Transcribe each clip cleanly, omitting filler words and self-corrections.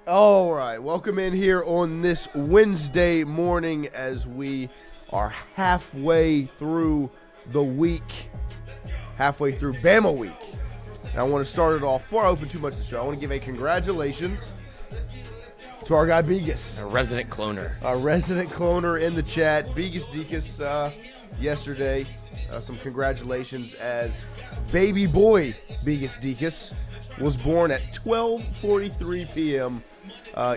All right, welcome in here on this Wednesday morning as we are halfway through the week, halfway through BAMA week. And I want to start it off, before I open too much of the show, I want to give a congratulations to our guy Begus. A resident cloner. Our resident cloner in the chat, Begus Deakus, yesterday. Some congratulations as baby boy Begus Deakus was born at 12:43 p.m.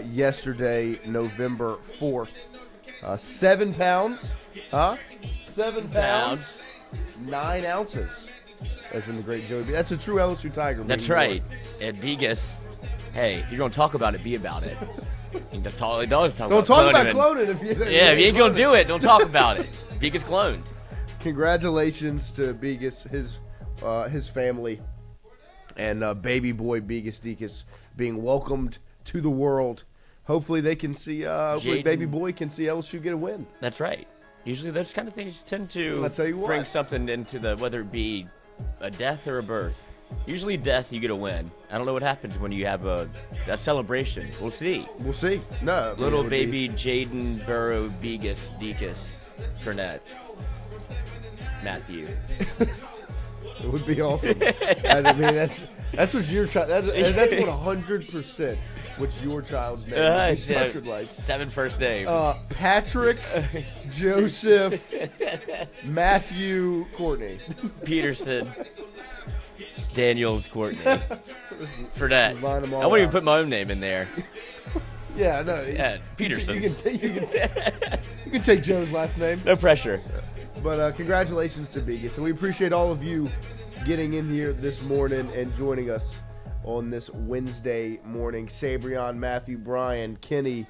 Yesterday, November 4th. 7 pounds, 7 pounds, 9 ounces. As in the great Joey B. That's a true LSU Tiger. That's right. And Begus, hey, if you're going to talk about it, be about it. You don't talk about cloning. If you ain't going to do it, don't talk about it. Begus cloned. Congratulations to Begus, his family, and baby boy Begus Deakus being welcomed to the world. Hopefully they can see, baby boy can see LSU get a win. That's right. Usually those kind of things tend to bring something into the, whether it be a death or a birth. Usually death, you get a win. I don't know what happens when you have a celebration. We'll see. We'll see. No, little baby Jaden Burrow Begus Deakus Fournette Matthew. It would be awesome. I mean, that's what your child. That's what 100% what your child's name is. Like 7 first names. Patrick, Joseph, Matthew, Courtney, Peterson, Daniels, Courtney. For that, I wouldn't even put my own name in there. Yeah, no. Yeah, Peterson. You can take Joe's last name. No pressure. But congratulations to Begus, and we appreciate all of you getting in here this morning and joining us on this Wednesday morning. Sabrion, Matthew, Brian, Kenny,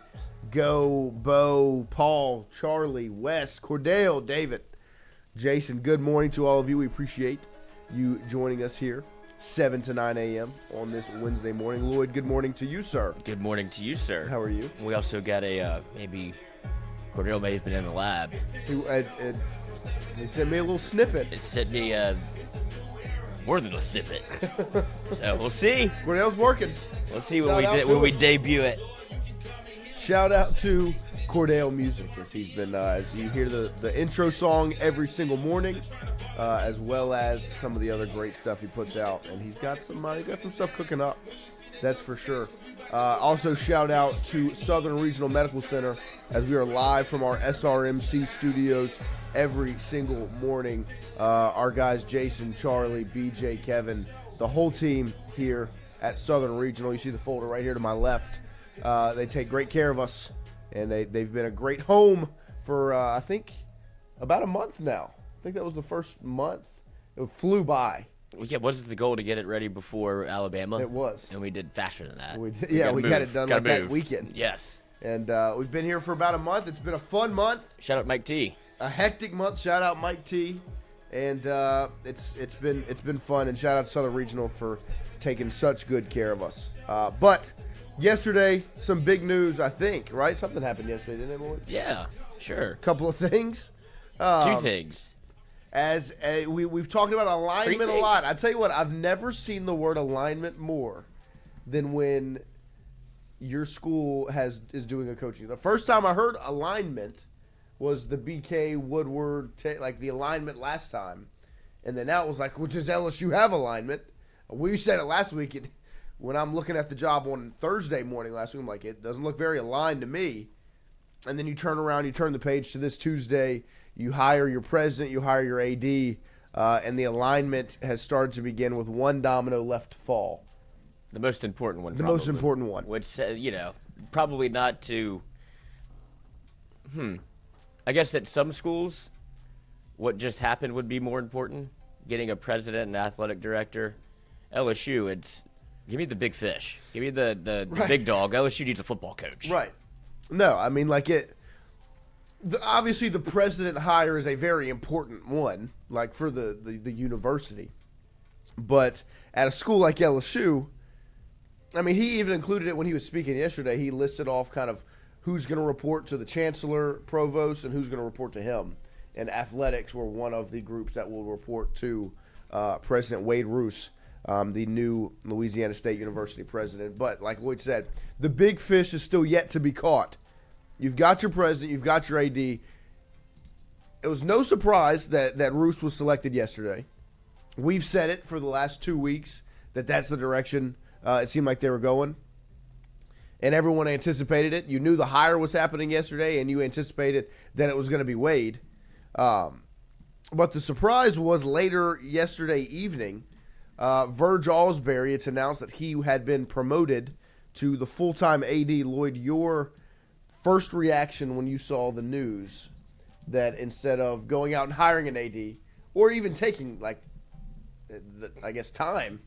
Go, Bo, Paul, Charlie, Wes, Cordell, David, Jason. Good morning to all of you. We appreciate you joining us here 7 to 9 a.m. on this Wednesday morning. Lloyd, good morning to you, sir. Good morning to you, sir. How are you? We also got a maybe Cordell may have been in the lab. He sent me a little snippet. It sent me more than a snippet. So we'll see. Cordell's working. We'll see when we debut it. Shout out to Cordell Music, as he's been as you hear the intro song every single morning, as well as some of the other great stuff he puts out, and he's got some stuff cooking up. That's for sure. Also, shout out to Southern Regional Medical Center, as we are live from our SRMC studios every single morning. Our guys, Jason, Charlie, BJ, Kevin, the whole team here at Southern Regional. You see the folder right here to my left. They take great care of us, and they've been a great home for, I think, about a month now. I think that was the first month. It flew by. Yeah, wasn't the goal to get it ready before Alabama? It was. And we did faster than that. We got it done like that weekend. Yes. And we've been here for about a month. It's been a fun month. Shout out Mike T. A hectic month. Shout out Mike T. And it's been fun. And shout out to Southern Regional for taking such good care of us. But yesterday, some big news, I think, right? Something happened yesterday, didn't it, Lloyd? Yeah, sure. A couple of things. 2 things. We've talked about alignment a lot. I tell you what, I've never seen the word alignment more than when your school is doing a coaching. The first time I heard alignment was the BK Woodward, like the alignment last time. And then now it was like, well, does LSU have alignment? We said it last week. When I'm looking at the job on Thursday morning last week, I'm like, it doesn't look very aligned to me. And then you turn around, you turn the page to this Tuesday, you hire your president, you hire your AD, and the alignment has started to begin with one domino left to fall. The most important one. The most important one. Which, probably not to. I guess at some schools, what just happened would be more important. Getting a president and athletic director. LSU, give me the big fish. Give me the big dog. LSU needs a football coach. Right. No, I mean, obviously the president hire is a very important one, like for the university. But at a school like LSU, I mean, he even included it when he was speaking yesterday. He listed off kind of who's going to report to the chancellor, provost, and who's going to report to him. And athletics were one of the groups that will report to President Wade Rousse, the new Louisiana State University president. But like Lloyd said, the big fish is still yet to be caught. You've got your president, you've got your AD. It was no surprise that Rousse was selected yesterday. We've said it for the last 2 weeks that that's the direction it seemed like they were going. And everyone anticipated it. You knew the hire was happening yesterday, and you anticipated that it was going to be Wade. But the surprise was later yesterday evening, Verge Ausberry, it's announced that he had been promoted to the full-time AD. Lloyd, your first reaction when you saw the news that instead of going out and hiring an AD, or even taking, time,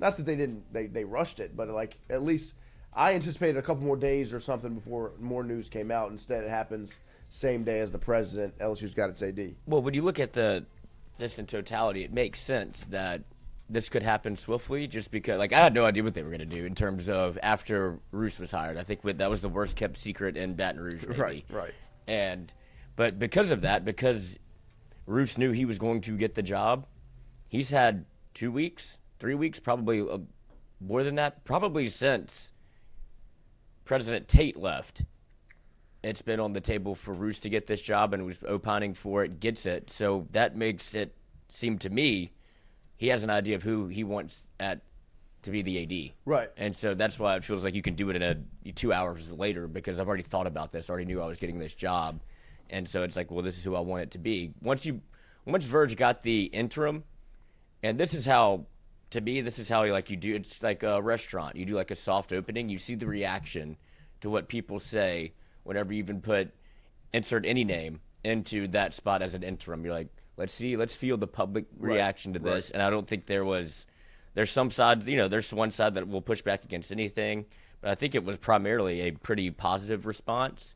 not that they rushed it, but at least I anticipated a couple more days or something before more news came out. Instead, it happens same day as the president. LSU's got its AD. Well, when you look at this in totality, it makes sense that this could happen swiftly just because, I had no idea what they were going to do in terms of after Rousse was hired. I think that was the worst kept secret in Baton Rouge, maybe. Right. But because of that, because Rousse knew he was going to get the job, he's had 2 weeks, 3 weeks, probably more than that, probably since President Tate left. It's been on the table for Rousse to get this job, and was opining for it, gets it. So that makes it seem to me he has an idea of who he wants to be the AD. Right. And so that's why it feels like you can do it in 2 hours later, because I've already thought about this, already knew I was getting this job. And so it's like, well, this is who I want it to be. Once Verge got the interim, and this is how you do, it's like a restaurant. You do like a soft opening. You see the reaction to what people say whenever you even insert any name into that spot as an interim. You're like, let's feel the public reaction to this. And I don't think there's some side, there's one side that will push back against anything. But I think it was primarily a pretty positive response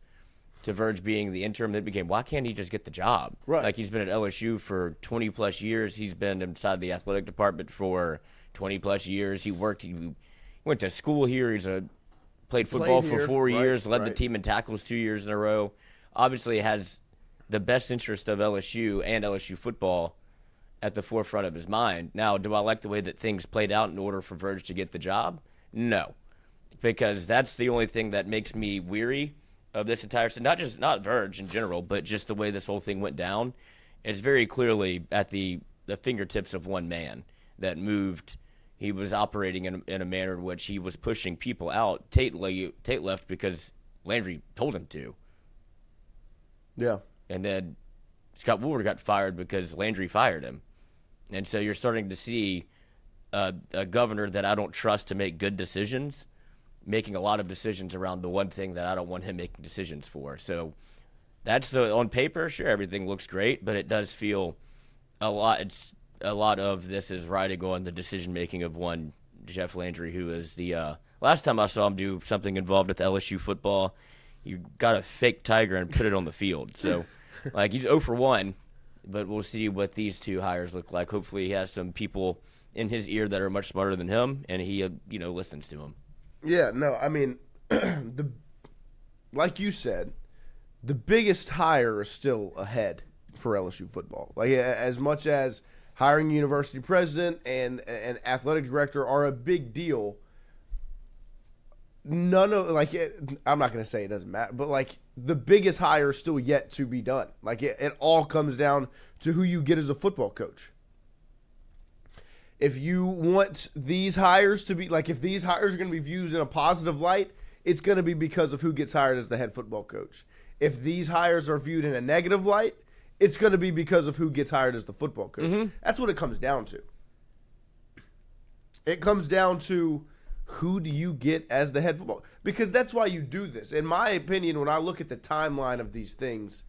to Verge being the interim. That became, why can't he just get the job? Right. Like, he's been at LSU for 20 plus years. He's been inside the athletic department for 20 plus years. He went to school here. Played football for 4 years, led the team in tackles 2 years in a row. Obviously has the best interest of LSU and LSU football at the forefront of his mind. Now, do I like the way that things played out in order for Verge to get the job? No, because that's the only thing that makes me weary of this entire – not Verge in general, but just the way this whole thing went down. It's very clearly at the fingertips of one man that moved. He was operating in a manner in which he was pushing people out. Tate left because Landry told him to. Yeah. And then Scott Woolard got fired because Landry fired him. And so you're starting to see a governor that I don't trust to make good decisions, making a lot of decisions around the one thing that I don't want him making decisions for. So that's on paper, sure, everything looks great, but it does feel a lot of this is riding on the decision-making of one Jeff Landry, who is the last time I saw him do something involved with LSU football, you got a fake tiger and put it on the field. So, like, he's 0 for 1, but we'll see what these two hires look like. Hopefully he has some people in his ear that are much smarter than him, and he, listens to him. Yeah, no, I mean, like you said, the biggest hire is still ahead for LSU football. Like, as much as hiring a university president and an athletic director are a big deal, I'm not going to say it doesn't matter, but like the biggest hire is still yet to be done. Like it all comes down to who you get as a football coach. If you want these hires to be if these hires are going to be viewed in a positive light, it's going to be because of who gets hired as the head football coach. If these hires are viewed in a negative light, it's going to be because of who gets hired as the football coach. Mm-hmm. That's what it comes down to. It comes down to who do you get as the head football? Because that's why you do this. In my opinion, when I look at the timeline of these things,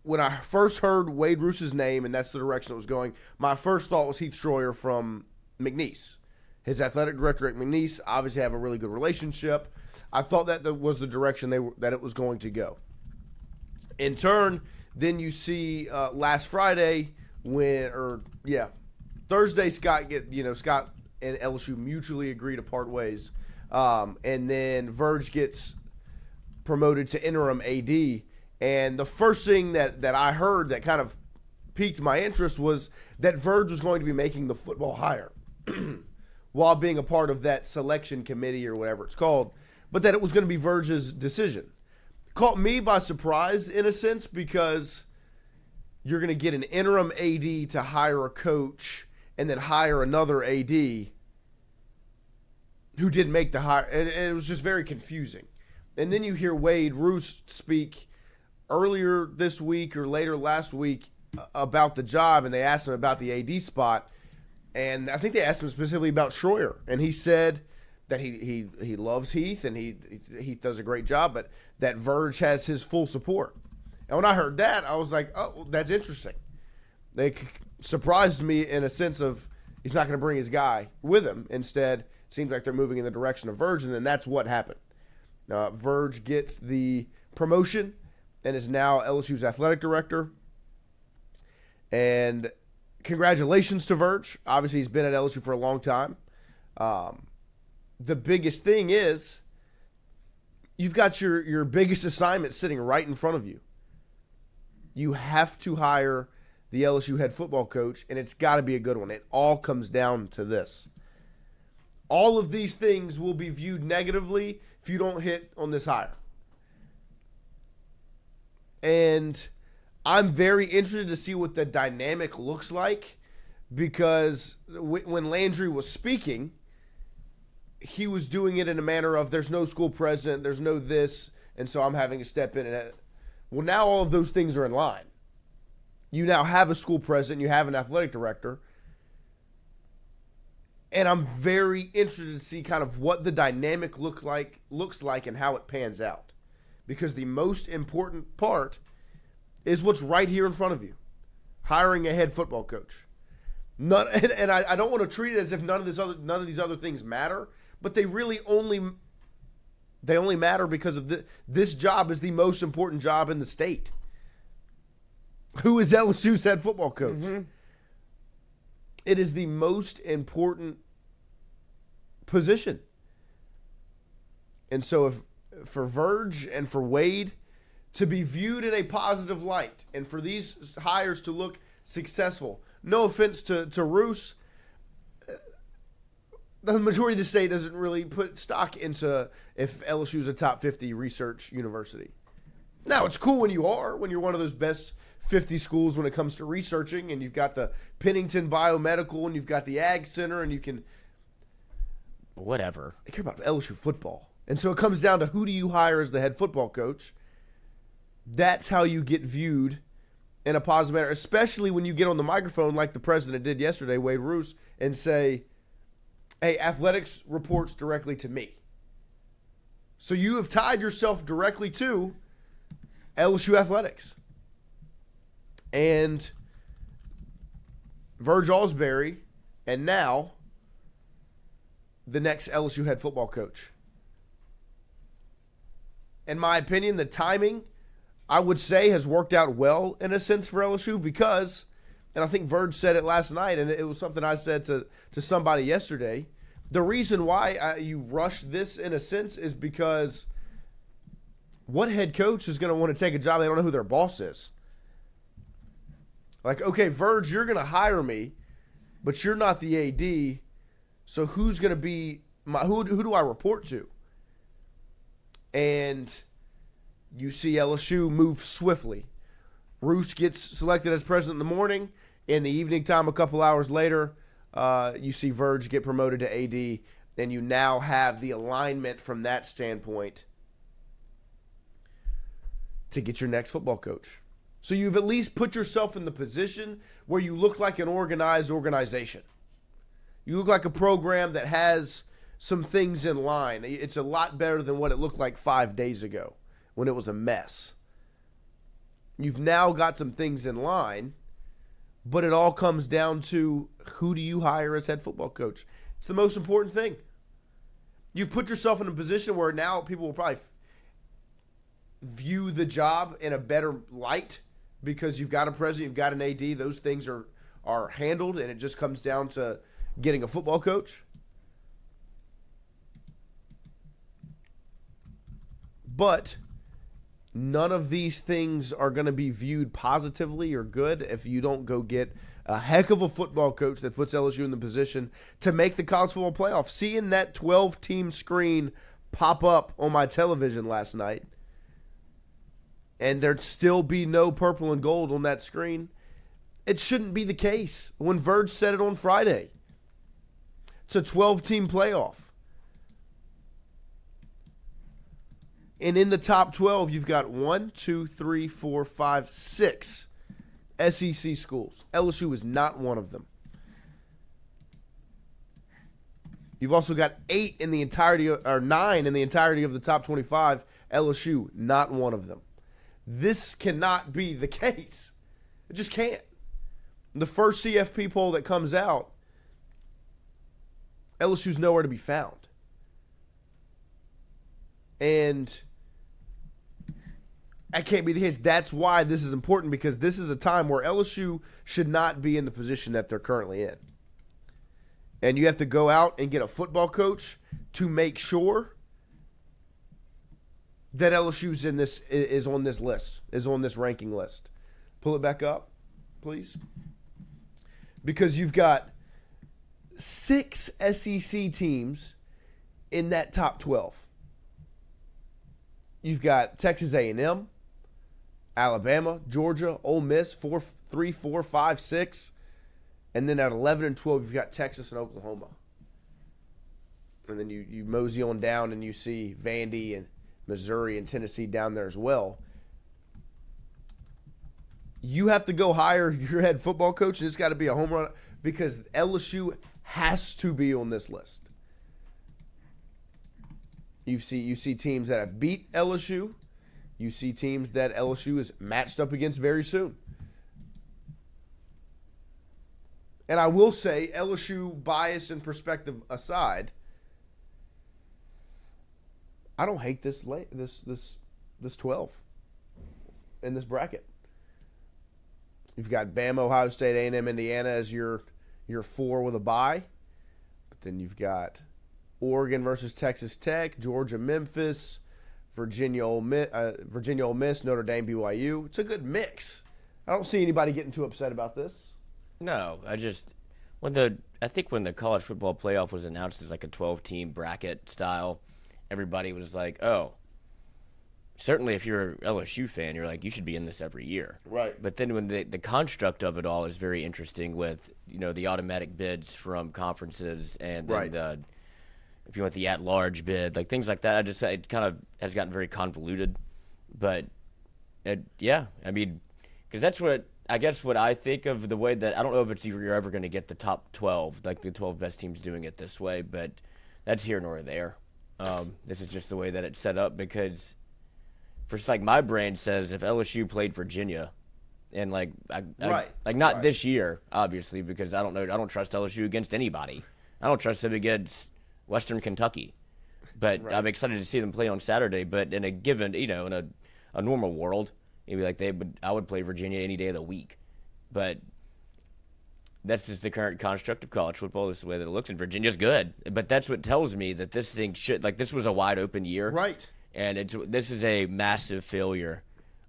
when I first heard Wade Rousse's name and that's the direction it was going, my first thought was Heath Schroyer from McNeese. His athletic director at McNeese obviously have a really good relationship. I thought that was the direction that it was going to go. In turn, then you see last Friday Thursday Scott and LSU mutually agree to part ways, and then Verge gets promoted to interim AD. And the first thing that I heard that kind of piqued my interest was that Verge was going to be making the football hire while being a part of that selection committee or whatever it's called, but that it was going to be Verge's decision. Caught me by surprise in a sense because you're going to get an interim AD to hire a coach and then hire another AD who didn't make the hire. And it was just very confusing. And then you hear Wade Rousse speak earlier this week or later last week about the job, and they asked him about the AD spot. And I think they asked him specifically about Schroyer. And he said that he loves Heath and he does a great job, but that Verge has his full support. And when I heard that, I was like, oh, that's interesting. They surprised me in a sense of he's not going to bring his guy with him. Instead, it seems like they're moving in the direction of Verge, and then that's what happened. Verge gets the promotion and is now LSU's athletic director. And congratulations to Verge. Obviously, he's been at LSU for a long time. The biggest thing is you've got your biggest assignment sitting right in front of you. You have to hire the LSU head football coach, and it's got to be a good one. It all comes down to this. All of these things will be viewed negatively if you don't hit on this hire. And I'm very interested to see what the dynamic looks like because when Landry was speaking, he was doing it in a manner of there's no school president, there's no this, and so I'm having to step in. Well, now all of those things are in line. You now have a school president, you have an athletic director, and I'm very interested to see kind of what the dynamic looks like and how it pans out. Because the most important part is what's right here in front of you. Hiring a head football coach. I don't want to treat it as if none of these other things matter, but they really only matter because of this job is the most important job in the state. Who is LSU's head football coach? Mm-hmm. It is the most important position. And so for Verge and for Wade to be viewed in a positive light and for these hires to look successful, no offense to Rousse, the majority of the state doesn't really put stock into if LSU is a top 50 research university. Now, it's cool when you're one of those best 50 schools when it comes to researching, and you've got the Pennington Biomedical, and you've got the Ag Center, and you can... Whatever. They care about LSU football. And so it comes down to who do you hire as the head football coach. That's how you get viewed in a positive manner, especially when you get on the microphone like the president did yesterday, Wade Rousse, and say, hey, athletics reports directly to me. So you have tied yourself directly to LSU athletics. And Verge Ausberry, and now the next LSU head football coach. in my opinion, the timing, I would say, has worked out well in a sense for LSU because, and I think Verge said it last night, and it was something I said to somebody yesterday, the reason why you rush this in a sense is because what head coach is going to want to take a job they don't know who their boss is? Like, okay, Verge, you're going to hire me, but you're not the AD, so who's going to be who do I report to? And you see LSU move swiftly. Rousse gets selected as president in the morning. In the evening time, a couple hours later, you see Verge get promoted to AD, and you now have the alignment from that standpoint to get your next football coach. So you've at least put yourself in the position where you look like an organized organization. You look like a program that has some things in line. It's a lot better than what it looked like 5 days ago when it was a mess. You've now got some things in line, but it all comes down to who do you hire as head football coach? It's the most important thing. You've put yourself in a position where now people will probably view the job in a better light because you've got a president, you've got an AD. Those things are handled, and it just comes down to getting a football coach. But none of these things are going to be viewed positively or good if you don't go get a heck of a football coach that puts LSU in the position to make the college football playoff. Seeing that 12-team screen pop up on my television last night, and there'd still be no purple and gold on that screen, it shouldn't be the case. When Verge said it on Friday, it's a 12-team playoff. And in the top 12, you've got 6 SEC schools. LSU is not one of them. You've also got 9 in the entirety of the top 25. LSU, not one of them. This cannot be the case. It just can't. The first CFP poll that comes out, LSU's nowhere to be found. And that can't be the case. That's why this is important, because this is a time where LSU should not be in the position that they're currently in. And you have to go out and get a football coach to make sure that LSU's is on this list, is on this ranking list. Pull it back up, please. Because you've got 6 SEC teams in that top 12. You've got Texas A&M, Alabama, Georgia, Ole Miss, 3, 4, 5, 6. And then at 11 and 12, you've got Texas and Oklahoma. And then you mosey on down and you see Vandy and Missouri and Tennessee down there as well. You have to go hire your head football coach, and it's got to be a home run because LSU has to be on this list. You see teams that have beat LSU. You see teams that LSU is matched up against very soon. And I will say, LSU bias and perspective aside, I don't hate this 12 in this bracket. You've got Bama, Ohio State, A&M, Indiana as your 4 with a bye. But then you've got Oregon versus Texas Tech, Georgia, Memphis, Virginia, Ole Miss, Notre Dame, BYU. It's a good mix. I don't see anybody getting too upset about this. No, I think when the college football playoff was announced as like a 12-team bracket style, everybody was like, oh, certainly if you're an LSU fan, you're like, you should be in this every year. Right. But then when the construct of it all is very interesting with, the automatic bids from conferences and then if you want the at-large bid, like things like that, it kind of has gotten very convoluted. But, because that's what I think of the way that, I don't know if you're ever going to get the top 12, like the 12 best teams doing it this way, but that's here nor there. This is just the way that it's set up because, my brain says if LSU played Virginia, and not this year, obviously, because I don't trust LSU against anybody. I don't trust them against Western Kentucky. But I'm excited to see them play on Saturday. But in a given, in a normal world, maybe like I would play Virginia any day of the week. But that's just the current construct of college football. This is the way that it looks, and Virginia's good. But that's what tells me that this thing this was a wide open year. Right. And this is a massive failure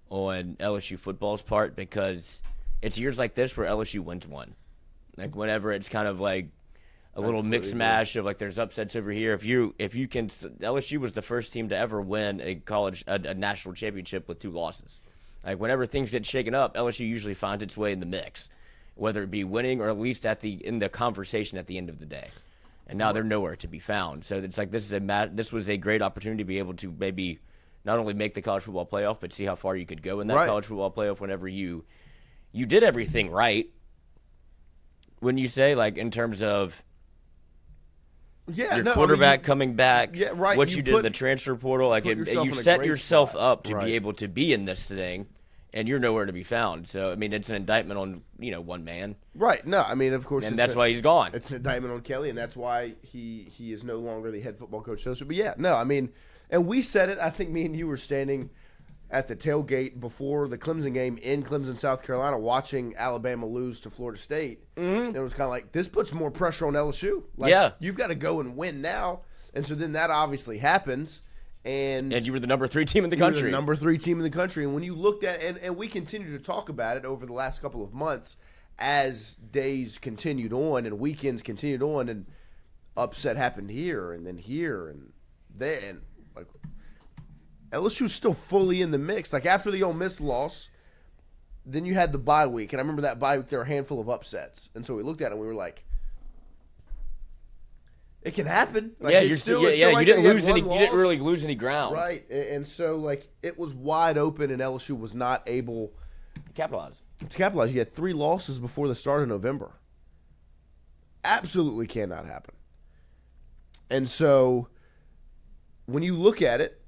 on LSU football's part, because it's years like this where LSU wins one. Like whenever it's kind of like a little mix mash of like there's upsets over here. If you can, LSU was the first team to ever win a national championship with 2 losses. Like whenever things get shaken up, LSU usually finds its way in the mix, whether it be winning or at least in the conversation at the end of the day. And now they're nowhere to be found. So it's like this was a great opportunity to be able to maybe not only make the college football playoff, but see how far you could go in that college football playoff whenever you did everything right. When you say, like, in terms of your quarterback coming back, what you did in the transfer portal, like you set yourself up to be able to be in this thing, and you're nowhere to be found. So, I mean, it's an indictment on, one man. Right. No, I mean, of course. And that's why he's gone. It's an indictment on Kelly, and that's why he is no longer the head football coach. But, yeah, no, I mean, and we said it. I think me and you were standing at the tailgate before the Clemson game in Clemson, South Carolina, watching Alabama lose to Florida State. Mm-hmm. And it was kind of like, this puts more pressure on LSU. Like, you've got to go and win now. And so then that obviously happens. And you were the number 3 team in the country. You were the number 3 team in the country. And when you looked at and we continue to talk about it over the last couple of months as days continued on and weekends continued on, and upset happened here and then here and there. And like, LSU's still fully in the mix. Like, after the Ole Miss loss, then you had the bye week. And I remember that bye week, there were a handful of upsets. And so we looked at it and we were like, it can happen. Like, you didn't lose any. You didn't really lose any ground, right? And so, like, it was wide open, and LSU was not able to capitalize. You had 3 losses before the start of November. Absolutely cannot happen. And so, when you look at it,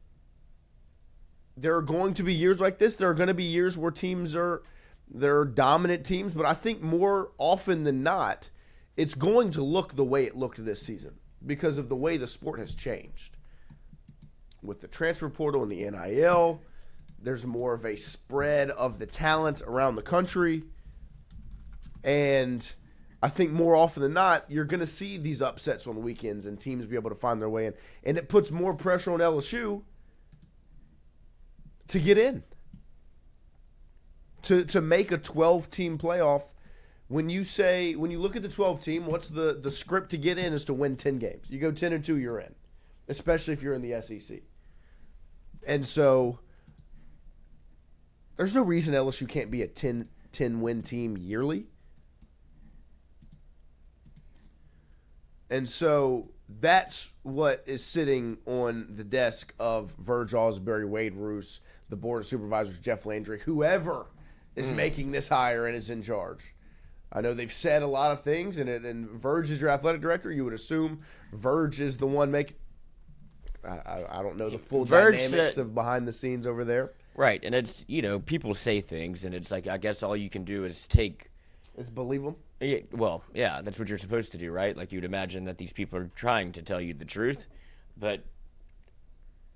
there are going to be years like this. There are going to be years where they're dominant teams, but I think more often than not, it's going to look the way it looked this season because of the way the sport has changed. With the transfer portal and the NIL, there's more of a spread of the talent around the country. And I think more often than not, you're going to see these upsets on the weekends and teams be able to find their way in. And it puts more pressure on LSU to get in, to make a 12-team playoff. When you look at the 12 team, what's the script to get in is to win 10 games. You go 10-2, you're in, especially if you're in the SEC. And so there's no reason LSU can't be a 10-win team yearly. And so that's what is sitting on the desk of Verge, Ausberry, Wade, Rousse, the board of supervisors, Jeff Landry, whoever is making this hire and is in charge. I know they've said a lot of things, and Verge is your athletic director. You would assume Verge is the one making. I don't know the full dynamics of behind the scenes over there. Right, and it's people say things, and it's like I guess all you can do is believe them. Yeah, well, yeah, that's what you're supposed to do, right? Like you'd imagine that these people are trying to tell you the truth, but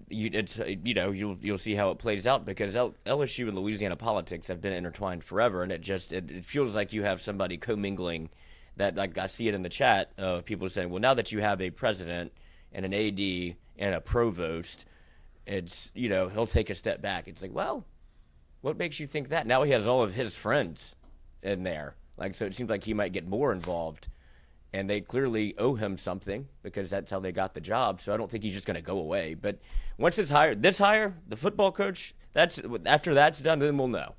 you'll see how it plays out because LSU and Louisiana politics have been intertwined forever, and it feels like you have somebody commingling. That, like, I see it in the chat of people saying, well, now that you have a president and an AD and a provost, it's he'll take a step back. It's like, well, what makes you think that? Now he has all of his friends in there, like, so it seems like he might get more involved. And they clearly owe him something because that's how they got the job. So I don't think he's just going to go away. But once it's hired, the football coach, after that's done, then we'll know.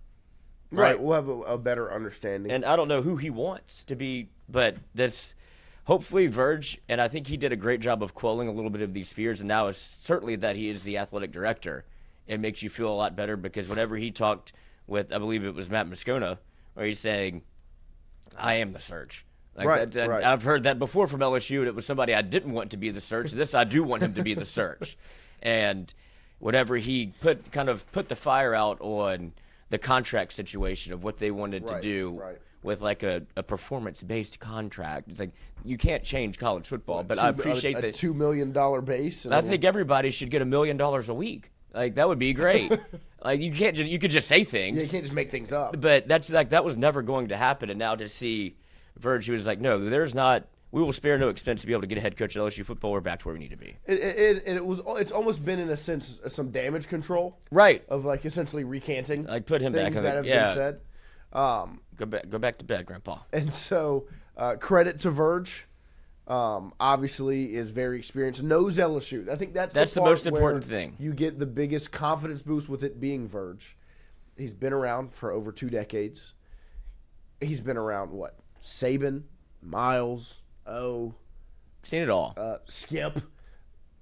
Right. We'll have a better understanding. And I don't know who he wants to be, but that's hopefully Verge. And I think he did a great job of quelling a little bit of these fears. And now it's certainly that he is the athletic director. It makes you feel a lot better because whenever he talked with, I believe it was Matt Moscona, where he's saying, I am the search. Like right, right. I've heard that before from LSU, and it was somebody I didn't want to be the search. This I do want him to be the search. And whatever he put the fire out on the contract situation of what they wanted to do with like a performance-based contract. It's like you can't change college football, but I appreciate a that. $2 million base. I think everybody should get $1 million a week. Like that would be great. Like you could just say things. Yeah, you can't just make things up. But that was never going to happen. And now to see Verge, he was like, no, there's not. We will spare no expense to be able to get a head coach at LSU football. We're back to where we need to be. It's almost been in a sense some damage control, right? Of like essentially recanting, like put him back. Things that have been said. Go back to bed, Grandpa. And so, credit to Verge. Obviously, is very experienced. Knows LSU. I think that's the most important thing. You get the biggest confidence boost with it being Verge. He's been around for over 2 decades. He's been around what? Saban, Miles. Seen it all. Skip,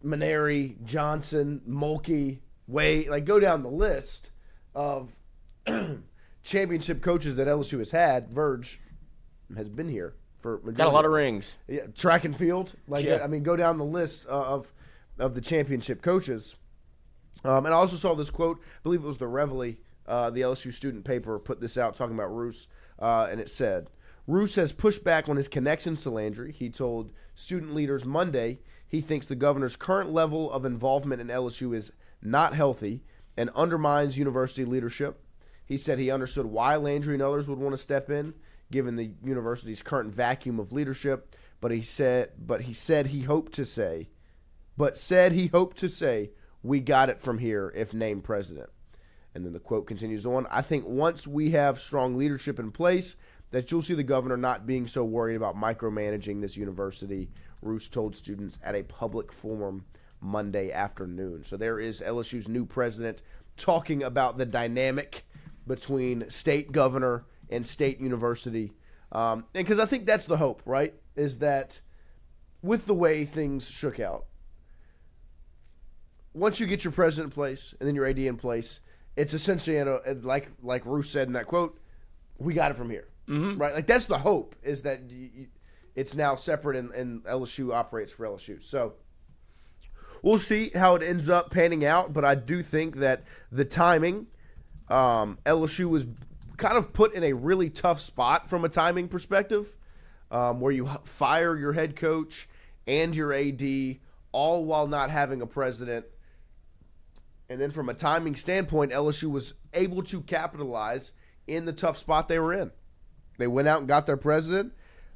Maneri, Johnson, Mulkey, Wade. Like, go down the list of championship coaches that LSU has had. Verge has been here for majority. Got a lot of rings. Yeah, track and field. Like, yeah. I mean, go down the list of the championship coaches. And I also saw this quote. I believe it was the Reveille, the LSU student paper, put this out talking about Rousse, and it said, Rousse has pushed back on his connections to Landry. He told student leaders Monday he thinks the governor's current level of involvement in LSU is not healthy and undermines university leadership. He said he understood why Landry and others would want to step in, given the university's current vacuum of leadership. But he said he hoped to say, we got it from here if named president. And then the quote continues on. I think once we have strong leadership in place, that you'll see the governor not being so worried about micromanaging this university, Rousse told students at a public forum Monday afternoon. So there is LSU's new president talking about the dynamic between state governor and state university. And because I think that's the hope, right, is that with the way things shook out, once you get your president in place and then your AD in place, it's essentially, like Rousse said in that quote, we got it from here. Mm-hmm. Right, like that's the hope, is that it's now separate and LSU operates for LSU. So we'll see how it ends up panning out, but I do think that the timing, LSU was kind of put in a really tough spot from a timing perspective, where you fire your head coach and your AD all while not having a president. And then from a timing standpoint, LSU was able to capitalize in the tough spot they were in. They went out and got their president,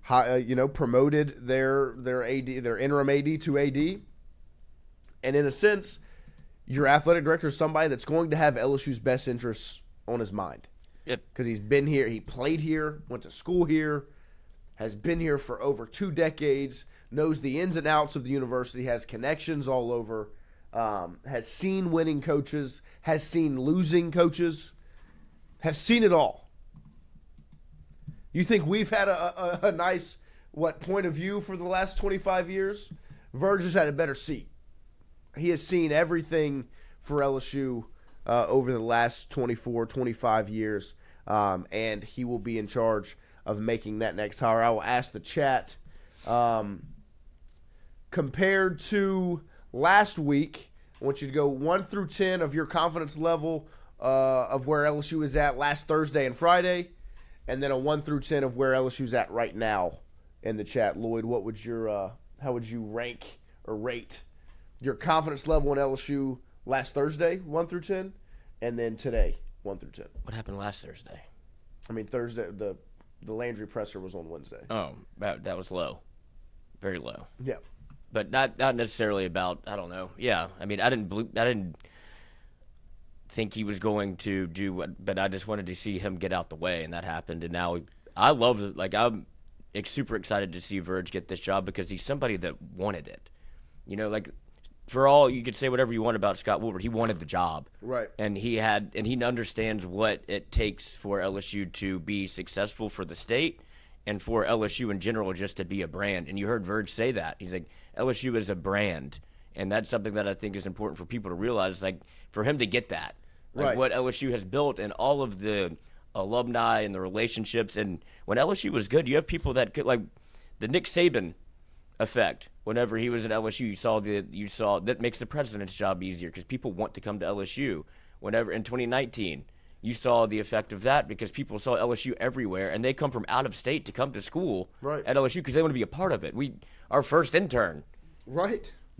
promoted their AD, their interim AD to AD. And in a sense, your athletic director is somebody that's going to have LSU's best interests on his mind. Yep. Because he's been here, he played here, went to school here, has been here for over 2 decades, knows the ins and outs of the university, has connections all over, has seen winning coaches, has seen losing coaches, has seen it all. You think we've had a nice, point of view for the last 25 years? Verge has had a better seat. He has seen everything for LSU over the last 24, 25 years, and he will be in charge of making that next hire. I will ask the chat, compared to last week, I want you to go 1 through 10 of your confidence level of where LSU is at last Thursday and Friday, and then a 1 through 10 of where LSU's at right now in the chat. Lloyd, what would how would you rank or rate your confidence level in LSU last Thursday, 1 through 10, and then today, 1 through 10? What happened last Thursday? I mean, Thursday, the Landry presser was on Wednesday. Oh, that was low. Very low. Yeah. But not necessarily about, I don't know. Yeah, I mean, I didn't think he was going to do what, but I just wanted to see him get out the way, and that happened. And now I love it. Like, I'm super excited to see Verge get this job because he's somebody that wanted it. You know, like, for all you could say whatever you want about Scott Woolward, he wanted the job, right? And he understands what it takes for LSU to be successful for the state and for LSU in general just to be a brand. And you heard Verge say that. He's like, LSU is a brand, and that's something that I think is important for people to realize. Like, for him to get that, like right. What LSU has built and all of the alumni and the relationships. And when LSU was good, you have people that could, like the Nick Saban effect. Whenever he was at LSU, you saw that makes the president's job easier because people want to come to LSU. Whenever in 2019, you saw the effect of that because people saw LSU everywhere, and they come from out of state to come to school at LSU because they want to be a part of it. Our first intern,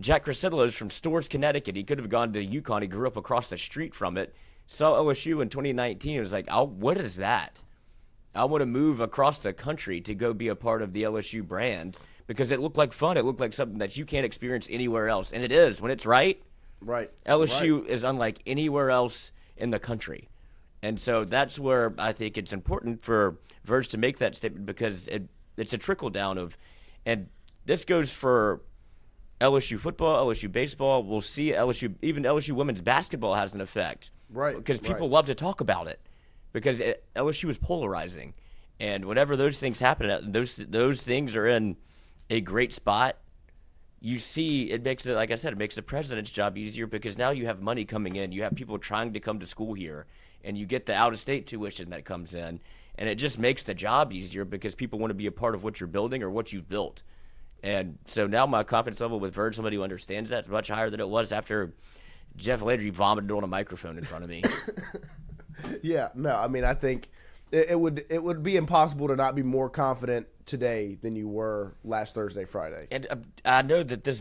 Jack Crescentillo, is from Storrs, Connecticut. He could have gone to UConn. He grew up across the street from it. Saw LSU in 2019. It was like, what is that? I want to move across the country to go be a part of the LSU brand because it looked like fun. It looked like something that you can't experience anywhere else, and it is when it's right. LSU is unlike anywhere else in the country. And so that's where I think it's important for Verge to make that statement because it's a trickle-down of – and this goes for LSU football, LSU baseball. We'll see even LSU women's basketball has an effect. Because people love to talk about it because LSU is polarizing. And whenever those things happen, those things are in a great spot. You see, it makes it, like I said, it makes the president's job easier because now you have money coming in. You have people trying to come to school here, and you get the out-of-state tuition that comes in, and it just makes the job easier because people want to be a part of what you're building or what you've built. And so now my confidence level with Verge, somebody who understands that, is much higher than it was after Jeff Landry vomited on a microphone in front of me. I think it would be impossible to not be more confident today than you were last Thursday, Friday. And I know that this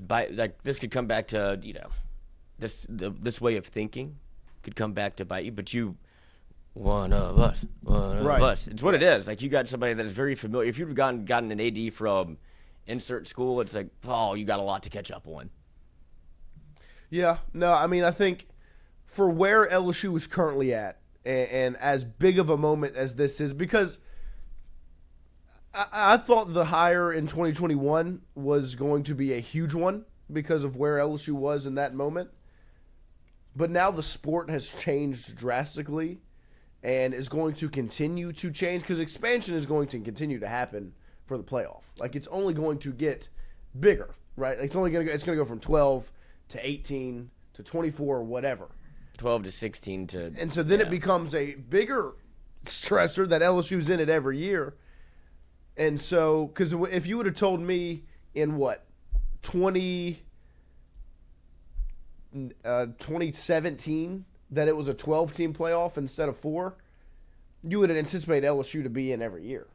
could come back to this way of thinking could come back to bite you, but one of us. It's what it is. Like you got somebody that is very familiar. If you've gotten an AD from insert school, it's like, you got a lot to catch up on. Yeah, no, I think for where LSU is currently at, and as big of a moment as this is, because I thought the hire in 2021 was going to be a huge one because of where LSU was in that moment. But now the sport has changed drastically and is going to continue to change because expansion is going to continue to happen for the playoff. Like it's only going to get bigger, right? It's going to go from 12 to 18 to 24 or whatever. 12 to 16 to. And so then it becomes a bigger stressor that LSU's in it every year. And so, because if you would have told me in 2017 that it was a 12-team playoff instead of 4, you would have anticipated LSU to be in every year.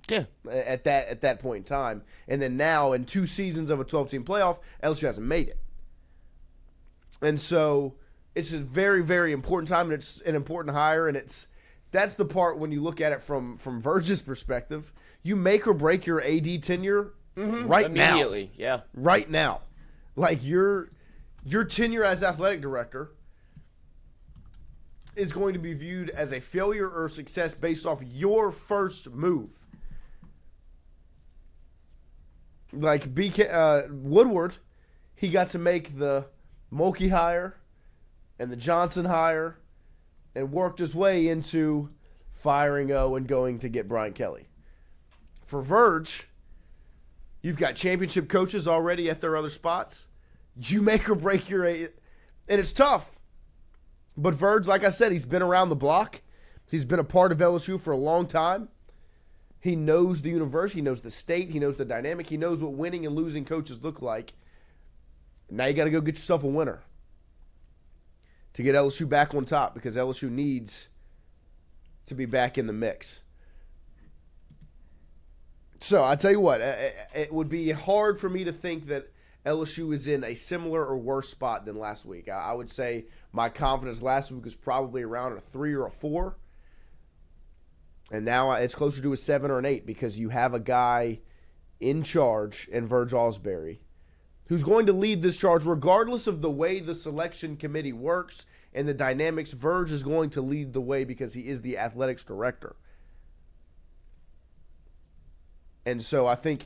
Yeah. At that point in time. And then now in 2 seasons of a 12-team playoff, LSU hasn't made it. And so it's a very, very important time, and it's an important hire, and that's the part when you look at it from Verge's perspective. You make or break your AD tenure right now. Immediately, yeah. Right now. Like your tenure as athletic director is going to be viewed as a failure or success based off your first move. Like Woodward, he got to make the Mulkey hire and the Johnson hire and worked his way into firing O and going to get Brian Kelly. For Verge, you've got championship coaches already at their other spots. You make or break your – and it's tough. But Verge, like I said, he's been around the block. He's been a part of LSU for a long time. He knows the university. He knows the state. He knows the dynamic. He knows what winning and losing coaches look like. Now you got to go get yourself a winner to get LSU back on top because LSU needs to be back in the mix. So I tell you what, it would be hard for me to think that LSU is in a similar or worse spot than last week. I would say my confidence last week was probably around a 3 or a 4. And now it's closer to a 7 or an 8 because you have a guy in charge in Verge Ausberry who's going to lead this charge regardless of the way the selection committee works and the dynamics. Verge is going to lead the way because he is the athletics director. And so I think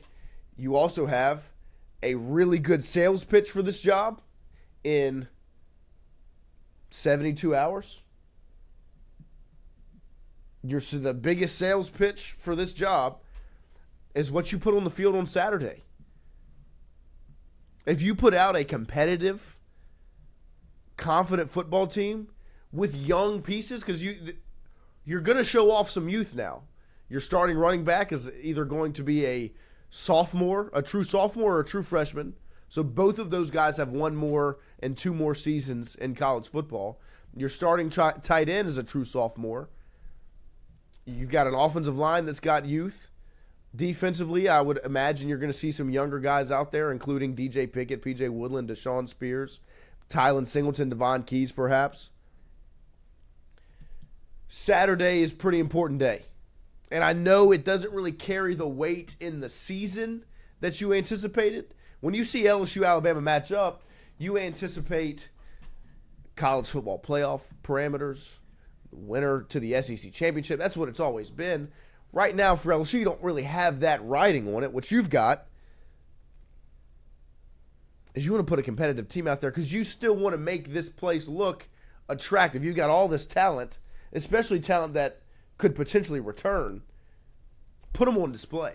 you also have a really good sales pitch for this job in 72 hours. The biggest sales pitch for this job is what you put on the field on Saturday. If you put out a competitive, confident football team with young pieces, because you're going to show off some youth now. Your starting running back is either going to be a sophomore, a true sophomore, or a true freshman. So both of those guys have 1 more and 2 more seasons in college football. Your starting tight end is a true sophomore. You've got an offensive line that's got youth. Defensively, I would imagine you're going to see some younger guys out there, including DJ Pickett, PJ Woodland, Deshaun Spears, Tylen Singleton, Devon Keys, perhaps. Saturday is a pretty important day. And I know it doesn't really carry the weight in the season that you anticipated. When you see LSU-Alabama match up, you anticipate college football playoff parameters, winner to the SEC championship. That's what it's always been. Right now for LSU, you don't really have that riding on it. What you've got is you want to put a competitive team out there because you still want to make this place look attractive. You've got all this talent, especially talent that could potentially return. Put them on display.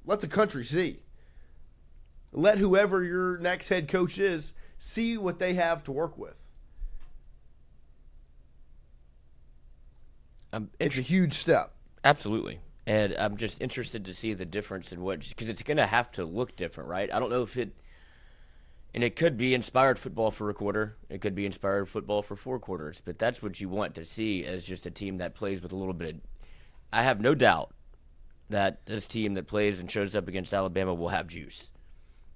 Let the country see. Let whoever your next head coach is see what they have to work with. It's a huge step. Absolutely. And I'm just interested to see the difference in what, because it's going to have to look different, right? I don't know if it, and it could be inspired football for a quarter. It could be inspired football for 4 quarters. But that's what you want to see as just a team that plays with a little bit of, I have no doubt that this team that plays and shows up against Alabama will have juice.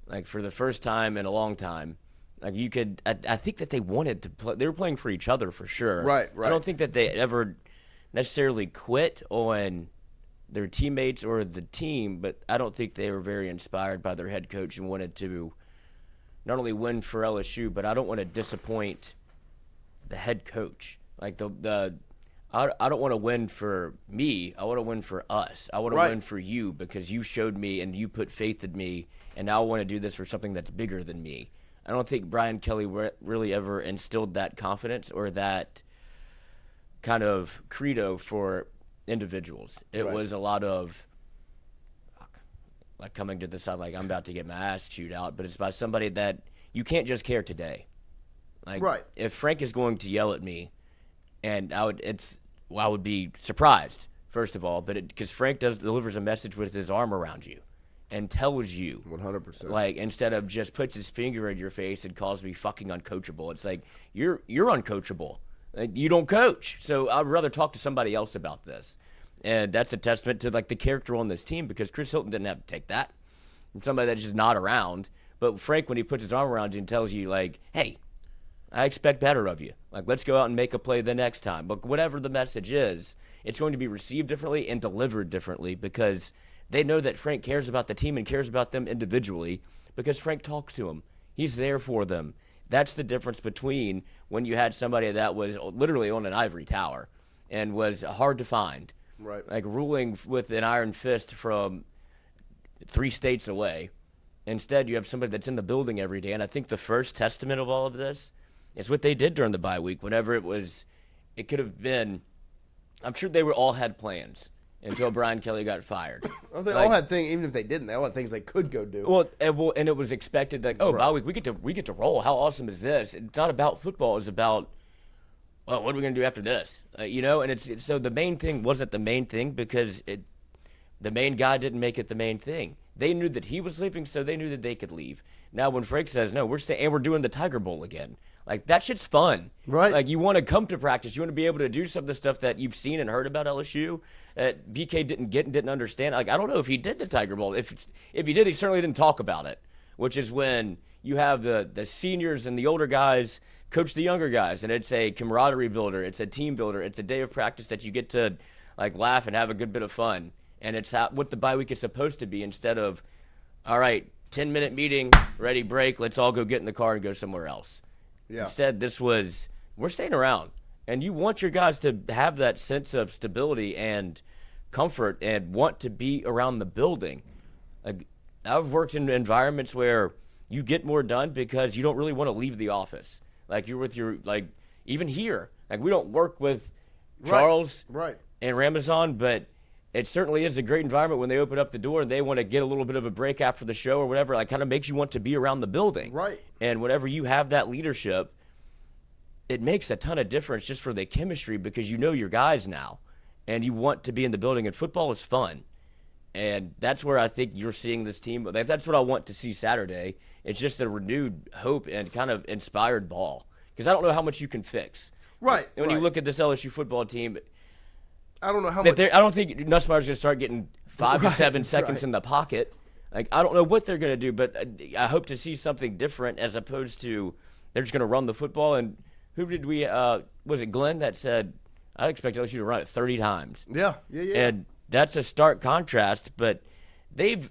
Like, for the first time in a long time, like, you could, I think that they wanted to play, they were playing for each other for sure. Right. I don't think that they ever necessarily quit on their teammates or the team, but I don't think they were very inspired by their head coach and wanted to not only win for LSU, but I don't want to disappoint the head coach. Like, I don't want to win for me. I want to win for us. I want to win for you because you showed me and you put faith in me, and now I want to do this for something that's bigger than me. I don't think Brian Kelly really ever instilled that confidence or that kind of credo for individuals. It was a lot of like coming to the side like I'm about to get my ass chewed out, but it's by somebody that you can't just care today. Like, if Frank is going to yell at me, and I would be surprised first of all, but because Frank delivers a message with his arm around you and tells you 100%, like, instead of just puts his finger in your face and calls me fucking uncoachable. It's like you're uncoachable. Like, you don't coach, so I'd rather talk to somebody else about this. And that's a testament to, like, the character on this team, because Chris Hilton didn't have to take that from somebody that's just not around. But Frank, when he puts his arm around you and tells you, like, hey, I expect better of you. Like, let's go out and make a play the next time. But whatever the message is, it's going to be received differently and delivered differently because they know that Frank cares about the team and cares about them individually because Frank talks to them. He's there for them. That's the difference between when you had somebody that was literally on an ivory tower and was hard to find. Right. Like ruling with an iron fist from 3 states away. Instead, you have somebody that's in the building every day. And I think the first testament of all of this is what they did during the bye week. Whenever it could have been, I'm sure they all had plans until Brian Kelly got fired. Well, they all had things, even if they didn't, they all had things they could go do. Well, and it was expected that, bye week, we get to roll. How awesome is this? It's not about football. It's about, well, what are we going to do after this? And it's so the main thing wasn't the main thing because the main guy didn't make it the main thing. They knew that he was leaving, so they knew that they could leave. Now, when Frank says, no, we're staying, and we're doing the Tiger Bowl again, like, that shit's fun. Right. Like, you want to come to practice. You want to be able to do some of the stuff that you've seen and heard about LSU that BK didn't get and didn't understand. Like, I don't know if he did the Tiger Bowl. If he did, he certainly didn't talk about it, which is when you have the seniors and the older guys coach the younger guys, and it's a camaraderie builder. It's a team builder. It's a day of practice that you get to, like, laugh and have a good bit of fun. And it's what the bye week is supposed to be instead of, all right, 10-minute meeting, ready, break, let's all go get in the car and go somewhere else. Yeah. Instead, this was, we're staying around. And you want your guys to have that sense of stability and comfort and want to be around the building. Like, I've worked in environments where you get more done because you don't really want to leave the office. Like, you're with your, like, even here. Like, we don't work with Charles and Ramazan, but it certainly is a great environment when they open up the door and they want to get a little bit of a break after the show or whatever. Like, kind of makes you want to be around the building. Right. And whenever you have that leadership, it makes a ton of difference just for the chemistry because you know your guys now and you want to be in the building. And football is fun. And that's where I think you're seeing this team. That's what I want to see Saturday. It's just a renewed hope and kind of inspired ball because I don't know how much you can fix. Right. And when you look at this LSU football team, I don't know how much. I don't think Nussmeier's going to start getting 5 to 7 seconds in the pocket. Like, I don't know what they're going to do, but I hope to see something different as opposed to they're just going to run the football. And who did we was it Glenn that said, I expect LSU to run it 30 times? Yeah. And that's a stark contrast, but the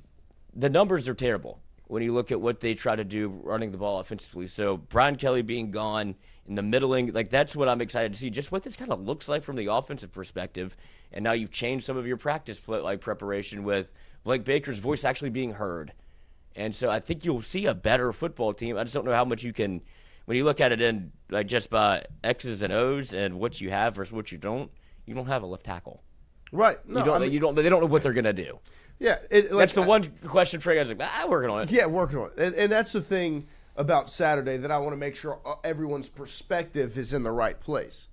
numbers are terrible when you look at what they try to do running the ball offensively. So Brian Kelly being gone in the middling, like that's what I'm excited to see, just what this kind of looks like from the offensive perspective. And now you've changed some of your practice preparation with Blake Baker's voice actually being heard. And so I think you'll see a better football team. I just don't know how much you can, when you look at it in like just by X's and O's and what you have versus what you don't have a left tackle. Right. No, they don't know what they're going to do. Yeah. That's the one question for you guys. Like, working on it. Yeah, working on it. And that's the thing about Saturday that I want to make sure everyone's perspective is in the right place.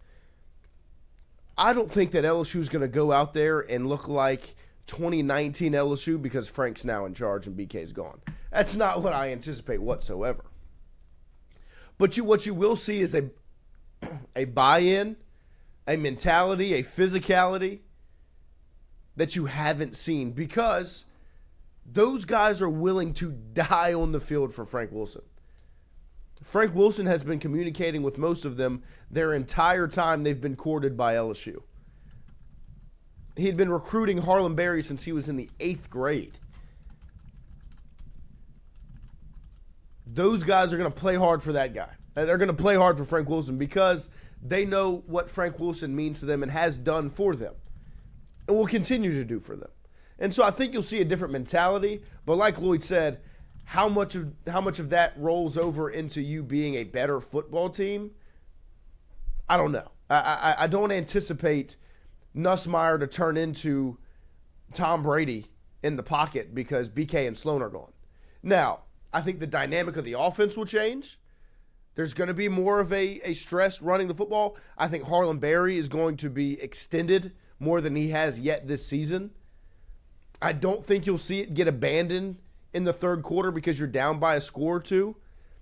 I don't think that LSU is going to go out there and look like 2019 LSU because Frank's now in charge and BK's gone. That's not what I anticipate whatsoever. But what you will see is a buy-in, a mentality, a physicality that you haven't seen because those guys are willing to die on the field for Frank Wilson. Frank Wilson has been communicating with most of them their entire time they've been courted by LSU. He had been recruiting Harlem Berry since he was in the 8th grade. Those guys are going to play hard for that guy. They're going to play hard for Frank Wilson because they know what Frank Wilson means to them and has done for them and will continue to do for them. And so I think you'll see a different mentality. But like Lloyd said, how much of that rolls over into you being a better football team, I don't know. I don't anticipate Nussmeier to turn into Tom Brady in the pocket because BK and Sloan are gone. Now, I think the dynamic of the offense will change. There's going to be more of a stress running the football. I think Harlem Berry is going to be extended more than he has yet this season. I don't think you'll see it get abandoned in the third quarter because you're down by a score or two.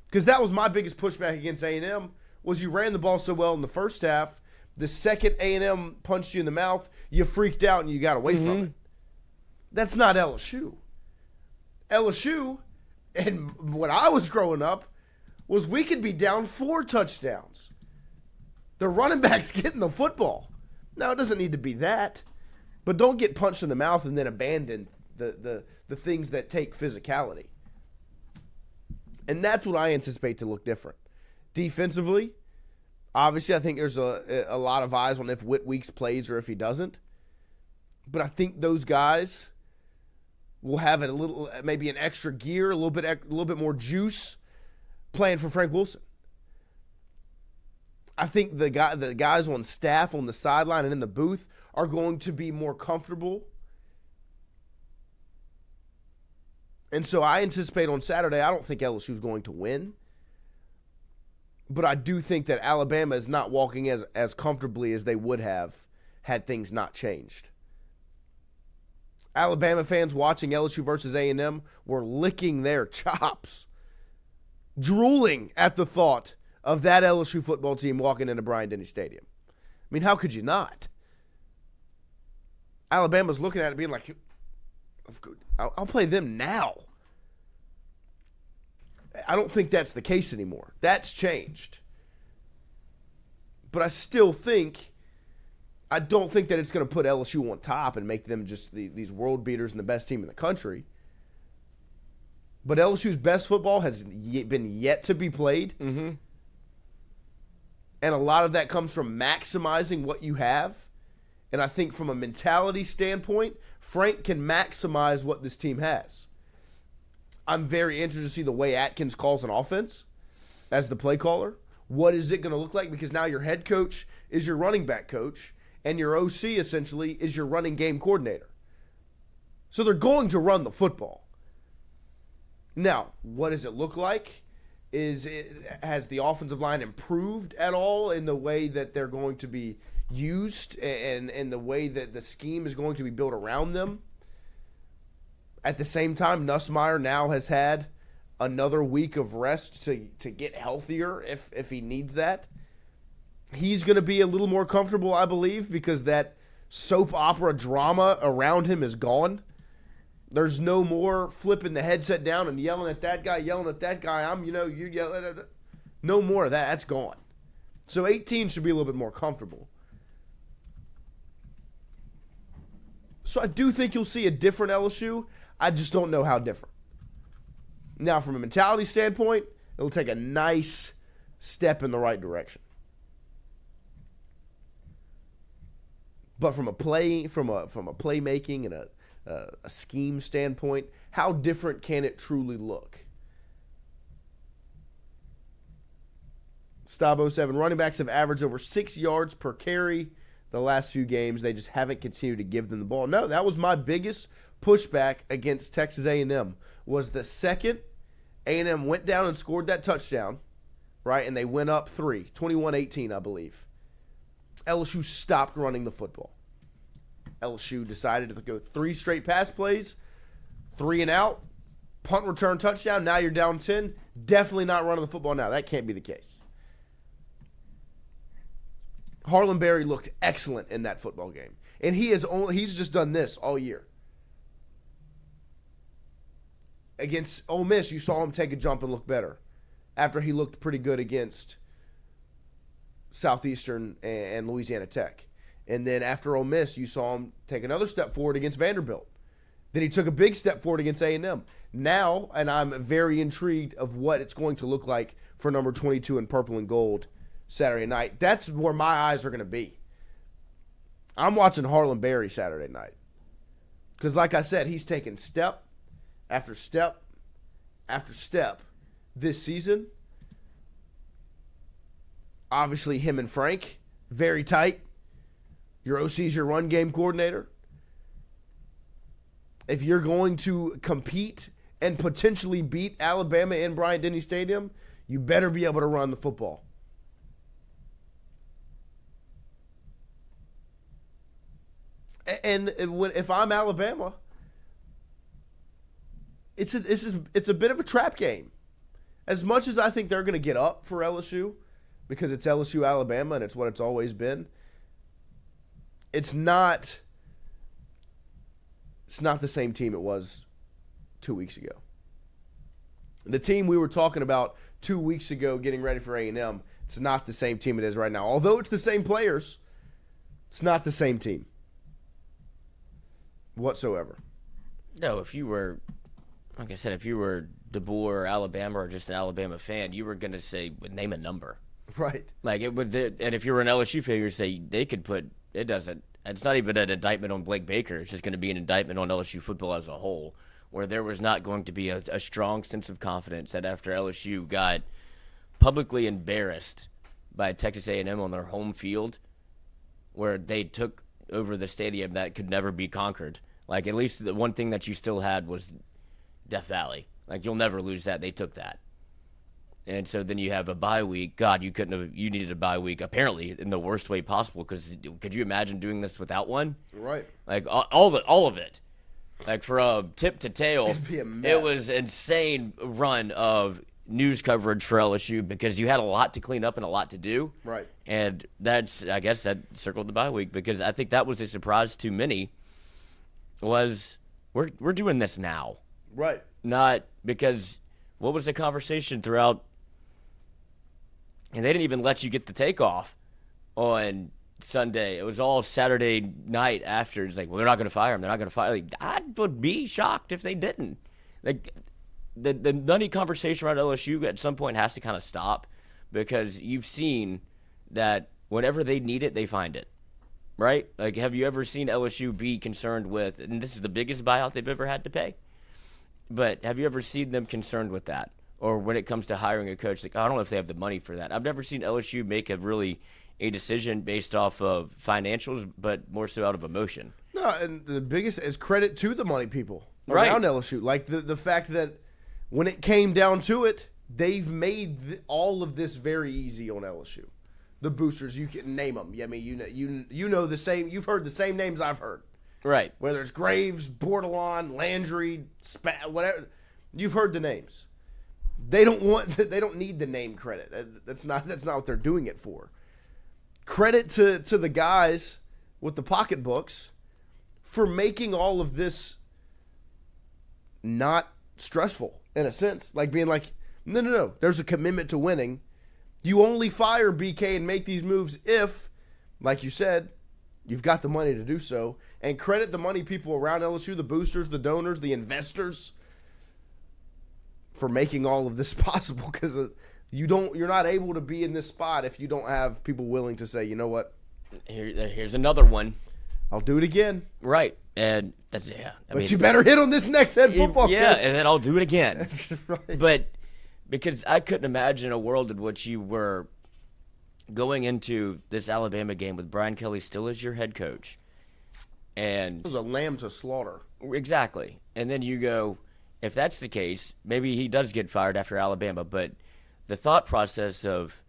Because that was my biggest pushback against A&M was you ran the ball so well in the first half. The second A&M punched you in the mouth, you freaked out and you got away from it. That's not LSU. LSU, and when I was growing up, was we could be down 4 touchdowns. The running back's getting the football. Now, it doesn't need to be that. But don't get punched in the mouth and then abandon the things that take physicality. And that's what I anticipate to look different. Defensively, obviously I think there's a lot of eyes on if Whit Weeks plays or if he doesn't. But I think those guys will have maybe an extra gear, a little bit more juice playing for Frank Wilson. I think the guys on staff on the sideline and in the booth are going to be more comfortable. And so I anticipate on Saturday, I don't think LSU is going to win. But I do think that Alabama is not walking as comfortably as they would have had things not changed. Alabama fans watching LSU versus A&M were licking their chops, drooling at the thought of that LSU football team walking into Bryant-Denny Stadium. I mean, how could you not? Alabama's looking at it being like, I'll play them now. I don't think that's the case anymore. That's changed. But I still think, I don't think that it's going to put LSU on top and make them just these world beaters and the best team in the country. But LSU's best football has been yet to be played. Mm-hmm. And a lot of that comes from maximizing what you have. And I think from a mentality standpoint, Frank can maximize what this team has. I'm very interested to see the way Atkins calls an offense as the play caller. What is it going to look like? Because now your head coach is your running back coach, and your OC essentially is your running game coordinator. So they're going to run the football. Now, what does it look like? Has the offensive line improved at all in the way that they're going to be used and the way that the scheme is going to be built around them? At the same time, Nussmeier now has had another week of rest to get healthier if he needs that. He's going to be a little more comfortable, I believe, because that soap opera drama around him is gone. There's no more flipping the headset down and yelling at that guy, you yelling at it. No more of that. That's gone. So 18 should be a little bit more comfortable. So I do think you'll see a different LSU. I just don't know how different. Now, from a mentality standpoint, it'll take a nice step in the right direction. But from a playmaking and a scheme standpoint, how different can it truly look? Stabo 7 running backs have averaged over 6 yards per carry the last few games. They just haven't continued to give them the ball. No, that was my biggest pushback against Texas A&M, was the second A&M went down and scored that touchdown, right, and they went up 21-18, I believe. LSU stopped running the football. LSU decided to go 3 straight pass plays, 3 and out, punt return touchdown. Now you're down 10. Definitely not running the football now. That can't be the case. Harlan Berry looked excellent in that football game. And he's just done this all year. Against Ole Miss, you saw him take a jump and look better after he looked pretty good against Southeastern and Louisiana Tech. And then after Ole Miss, you saw him take another step forward against Vanderbilt. Then he took a big step forward against A&M. Now, and I'm very intrigued of what it's going to look like for number 22 in purple and gold Saturday night. That's where my eyes are going to be. I'm watching Harlan Berry Saturday night. Because like I said, he's taken step after step after step this season. Obviously, him and Frank, very tight. Your OC's your run game coordinator. If you're going to compete and potentially beat Alabama in Bryant-Denny Stadium, you better be able to run the football. And if I'm Alabama, it's a bit of a trap game. As much as I think they're going to get up for LSU, because it's LSU Alabama and it's what it's always been, it's not the same team it was 2 weeks ago. The team we were talking about 2 weeks ago getting ready for A&M, it's not the same team it is right now. Although it's the same players, it's not the same team whatsoever. No, if you were, like I said, if you were DeBoer or Alabama or just an Alabama fan, you were going to say, name a number. Right. Like it would, and if you were an LSU fan, you'd say they could put, it doesn't, it's not even an indictment on Blake Baker. It's just going to be an indictment on LSU football as a whole, where there was not going to be a strong sense of confidence that after LSU got publicly embarrassed by Texas A&M on their home field, where they took over the stadium that could never be conquered. Like, at least the one thing that you still had was Death Valley. Like, you'll never lose that. They took that. And so then you have a bye week. God, you needed a bye week, apparently, in the worst way possible, because could you imagine doing this without one? Right. Like, all of it. Like, from tip to tail, It'd be a mess. It was insane run of news coverage for LSU because you had a lot to clean up and a lot to do. Right. And I guess that circled the bye week, because I think that was a surprise to many, was we're doing this now. Right. Not because what was the conversation throughout? And they didn't even let you get the takeoff on Sunday. It was all Saturday night after. It's like, well, they're not going to fire him. They're not going to fire him. Like, I would be shocked if they didn't. Like, the nutty conversation around LSU at some point has to kind of stop, because you've seen that whenever they need it, they find it. Right? Like, have you ever seen LSU be concerned with, and this is the biggest buyout they've ever had to pay, but have you ever seen them concerned with that? Or when it comes to hiring a coach, like, I don't know if they have the money for that. I've never seen LSU make a decision based off of financials, but more so out of emotion. No, and the biggest is credit to the money people Right. around LSU. Like the fact that when it came down to it, they've made all of this very easy on LSU. The boosters, you can name them. I mean, you know the same. You've heard the same names I've heard. Right. Whether it's Graves, Bordelon, Landry, whatever. You've heard the names. They don't need the name credit. That's not what they're doing it for. Credit to the guys with the pocketbooks for making all of this not stressful in a sense. Like being like, no. There's a commitment to winning. You only fire BK and make these moves if, like you said, you've got the money to do so. And credit the money people around LSU, the boosters, the donors, the investors, for making all of this possible, because you're not able to be in this spot if you don't have people willing to say, you know what, here's another one. I'll do it again. Right, and that's But you better hit on this next head football coach. Yeah, and then I'll do it again. Right. But because I couldn't imagine a world in which you were going into this Alabama game with Brian Kelly still as your head coach, and it was a lamb to slaughter. Exactly, and then you go, if that's the case, maybe he does get fired after Alabama, but the thought process of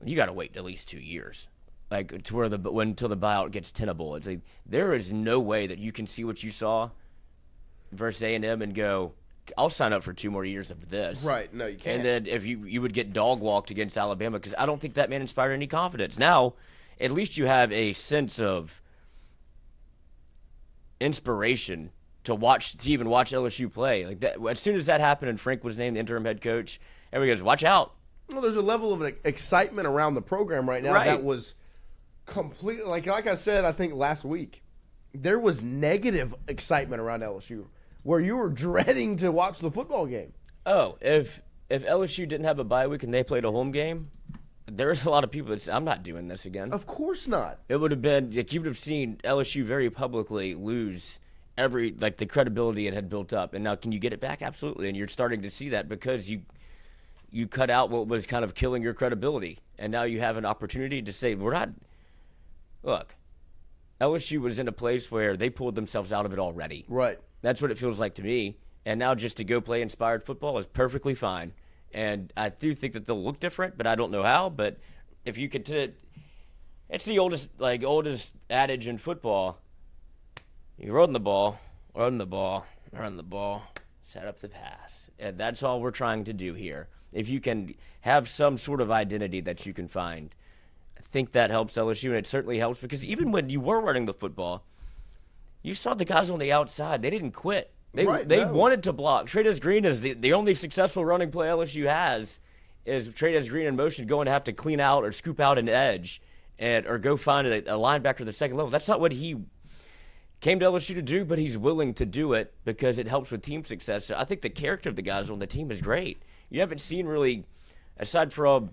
you got to wait at least 2 years, like to where until the buyout gets tenable. It's like there is no way that you can see what you saw versus A&M and go, I'll sign up for 2 more years of this. Right? No, you can't. And then if you would get dog walked against Alabama, because I don't think that man inspired any confidence. Now, at least you have a sense of inspiration to even watch LSU play. Like that, as soon as that happened and Frank was named interim head coach, everybody goes, watch out. Well, there's a level of excitement around the program right now that was completely, like I said, I think last week, there was negative excitement around LSU where you were dreading to watch the football game. Oh, if LSU didn't have a bye week and they played a home game, there's a lot of people that say, I'm not doing this again. Of course not. It would have been, like, you would have seen LSU very publicly lose the credibility it had built up. And now can you get it back? Absolutely. And you're starting to see that because you cut out what was kind of killing your credibility. And now you have an opportunity to say, look, LSU was in a place where they pulled themselves out of it already. Right. That's what it feels like to me. And now just to go play inspired football is perfectly fine. And I do think that they'll look different, but I don't know how. But if you could, it's the oldest adage in football. You run the ball, set up the pass. And that's all we're trying to do here. If you can have some sort of identity that you can find, I think that helps LSU, and it certainly helps because even when you were running the football, you saw the guys on the outside. They didn't quit. They wanted to block. Trey'Dez Green is the only successful running play LSU has is Trey'Dez Green in motion going to have to clean out or scoop out an edge or go find a linebacker at the second level. That's not what he came to LSU to do, but he's willing to do it because it helps with team success. So I think the character of the guys on the team is great. You haven't seen really, aside from,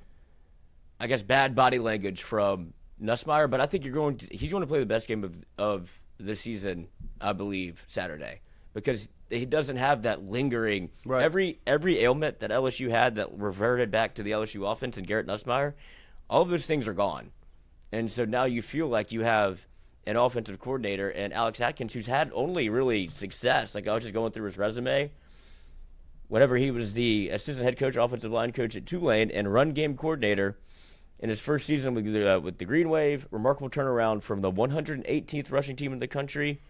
I guess, bad body language from Nussmeier, but I think he's going to play the best game of the season, I believe, Saturday. Because he doesn't have that lingering every ailment that LSU had that reverted back to the LSU offense and Garrett Nussmeier, all of those things are gone. And so now you feel like you have an offensive coordinator and Alex Atkins, who's had only really success. Like I was just going through his resume. Whenever he was the assistant head coach, offensive line coach at Tulane, and run game coordinator in his first season with the Green Wave, remarkable turnaround from the 118th rushing team in the country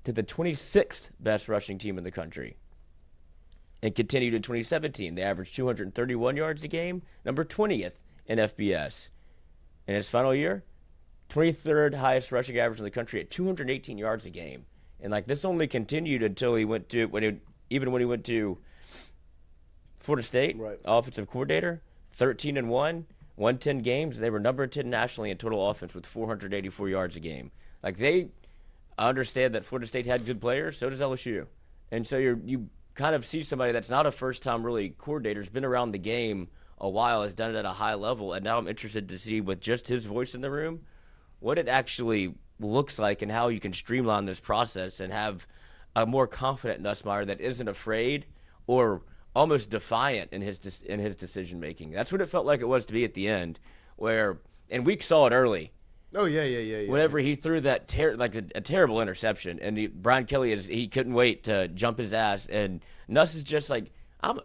to the 26th best rushing team in the country. And continued in 2017. They averaged 231 yards a game, number 20th in FBS. In his final year, 23rd highest rushing average in the country at 218 yards a game. And this only continued until he went to when he went to Florida State, offensive coordinator, 13-1, won 10 games. They were number 10 nationally in total offense with 484 yards a game. I understand that Florida State had good players, so does LSU. And so you kind of see somebody that's not a first-time really coordinator, has been around the game a while, has done it at a high level, and now I'm interested to see with just his voice in the room what it actually looks like and how you can streamline this process and have a more confident Nussmeier that isn't afraid or almost defiant in his decision-making. That's what it felt like it was to be at the end, and we saw it early. Oh, yeah. Whenever he threw that a terrible interception, and Brian Kelly he couldn't wait to jump his ass, and Nuss is just like, I'm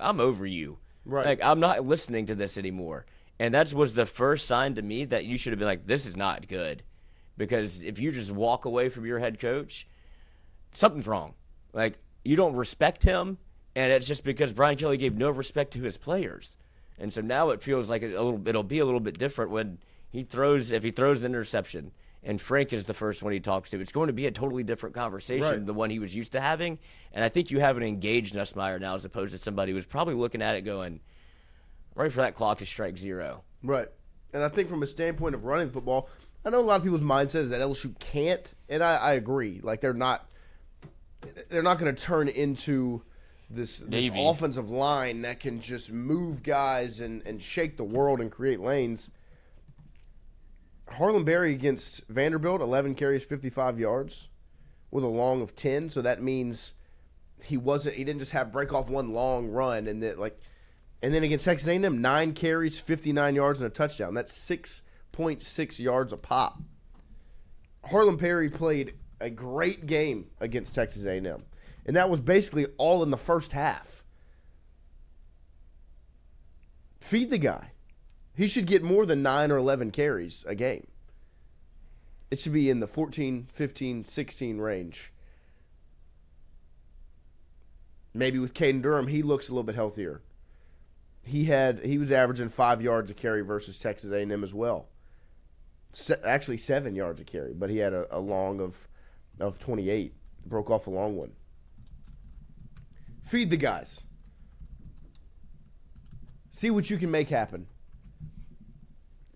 over you. Right. I'm not listening to this anymore. And that was the first sign to me that you should have been like, this is not good. Because if you just walk away from your head coach, something's wrong. You don't respect him, And it's just because Brian Kelly gave no respect to his players. And so now it feels like it'll be a little bit different when if he throws the interception and Frank is the first one he talks to. It's going to be a totally different conversation than the one he was used to having. And I think you have an engaged Nussmeier now as opposed to somebody who's probably looking at it going, I'm ready for that clock to strike 0. Right. And I think from a standpoint of running football, I know a lot of people's mindset is that LSU can't, and I agree. Like they're not going to turn into this offensive line that can just move guys and shake the world and create lanes. Harlan Berry against Vanderbilt, 11 carries, 55 yards with a long of 10. So that means he didn't just have break off one long run and then against Texas A&M, 9 carries, 59 yards and a touchdown. That's 6.6 yards a pop. Harlan Berry played a great game against Texas A&M, and that was basically all in the first half. Feed the guy. He should get more than 9 or 11 carries a game. It should be in the 14, 15, 16 range. Maybe with Caden Durham, he looks a little bit healthier. He was averaging 5 yards a carry versus Texas A&M as well. Actually 7 yards a carry, but he had a long of 28. Broke off a long one. Feed the guys. See what you can make happen.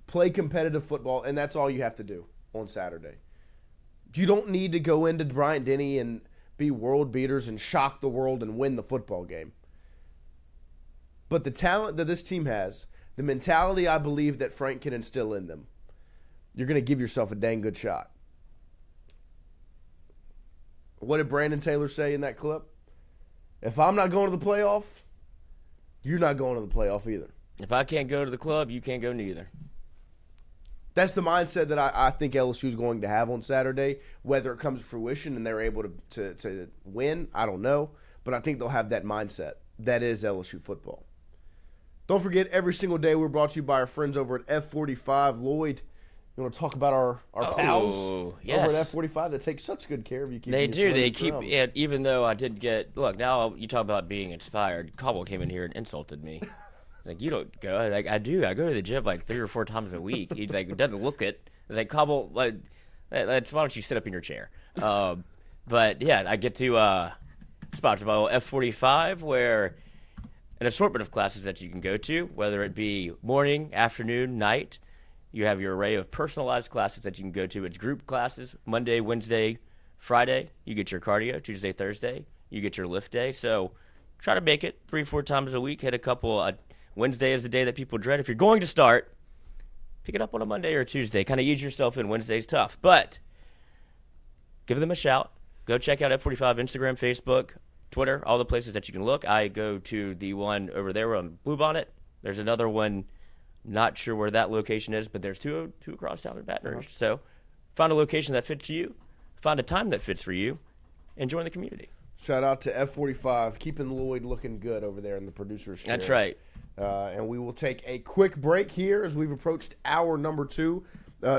Play competitive football, and that's all you have to do on Saturday. You don't need to go into Bryant-Denny and be world beaters and shock the world and win the football game. But the talent that this team has, the mentality I believe that Frank can instill in them, you're going to give yourself a dang good shot. What did Brandon Taylor say in that clip? If I'm not going to the playoff, you're not going to the playoff either. If I can't go to the club, you can't go neither. That's the mindset that I think LSU is going to have on Saturday. Whether it comes to fruition and they're able to win, I don't know. But I think they'll have that mindset. That is LSU football. Don't forget, every single day we're brought to you by our friends over at F45. Lloyd, you want to talk about our pals over at F45 that take such good care of you? They do. They keep it, even though I did get – look, now you talk about being inspired. Cobble came in here and insulted me. Like, you don't go. Like, I do. I go to the gym like 3 or 4 times a week. He's like, doesn't look it. He's like, Cobble, like, why don't you sit up in your chair? But, yeah, I get to sponsored by F45, where an assortment of classes that you can go to, whether it be morning, afternoon, night. You have your array of personalized classes that you can go to. It's group classes, Monday, Wednesday, Friday. You get your cardio, Tuesday, Thursday. You get your lift day. So try to make it 3 or 4 times a week. Hit a couple. Wednesday is the day that people dread. If you're going to start, pick it up on a Monday or a Tuesday. Kind of ease yourself in. Wednesday's tough. But give them a shout. Go check out F45, Instagram, Facebook, Twitter, all the places that you can look. I go to the one over there on Bluebonnet. There's another one. Not sure where that location is, but there's two across town in Baton Rouge. So find a location that fits you, find a time that fits for you, and join the community. Shout out to F45, keeping Lloyd looking good over there in the producer's chair. That's right. And we will take a quick break here as we've approached hour number 2.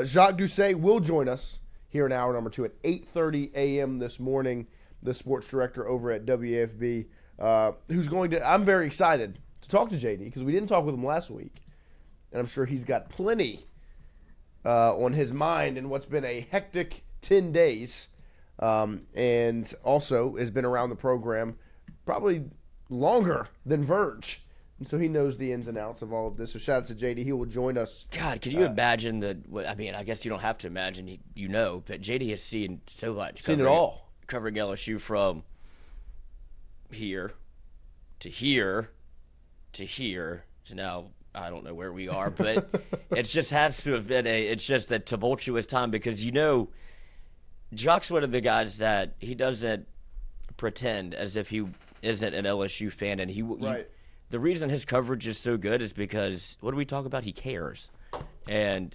Jacques Doucet will join us here in hour number 2 at 8:30 a.m. this morning, the sports director over at WAFB, who's going to – I'm very excited to talk to JD because we didn't talk with him last week. And I'm sure he's got plenty on his mind in what's been a hectic 10 days. And also has been around the program probably longer than Verge. And so he knows the ins and outs of all of this. So shout out to JD. He will join us. God, can you imagine I mean, I guess you don't have to imagine, but JD has seen so much. Seen it all. Covering LSU from here to here to here to now. I don't know where we are, but it just has to have been it's just a tumultuous time because, Jock's one of the guys that he doesn't pretend as if he isn't an LSU fan. And the reason his coverage is so good is because, what do we talk about? He cares. And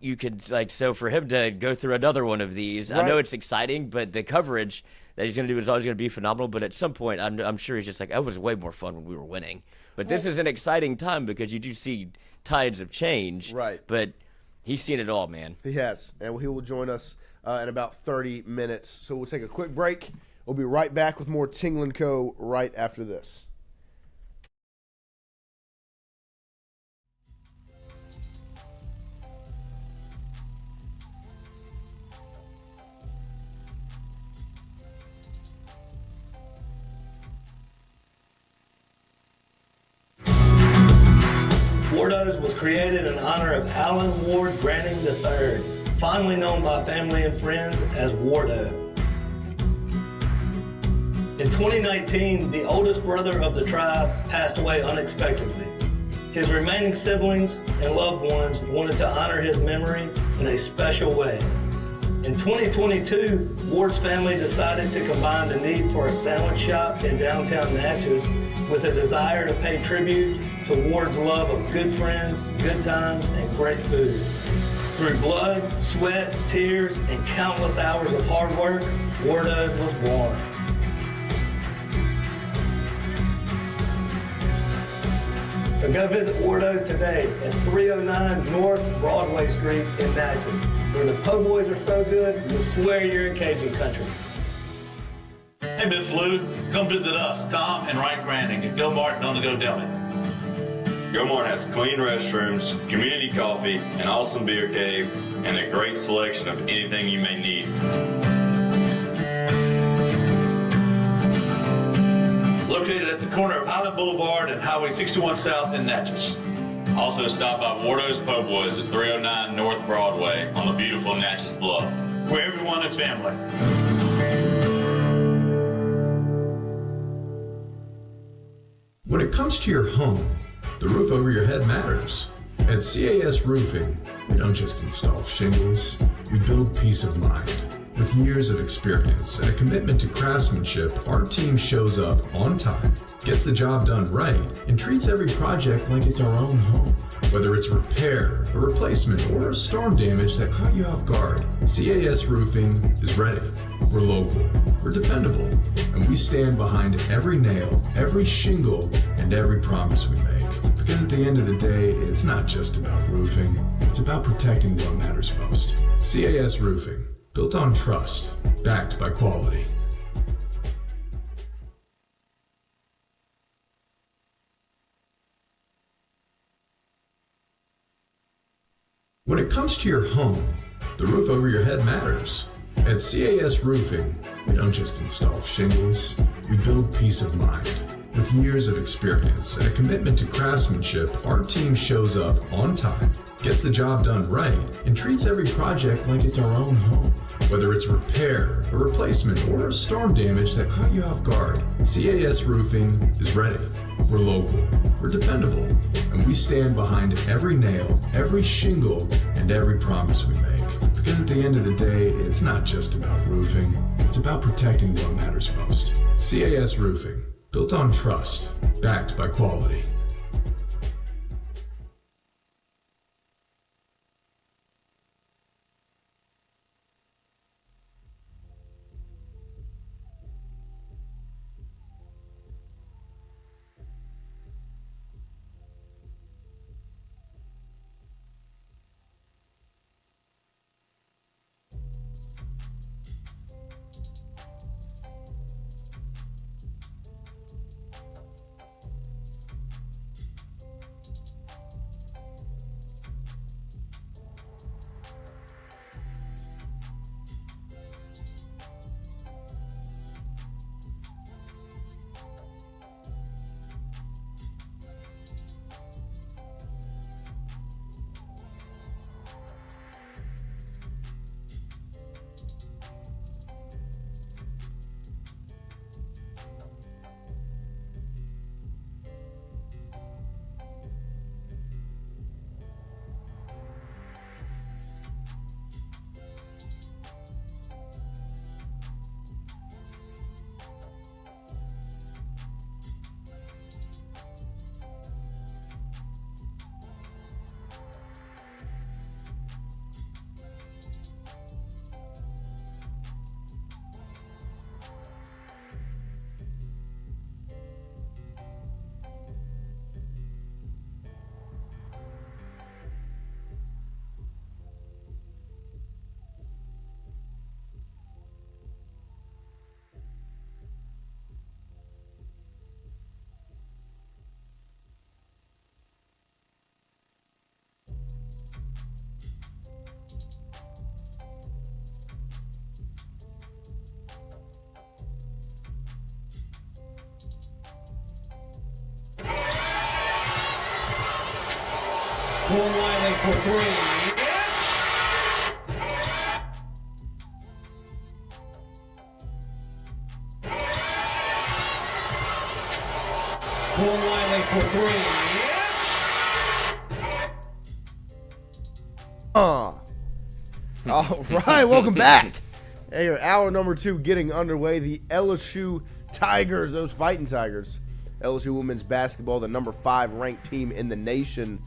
you could, so for him to go through another one of these, I know it's exciting, but the coverage that he's going to do is always going to be phenomenal. But at some point, I'm sure he's just like, it was way more fun when we were winning. But this is an exciting time because you do see tides of change. Right. But he's seen it all, man. He has. And he will join us in about 30 minutes. So we'll take a quick break. We'll be right back with more Tingle & Co. right after this. Wardo's was created in honor of Alan Ward Granning III, fondly known by family and friends as Wardo. In 2019, the oldest brother of the tribe passed away unexpectedly. His remaining siblings and loved ones wanted to honor his memory in a special way. In 2022, Ward's family decided to combine the need for a sandwich shop in downtown Natchez with a desire to pay tribute to Ward's love of good friends, good times, and great food. Through blood, sweat, tears, and countless hours of hard work, Wardo's was born. So go visit Wardo's today at 309 North Broadway Street in Natchez, where the po' boys are so good, you'll swear you're in Cajun country. Hey, Miss Lou, come visit us, Tom and Wright Granding at Go Martin on the Go Deli. Go Mart has clean restrooms, community coffee, an awesome beer cave, and a great selection of anything you may need. Located at the corner of Highland Boulevard and Highway 61 South in Natchez. Also stop by Wardo's Po' Boys at 309 North Broadway on the beautiful Natchez Bluff, where everyone is family. When it comes to your home, the roof over your head matters. At CAS Roofing, we don't just install shingles, we build peace of mind. With years of experience and a commitment to craftsmanship, our team shows up on time, gets the job done right, and treats every project like it's our own home. Whether it's repair, a replacement, or storm damage that caught you off guard, CAS Roofing is ready. We're local, we're dependable, and we stand behind every nail, every shingle, and every promise we make. Because at the end of the day, it's not just about roofing, it's about protecting what matters most. CAS Roofing, built on trust, backed by quality. When it comes to your home, the roof over your head matters. At CAS Roofing, we don't just install shingles, we build peace of mind. With years of experience and a commitment to craftsmanship, our team shows up on time, gets the job done right, and treats every project like it's our own home. Whether it's repair, a replacement, or storm damage that caught you off guard, CAS Roofing is ready. We're local, we're dependable, and we stand behind every nail, every shingle, and every promise we make. Because at the end of the day, it's not just about roofing, it's about protecting what matters most. CAS Roofing, built on trust, backed by quality. Wiley for three. Wiley for three. All right, welcome back. Hey, hour number 2 getting underway. The LSU Tigers, those fighting Tigers. LSU women's basketball, the number 5 ranked team in the nation,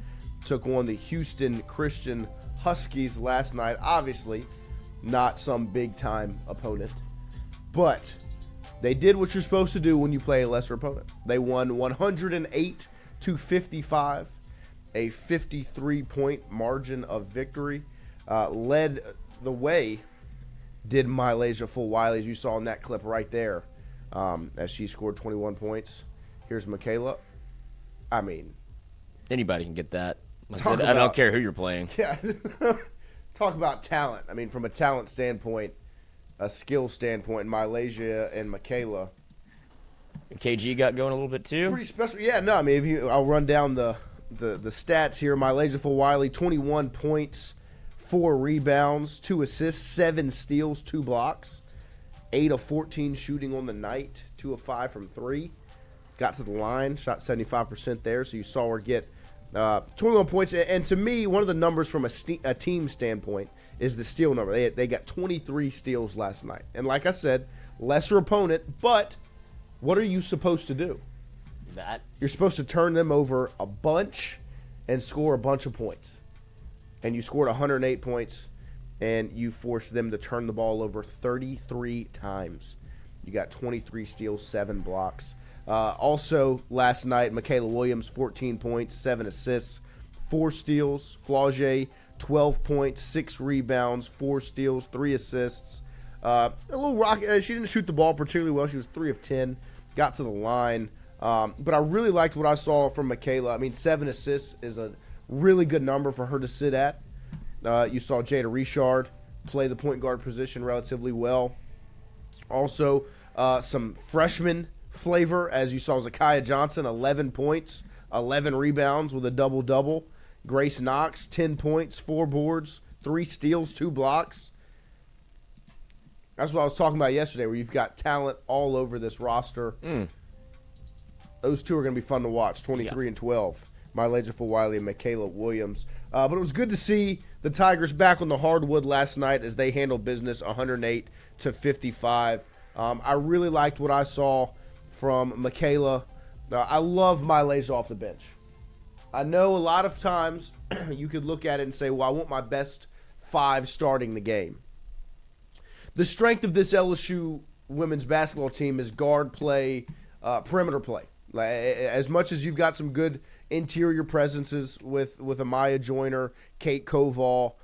took on the Houston Christian Huskies last night. Obviously, not some big-time opponent, but they did what you're supposed to do when you play a lesser opponent. They won 108-55, a 53-point margin of victory. Led the way did Mylasia Full-Wiley, as you saw in that clip right there, as she scored 21 points. Here's Michaela. I mean, anybody can get that. I don't care who you're playing. Yeah. Talk about talent. I mean, from a talent standpoint, a skill standpoint, Mylasia and Michaela. KG got going a little bit too. Pretty special. Yeah, no, I mean, I'll run down the stats here. Mylasia Full-Wiley, 21 points, 4 rebounds, 2 assists, 7 steals, 2 blocks, 8 of 14 shooting on the night, 2 of 5 from 3. Got to the line, shot 75% there, so you saw her get 21 points. And to me, one of the numbers from a team standpoint is the steal number. They got 23 steals last night. And like I said, lesser opponent, but what are you supposed to do? You're supposed to turn them over a bunch and score a bunch of points. And you scored 108 points, and you forced them to turn the ball over 33 times. You got 23 steals, 7 blocks. Also, last night, Michaela Williams, 14 points, 7 assists, 4 steals. Flaugier, 12 points, 6 rebounds, 4 steals, 3 assists. A little rocky. She didn't shoot the ball particularly well. She was 3 of 10, got to the line. But I really liked what I saw from Michaela. I mean, 7 assists is a really good number for her to sit at. You saw Jada Richard play the point guard position relatively well. Also, some freshman flavor, as you saw Zakiya Johnson, 11 points, 11 rebounds with a double-double. Grace Knox, 10 points, 4 boards, 3 steals, 2 blocks. That's what I was talking about yesterday, where you've got talent all over this roster. Those two are going to be fun to watch, 23 and 12. Mylasia Full-Wiley and Michaela Williams. But it was good to see the Tigers back on the hardwood last night as they handled business 108-55. I really liked what I saw from Michaela. I love Mylasia off the bench. I know a lot of times you could look at it and say, well, I want my best 5 starting the game. The strength of this LSU women's basketball team is guard play, perimeter play. As much as you've got some good interior presences with Amaya Joyner, Kate Koval,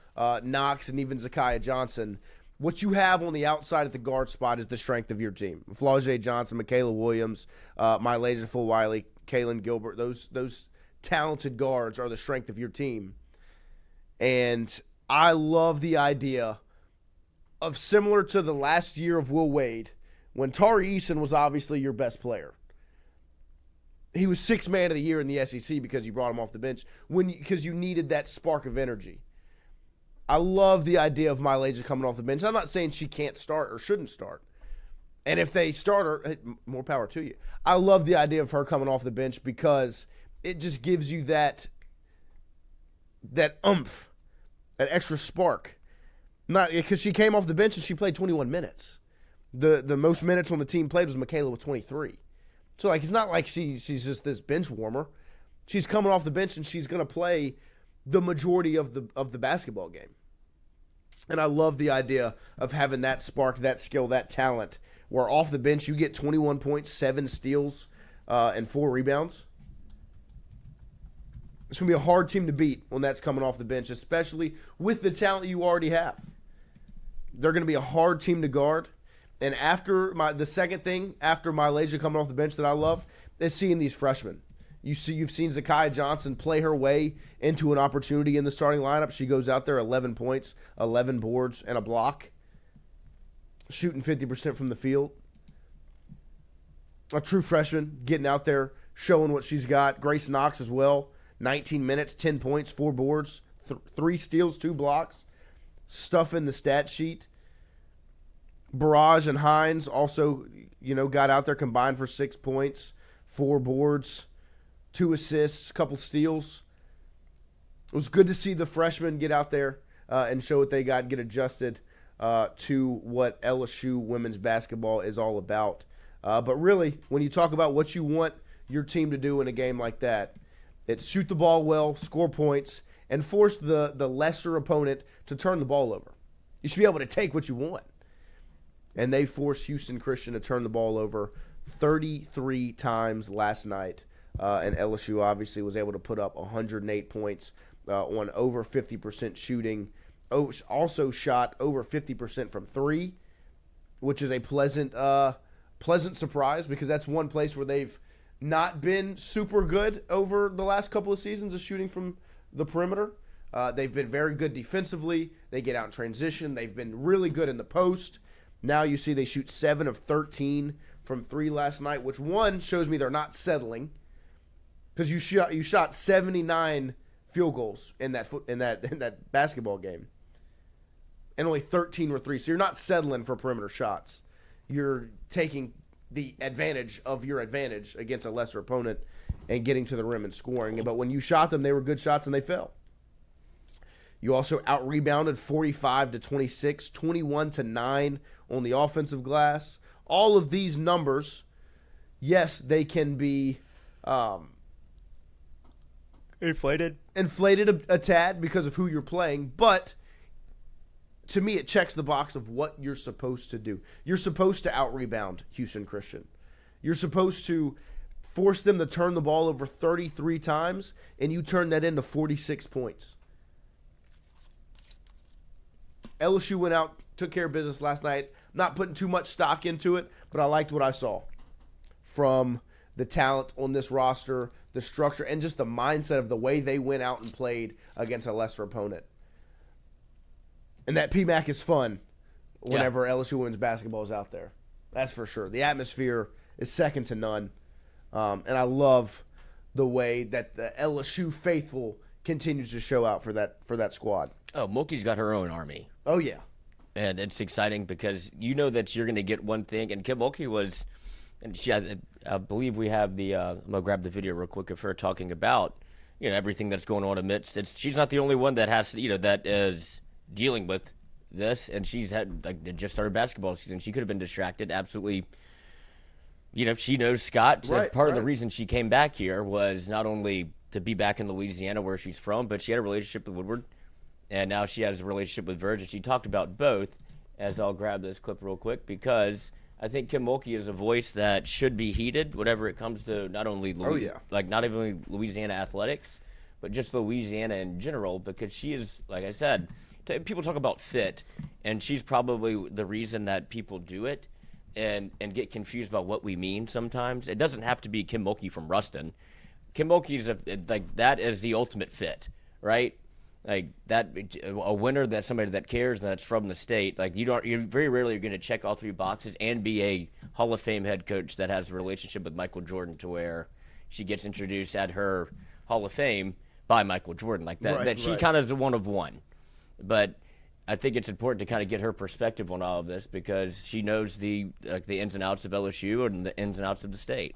Knox, and even Zakiya Johnson, what you have on the outside at the guard spot is the strength of your team. Flaugier Johnson, Michaela Williams, Mylasia Full-Wiley, Kaylin Gilbert, those talented guards are the strength of your team. And I love the idea of, similar to the last year of Will Wade, when Tari Eason was obviously your best player. He was 6th man of the year in the SEC because you brought him off the bench because you needed that spark of energy. I love the idea of Mylasia coming off the bench. I'm not saying she can't start or shouldn't start. And if they start her, hey, more power to you. I love the idea of her coming off the bench because it just gives you that oomph, that extra spark. Not because she came off the bench and she played 21 minutes. The most minutes on the team played was Michaela with 23. So, like, it's not like she's just this bench warmer. She's coming off the bench and she's going to play the majority of the basketball game. And I love the idea of having that spark, that skill, that talent, where off the bench you get 21 points, 7 steals, and 4 rebounds. It's going to be a hard team to beat when that's coming off the bench, especially with the talent you already have. They're going to be a hard team to guard. And the second thing after Mylasia coming off the bench that I love is seeing these freshmen. You've seen Zakiya Johnson play her way into an opportunity in the starting lineup. She goes out there, 11 points, 11 boards, and a block, shooting 50% from the field. A true freshman getting out there, showing what she's got. Grace Knox as well. 19 minutes, 10 points, 4 boards, 3 steals, 2 blocks. Stuff in the stat sheet. Barrage and Hines also, got out there combined for 6 points, 4 boards, 2 assists, a couple steals. It was good to see the freshmen get out there and show what they got, get adjusted to what LSU women's basketball is all about. But really, when you talk about what you want your team to do in a game like that, it's shoot the ball well, score points, and force the lesser opponent to turn the ball over. You should be able to take what you want. And they forced Houston Christian to turn the ball over 33 times last night. And LSU obviously was able to put up 108 points on over 50% shooting. Also shot over 50% from 3, which is a pleasant surprise because that's one place where they've not been super good over the last couple of seasons of shooting from the perimeter. They've been very good defensively. They get out in transition. They've been really good in the post. Now you see they shoot 7 of 13 from 3 last night, which one shows me they're not settling because you shot 79 field goals in that basketball game, and only 13 were 3. So you're not settling for perimeter shots. You're taking the advantage of your advantage against a lesser opponent and getting to the rim and scoring. But when you shot them, they were good shots and they fell. You also out-rebounded 45-26, 21-9 on the offensive glass. All of these numbers, yes, they can be inflated a tad because of who you're playing, but to me it checks the box of what you're supposed to do. You're supposed to out-rebound Houston Christian. You're supposed to force them to turn the ball over 33 times, and you turn that into 46 points. LSU went out, took care of business last night. Not putting too much stock into it, but I liked what I saw from the talent on this roster, the structure, and just the mindset of the way they went out and played against a lesser opponent. And that PMAC is fun whenever LSU women's basketball is out there. That's for sure. The atmosphere is second to none. And I love the way that the LSU faithful continues to show out for that squad. Oh, Mulkey's got her own army. Oh, yeah. And it's exciting because you know that you're going to get one thing. And Kim Mulkey was, and I believe we have the, I'm going to grab the video real quick of her talking about, everything that's going on amidst. She's not the only one that has, that is dealing with this. And she's just started basketball season. She could have been distracted. Absolutely. She knows Scott. Part of the reason she came back here was not only to be back in Louisiana where she's from, but she had a relationship with Woodward. And now she has a relationship with Verge, and she talked about both, as I'll grab this clip real quick, because I think Kim Mulkey is a voice that should be heeded whenever it comes to not only not only Louisiana athletics, but just Louisiana in general, because she is, like I said, people talk about fit, and she's probably the reason that people do it and get confused about what we mean sometimes. It doesn't have to be Kim Mulkey from Ruston. Kim Mulkey is that is the ultimate fit, right? Like that, a winner, that's somebody that cares, that's from the state. Like you're very rarely going to check all 3 boxes and be a Hall of Fame head coach that has a relationship with Michael Jordan to where she gets introduced at her Hall of Fame by Michael Jordan. Like that, she kind of is a one of one. But I think it's important to kind of get her perspective on all of this because she knows the ins and outs of LSU and the ins and outs of the state.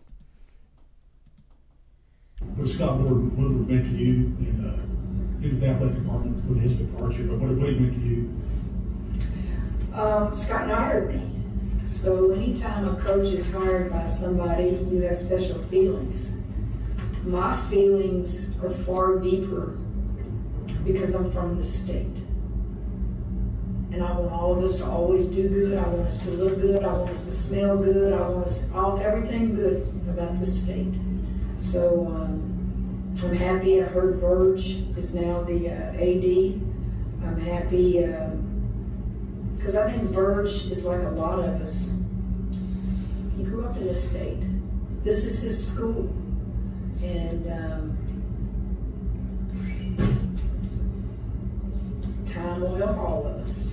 What Scott Woodward meant to you in the athletic department with his departure, but what did it mean to you? Scott hired me. So anytime a coach is hired by somebody, you have special feelings. My feelings are far deeper because I'm from the state. And I want all of us to always do good. I want us to look good. I want us to smell good. I want us everything good about the state. So I'm happy. I heard Verge is now the AD. I'm happy because I think Verge is like a lot of us. He grew up in the state. This is his school. And time will help all of us.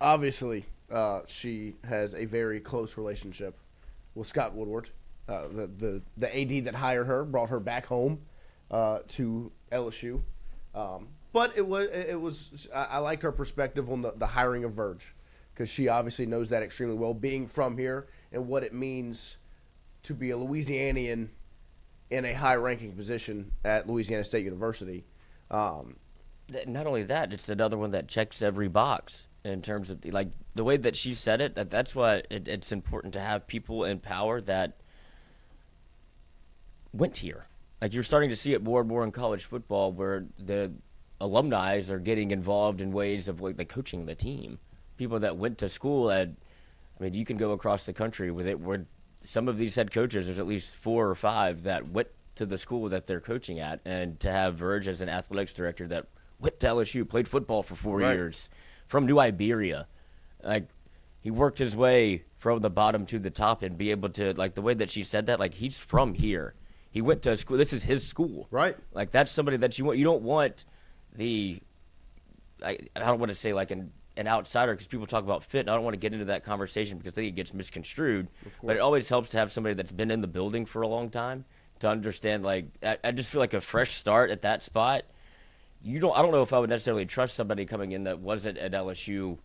Obviously, she has a very close relationship with Scott Woodward, the AD that hired her, brought her back home to LSU. But it was I liked her perspective on the hiring of Verge, because she obviously knows that extremely well, being from here and what it means to be a Louisianian in a high-ranking position at Louisiana State University. Not only that, it's another one that checks every box in terms of like the way that she said it. That's why it's important to have people in power that went here. Like you're starting to see it more and more in college football, where the alumni are getting involved in ways of like coaching the team. People that went to school at, I mean, you can go across the country with it, where some of these head coaches, there's at least 4 or 5 that went to the school that they're coaching at, and to have Verge as an athletics director that went to LSU, played football for 4 years, from New Iberia. Like, he worked his way from the bottom to the top, and be able to, like, the way that she said that, like, he's from here. He went to school. This is his school. Right. Like, that's somebody that you want. You don't want I don't want to say, like, an outsider, because people talk about fit, and I don't want to get into that conversation because I think it gets misconstrued. But it always helps to have somebody that's been in the building for a long time to understand. Like, I just feel like a fresh start at that spot. I don't know if I would necessarily trust somebody coming in that wasn't at LSU,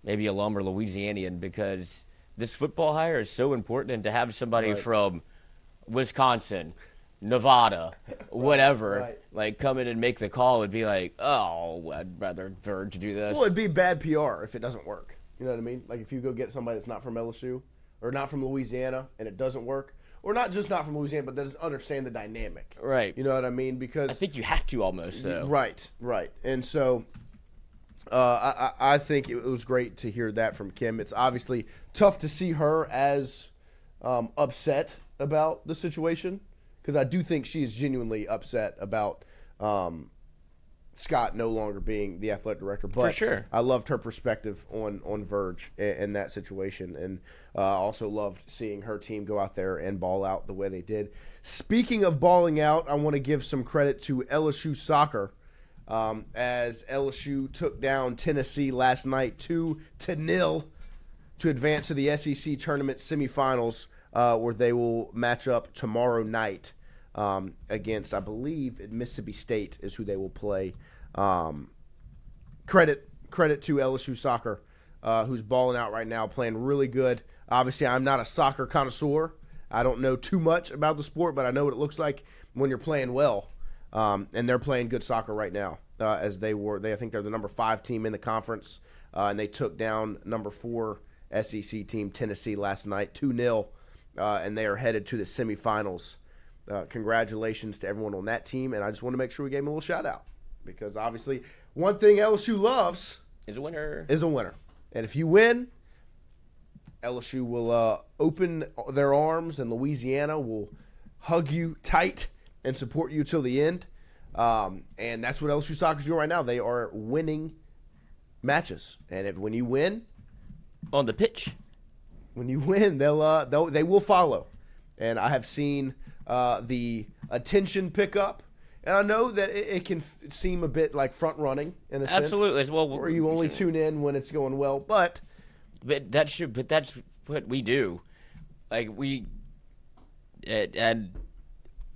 maybe alum or Louisianian, because this football hire is so important, and to have somebody from Wisconsin, Nevada, whatever, like come in and make the call would be like, oh, I'd rather Verge do this. Well, it'd be bad PR if it doesn't work. You know what I mean? Like if you go get somebody that's not from LSU or not from Louisiana and it doesn't work, or not just not from Louisiana, but doesn't understand the dynamic. Right. You know what I mean? Because I think you have to almost, though. Right. And so I think it was great to hear that from Kim. It's obviously tough to see her as upset about the situation, because I do think she is genuinely upset about Scott no longer being the athletic director. But for sure, I loved her perspective on Verge in that situation, and also loved seeing her team go out there and ball out the way they did. Speaking of balling out, I want to give some credit to LSU soccer, as LSU took down Tennessee last night 2-0 to advance to the SEC tournament semifinals, where they will match up tomorrow night against, I believe, Mississippi State is who they will play. Credit to LSU soccer, who's balling out right now, playing really good. Obviously, I'm not a soccer connoisseur. I don't know too much about the sport, but I know what it looks like when you're playing well. And they're playing good soccer right now, as I think they're the number 5 team in the conference, and they took down number 4 SEC team Tennessee last night 2-0. And they are headed to the semifinals. Congratulations to everyone on that team, and I just want to make sure we gave them a little shout out, because obviously one thing LSU loves is a winner. And if you win, LSU will open their arms, and Louisiana will hug you tight and support you till the end. And that's what LSU soccer's doing right now. They are winning matches, and when you win on the pitch. When you win, they will follow, and I have seen the attention pick up, and I know that it can seem a bit like front running in a sense. Absolutely, well, where you only tune in when it's going well, but that's what we do. Like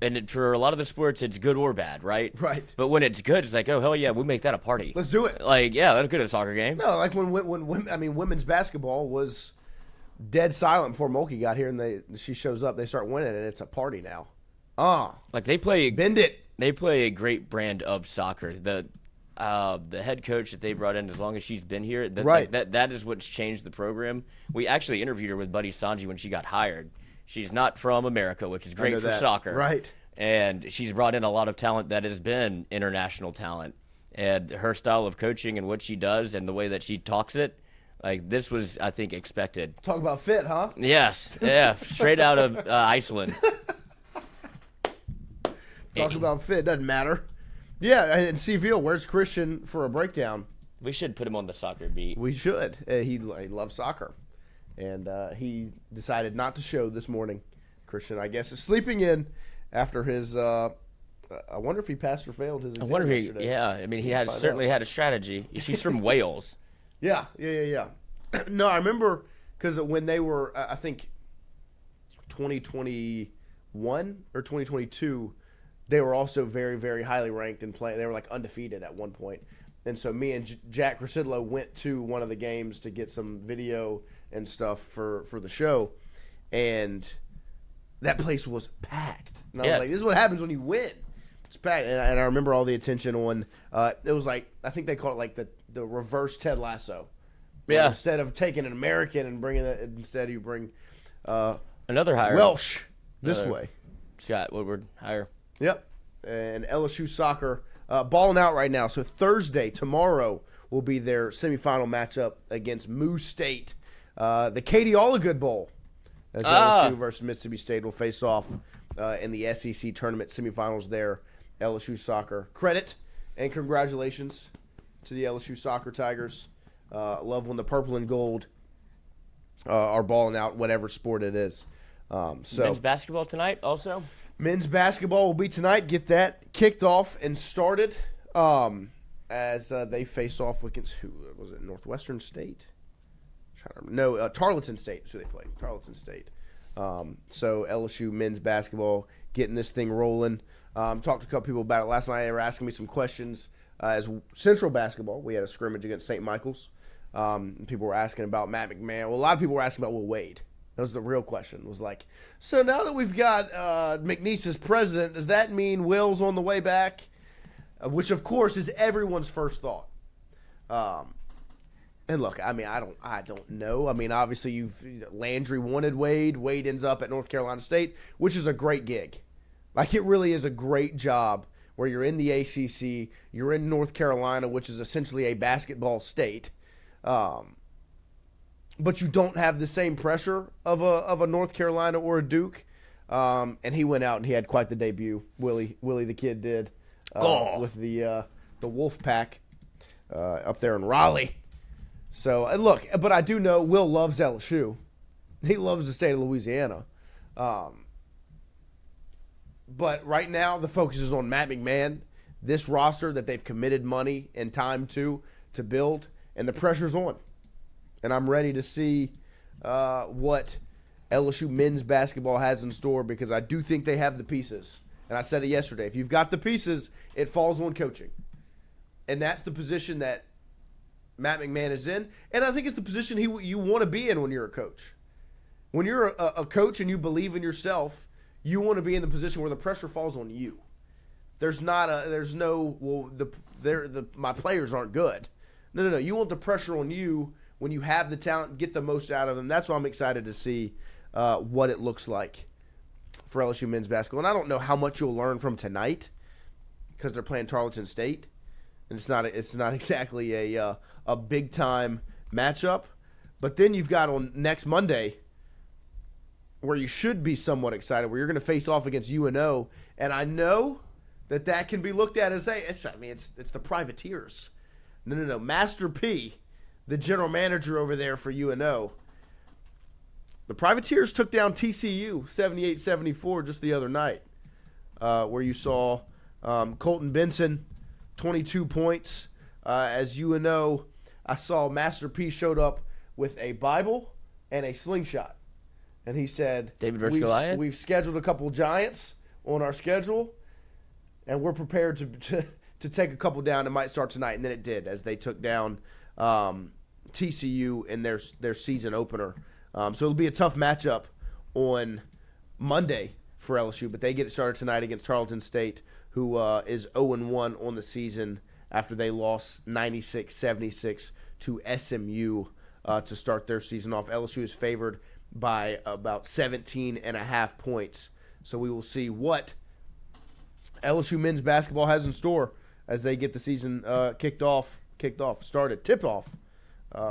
and for a lot of the sports, it's good or bad, right? Right. But when it's good, it's like, oh hell yeah, we make that a party. Let's do it. Like yeah, let's go to a soccer game. No, like when women's basketball was dead silent before Mulkey got here, and she shows up, they start winning, and it's a party now. Like they play bend it. They play a great brand of soccer. The head coach that they brought in, as long as she's been here, that is what's changed the program. We actually interviewed her with Buddy Sanji when she got hired. She's not from America, which is great for soccer. Right. And she's brought in a lot of talent that has been international talent. And her style of coaching and what she does and the way that she talks it, like this was, I think, expected. Talk about fit, huh? Yes. Yeah. Straight out of Iceland. Talk about fit. Doesn't matter. Yeah, and Seville, where's Christian for a breakdown? We should put him on the soccer beat. We should. He loves soccer. And he decided not to show this morning. Christian, I guess, is sleeping in after his I wonder if he passed or failed his exam yesterday. Yeah. I mean, he certainly had a strategy. She's from Wales. Yeah. No, I remember because when they were, I think, 2021 or 2022, they were also very, very highly ranked and playing. They were like undefeated at one point. And so me and Jack Crucidlo went to one of the games to get some video and stuff for the show. And that place was packed. And I was like, this is what happens when you win. It's packed. And I remember all the attention on, it was like, I think they call it like the reverse Ted Lasso. Yeah. Instead of taking an American and bringing it, instead you bring another hire. Welsh this way. Scott Woodward hire. Yep. And LSU soccer balling out right now. So Thursday, tomorrow, will be their semifinal matchup against Moo State. The Katie Allgood Bowl. As LSU versus Mississippi State will face off in the SEC tournament semifinals there. LSU soccer. Credit and congratulations to the LSU soccer Tigers. Love when the purple and gold are balling out, whatever sport it is. Men's basketball tonight also? Men's basketball will be tonight. Get that kicked off and started as they face off against, who was it, Northwestern State? No, Tarleton State is who they play. Tarleton State. So LSU men's basketball getting this thing rolling. Talked to a couple people about it last night. They were asking me some questions. As Central basketball, we had a scrimmage against St. Michael's. People were asking about Matt McMahon. Well, a lot of people were asking about Will Wade. That was the real question. It was like, so now that we've got McNeese as president, does that mean Will's on the way back? Which, of course, is everyone's first thought. And look, I mean, I don't know. I mean, obviously, Landry wanted Wade. Wade ends up at North Carolina State, which is a great gig. Like, it really is a great job where you're in the ACC, you're in North Carolina, which is essentially a basketball state. But you don't have the same pressure of a North Carolina or a Duke. And he went out and he had quite the debut. Willie the kid did with the Wolf Pack up there in Raleigh. So look, but I do know Will loves LSU. He loves the state of Louisiana. But right now the focus is on Matt McMahon, this roster that they've committed money and time to build, and the pressure's on. And I'm ready to see what LSU men's basketball has in store because I do think they have the pieces. And I said it yesterday. If you've got the pieces, it falls on coaching. And that's the position that Matt McMahon is in. And I think it's the position you want to be in when you're a coach. When you're a coach and you believe in yourself, you want to be in the position where the pressure falls on you. My players aren't good. No. You want the pressure on you. When you have the talent, get the most out of them. That's why I'm excited to see what it looks like for LSU men's basketball. And I don't know how much you'll learn from tonight because they're playing Tarleton State, and it's not exactly a big time matchup. But then you've got on next Monday where you should be somewhat excited, where you're going to face off against UNO, and I know that can be looked at as it's the Privateers. No. Master P, the general manager over there for UNO. The Privateers took down TCU 78-74 just the other night, where you saw Colton Benson, 22 points. As UNO, I saw Master P showed up with a Bible and a slingshot. And he said, David versus Goliath? We've scheduled a couple Giants on our schedule, and we're prepared to take a couple down. It might start tonight, and then it did as they took down TCU in their season opener. So it'll be a tough matchup on Monday for LSU, but they get it started tonight against Tarleton State, who is 0-1 on the season after they lost 96-76 to SMU to start their season off. LSU is favored by about 17.5 points. So we will see what LSU men's basketball has in store as they get the season tip-off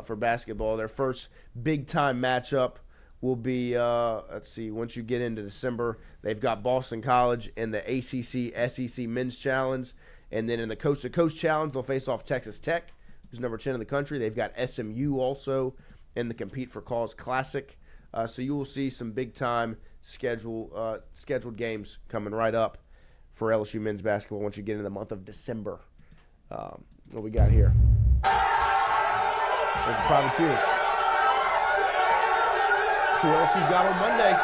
for basketball. Their first big-time matchup will be, once you get into December, they've got Boston College in the ACC SEC Men's Challenge. And then in the Coast to Coast Challenge, they'll face off Texas Tech, who's number 10 in the country. They've got SMU also in the Compete for Cause Classic. So you will see some big-time scheduled games coming right up for LSU men's basketball once you get into the month of December. What we got here? There's the Privateers. who LSU's got on Monday.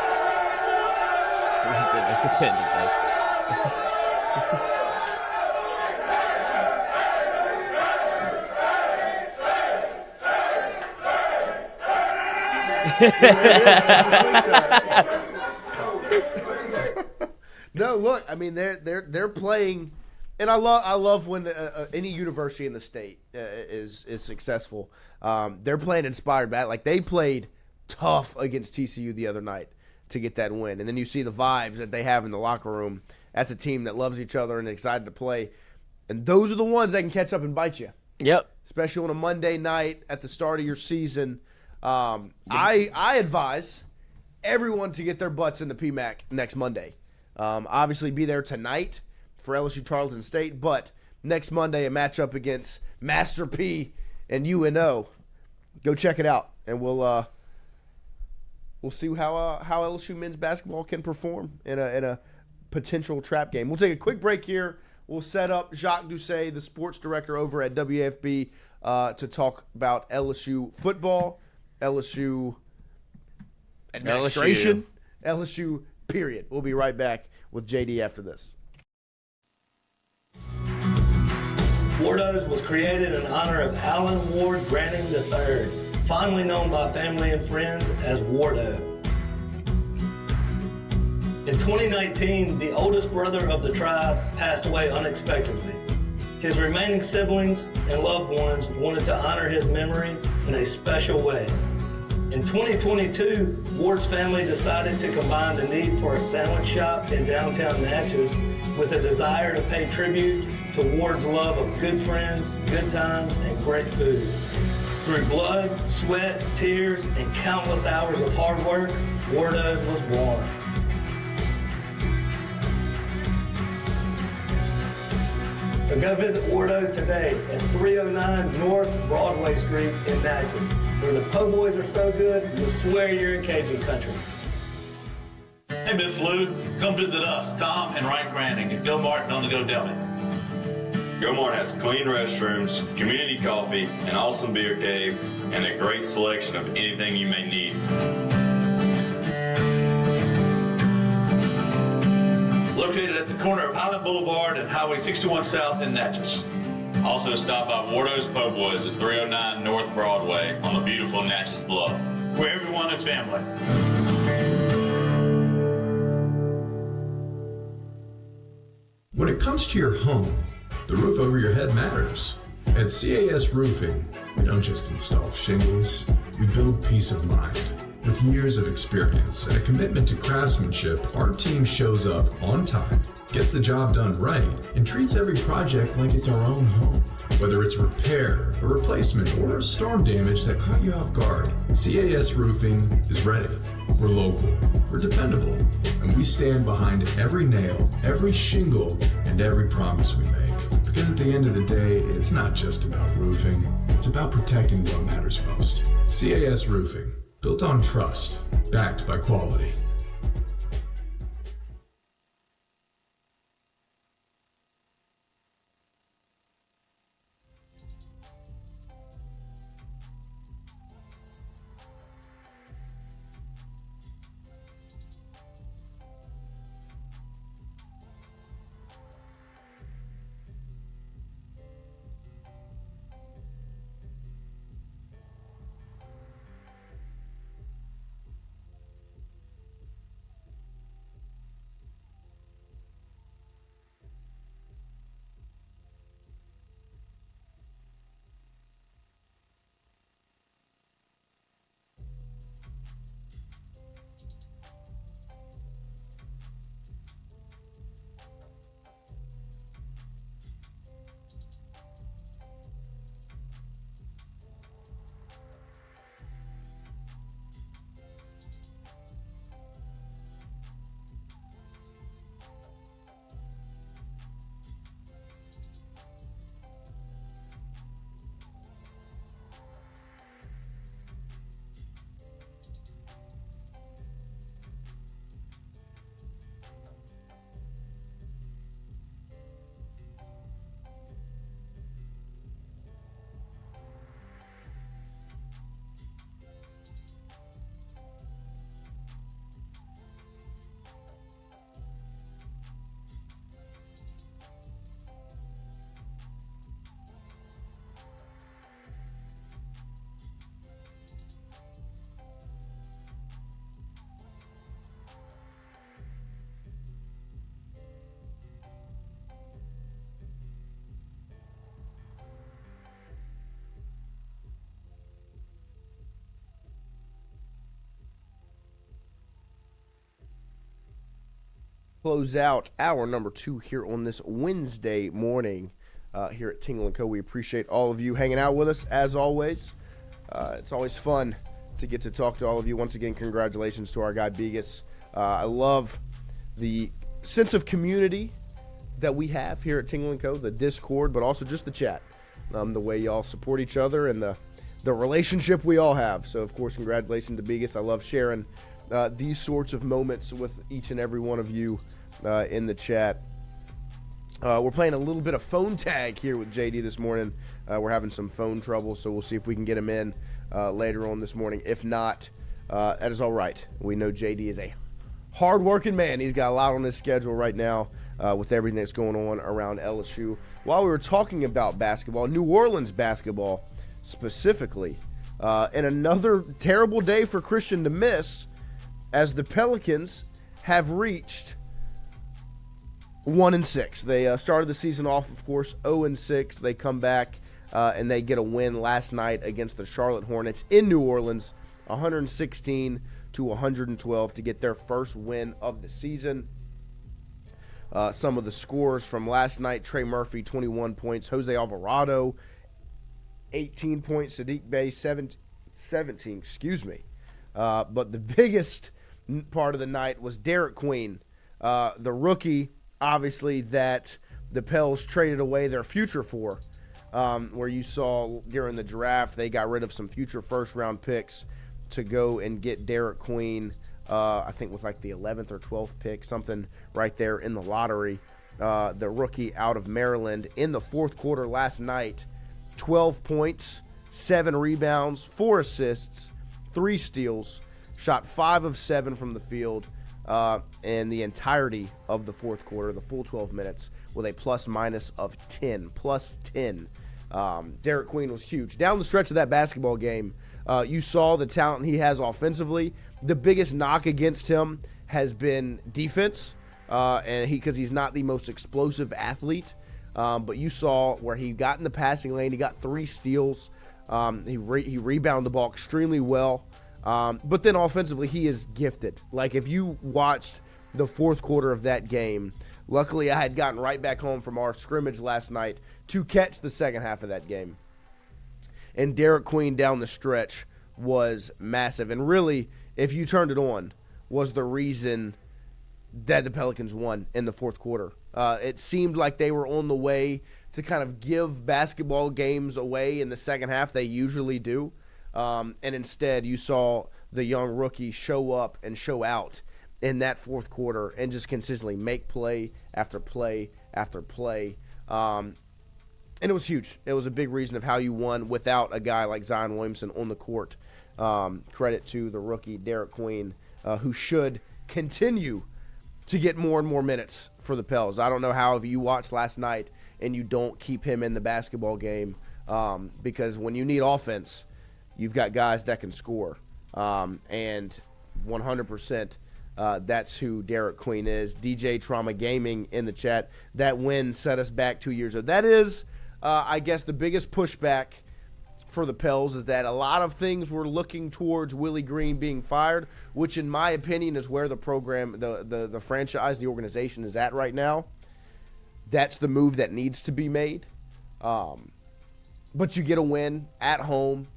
No, look, I mean they're playing, and I love when any university in the state is successful. They're playing inspired back, like they played tough against TCU the other night to get that win, and then you see the vibes that they have in the locker room. That's a team that loves each other and excited to play, and those are the ones that can catch up and bite you. Yep. Especially on a Monday night at the start of your season. I advise everyone to get their butts in the PMAC next Monday. Obviously, be there tonight for LSU Tarleton State, but next Monday a matchup against Master P and UNO. Go check it out, and we'll see how LSU men's basketball can perform in a potential trap game. We'll take a quick break here. We'll set up Jacques Doucet, the sports director over at WAFB, to talk about LSU football, LSU administration, LSU period. We'll be right back with JD after this. Wardo's was created in honor of Alan Ward Granning III, fondly known by family and friends as Wardo. In 2019, the oldest brother of the tribe passed away unexpectedly. His remaining siblings and loved ones wanted to honor his memory in a special way. In 2022, Ward's family decided to combine the need for a sandwich shop in downtown Natchez with a desire to pay tribute to Ward's love of good friends, good times, and great food. Through blood, sweat, tears, and countless hours of hard work, Wardo's was born. So go visit Wardo's today at 309 North Broadway Street in Natchez, where the po' boys are so good, you'll swear you're in Cajun country. Hey, Miss Lou, come visit us, Tom and Wright Granding at Go Martin on the Go Deli. Go Mart has clean restrooms, community coffee, an awesome beer cave, and a great selection of anything you may need. Located at the corner of Highland Boulevard and Highway 61 South in Natchez. Also stop by Wardo's Po' Boys at 309 North Broadway on the beautiful Natchez Bluff, where everyone is family. When it comes to your home, the roof over your head matters. At CAS Roofing, we don't just install shingles, we build peace of mind. With years of experience and a commitment to craftsmanship, our team shows up on time, gets the job done right, and treats every project like it's our own home. Whether it's repair, a replacement, or storm damage that caught you off guard, CAS Roofing is ready. We're local, we're dependable, and we stand behind every nail, every shingle, and every promise we make. Because at the end of the day, it's not just about roofing, it's about protecting what matters most. CAS Roofing, built on trust, backed by quality. close out hour number 2 here on this Wednesday morning here at Tingle & Co. We appreciate all of you hanging out with us as always. It's always fun to get to talk to all of you. Once again, congratulations to our guy Begas. I love the sense of community that we have here at Tingle & Co., the Discord, but also just the chat, the way y'all support each other and the relationship we all have. So, of course, congratulations to Begas. I love sharing these sorts of moments with each and every one of you in the chat. We're playing a little bit of phone tag here with JD this morning. We're having some phone trouble, so we'll see if we can get him in later on this morning. If not, that is all right. We know JD is a hard-working man. He's got a lot on his schedule right now with everything that's going on around LSU. While we were talking about basketball, New Orleans basketball specifically, and another terrible day for Christian to miss, as the Pelicans have reached 1-6. They started the season off, of course, 0-6. They come back and they get a win last night against the Charlotte Hornets in New Orleans, 116-112 to get their first win of the season. Some of the scores from last night: Trey Murphy, 21 points. Jose Alvarado, 18 points. Sadiq Bey, 17, but the biggest part of the night was Derek Queen, the rookie, obviously, that the Pels traded away their future for, where you saw during the draft they got rid of some future first-round picks to go and get Derek Queen, I think with like the 11th or 12th pick, something right there in the lottery. The rookie out of Maryland in the fourth quarter last night, 12 points, 7 rebounds, 4 assists, 3 steals, shot 5 of 7 from the field in the entirety of the fourth quarter, the full 12 minutes, with a plus-minus of 10, plus 10. Derek Queen was huge. Down the stretch of that basketball game, you saw the talent he has offensively. The biggest knock against him has been defense, and because he's not the most explosive athlete. But you saw where he got in the passing lane. He got 3 steals. He rebounded the ball extremely well. But then offensively, he is gifted. Like, if you watched the fourth quarter of that game, luckily I had gotten right back home from our scrimmage last night to catch the second half of that game. And Derek Queen down the stretch was massive. And really, if you turned it on, was the reason that the Pelicans won in the fourth quarter. It seemed like they were on the way to kind of give basketball games away in the second half. They usually do. And instead, you saw the young rookie show up and show out in that fourth quarter and just consistently make play after play after play. And it was huge. It was a big reason of how you won without a guy like Zion Williamson on the court. Credit to the rookie, Derek Queen, who should continue to get more and more minutes for the Pels. I don't know how if you watched last night and you don't keep him in the basketball game, because when you need offense, you've got guys that can score. And 100%, that's who Derek Queen is. DJ Trauma Gaming in the chat. That win set us back 2 years ago. That is, I guess, the biggest pushback for the Pels, is that a lot of things were looking towards Willie Green being fired, which in my opinion is where the program, the franchise, the organization is at right now. That's the move that needs to be made. But you get a win at home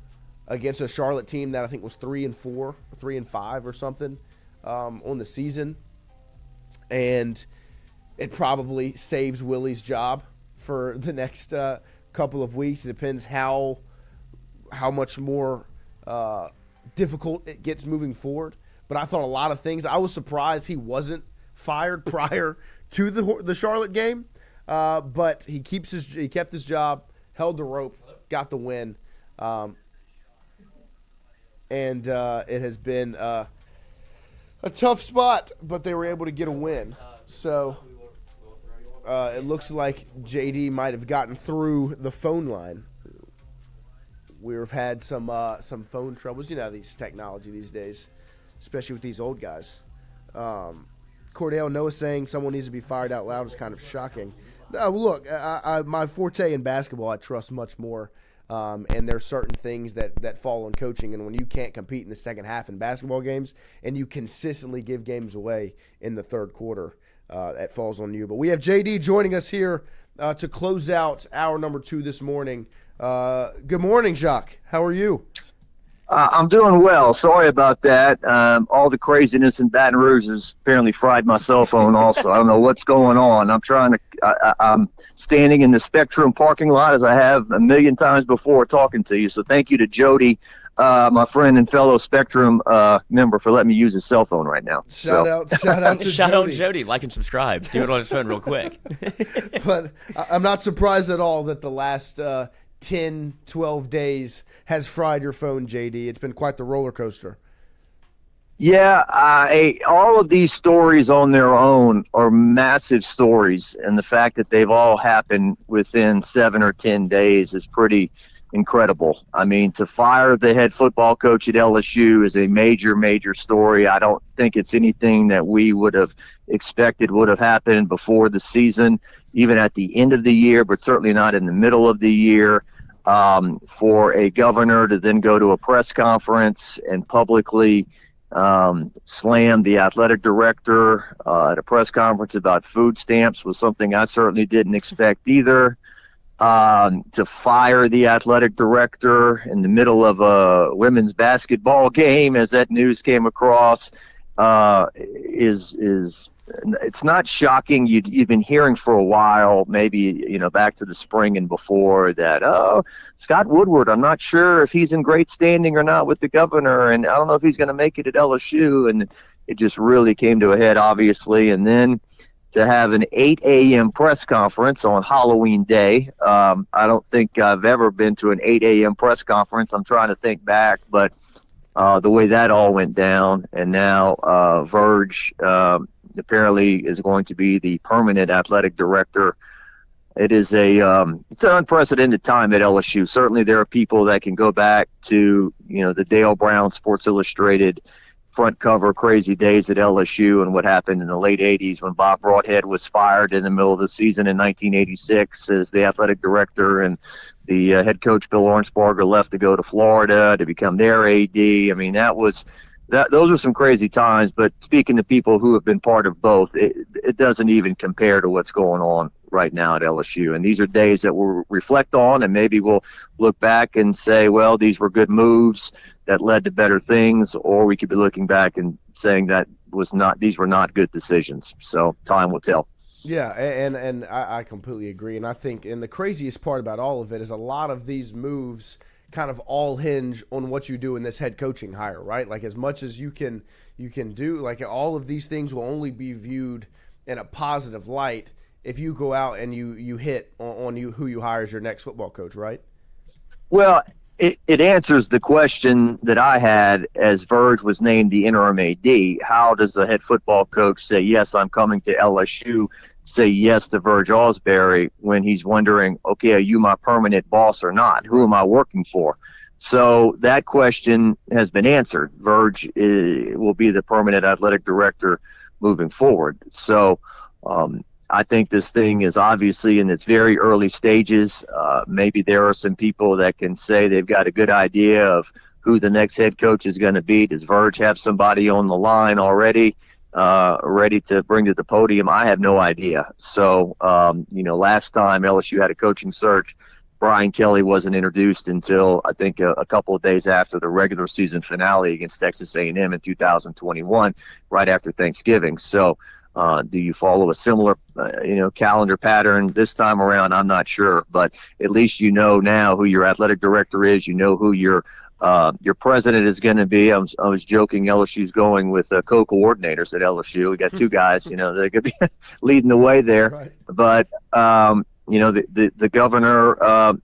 against a Charlotte team that I think was 3-4, 3-5 or something on the season. And it probably saves Willie's job for the next couple of weeks. It depends how much more difficult it gets moving forward. But I thought a lot of things. I was surprised he wasn't fired prior to the Charlotte game. But he kept his job, held the rope, got the win. And it has been a tough spot, but they were able to get a win. So it looks like JD might have gotten through the phone line. We've had some phone troubles. You know, these technology these days, especially with these old guys. Cordell Noah saying someone needs to be fired out loud is kind of shocking. Look, my forte in basketball, I trust much more. And there's certain things that fall on coaching. And when you can't compete in the second half in basketball games and you consistently give games away in the third quarter, that falls on you. But we have JD joining us here to close out hour number 2 this morning. Good morning, Jacques. How are you? I'm doing well. Sorry about that. All the craziness in Baton Rouge has apparently fried my cell phone also. I don't know what's going on. I'm standing in the Spectrum parking lot as I have a million times before talking to you. So thank you to Jody, my friend and fellow Spectrum member, for letting me use his cell phone right now. Shout out to Shout out Jody. Jody. Like and subscribe. Do it on his phone real quick. But I'm not surprised at all that the last 10, 12 days has fried your phone, JD. It's been quite the roller coaster. Yeah, all of these stories on their own are massive stories, and the fact that they've all happened within 7 or 10 days is pretty incredible. I mean, to fire the head football coach at LSU is a major, major story. I don't think it's anything that we would have expected would have happened before the season, even at the end of the year, but certainly not in the middle of the year. For a governor to then go to a press conference and publicly slam the athletic director at a press conference about food stamps was something I certainly didn't expect either. To fire the athletic director in the middle of a women's basketball game, as that news came across, is it's not shocking. You've been hearing for a while, maybe back to the spring and before, that Scott Woodward, I'm not sure if he's in great standing or not with the governor, and I don't know if he's going to make it at LSU. And it just really came to a head, obviously. And then to have an 8 a.m. press conference on Halloween Day. I don't think I've ever been to an 8 a.m. press conference. I'm trying to think back, but the way that all went down, and now Verge apparently is going to be the permanent athletic director. It's an unprecedented time at LSU. Certainly there are people that can go back to, the Dale Brown Sports Illustrated front cover crazy days at LSU and what happened in the late 80s when Bob Broadhead was fired in the middle of the season in 1986 as the athletic director, and the head coach Bill Ornsparger left to go to Florida to become their AD. I mean, those are some crazy times, but speaking to people who have been part of both, it doesn't even compare to what's going on right now at LSU. And these are days that we'll reflect on, and maybe we'll look back and say, well, these were good moves that led to better things, or we could be looking back and saying that these were not good decisions. So time will tell. Yeah, and I completely agree. And I think, and the craziest part about all of it is a lot of these moves kind of all hinge on what you do in this head coaching hire, right? Like, as much as you can do, like, all of these things will only be viewed in a positive light if you go out and you hit on who you hire as your next football coach, right? Well, it answers the question that I had as Verge was named the interim AD. How does the head football coach say, yes, I'm coming to LSU, say yes to Verge Ausberry, when he's wondering, okay, are you my permanent boss or not? Who am I working for? So that question has been answered. Verge will be the permanent athletic director moving forward. So I think this thing is obviously in its very early stages. Maybe there are some people that can say they've got a good idea of who the next head coach is going to be. Does Verge have somebody on the line already, ready to bring to the podium? I have no idea. So, last time LSU had a coaching search, Brian Kelly wasn't introduced until I think a couple of days after the regular season finale against Texas A&M in 2021, right after Thanksgiving. So, do you follow a similar, calendar pattern this time around? I'm not sure, but at least you know now who your athletic director is. You know who your president is going to be. I was joking. LSU's going with co-coordinators at LSU. We got two guys, that could be leading the way there. Right. But the governor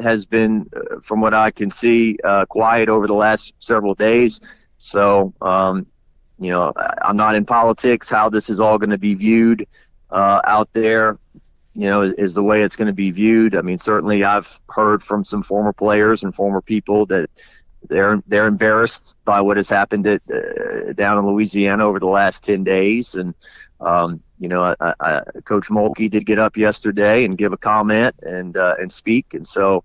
has been, from what I can see, quiet over the last several days. So. I'm not in politics. How this is all going to be viewed out there, is the way it's going to be viewed. I mean, certainly I've heard from some former players and former people that they're embarrassed by what has happened down in Louisiana over the last 10 days. And, Coach Mulkey did get up yesterday and give a comment and speak. And so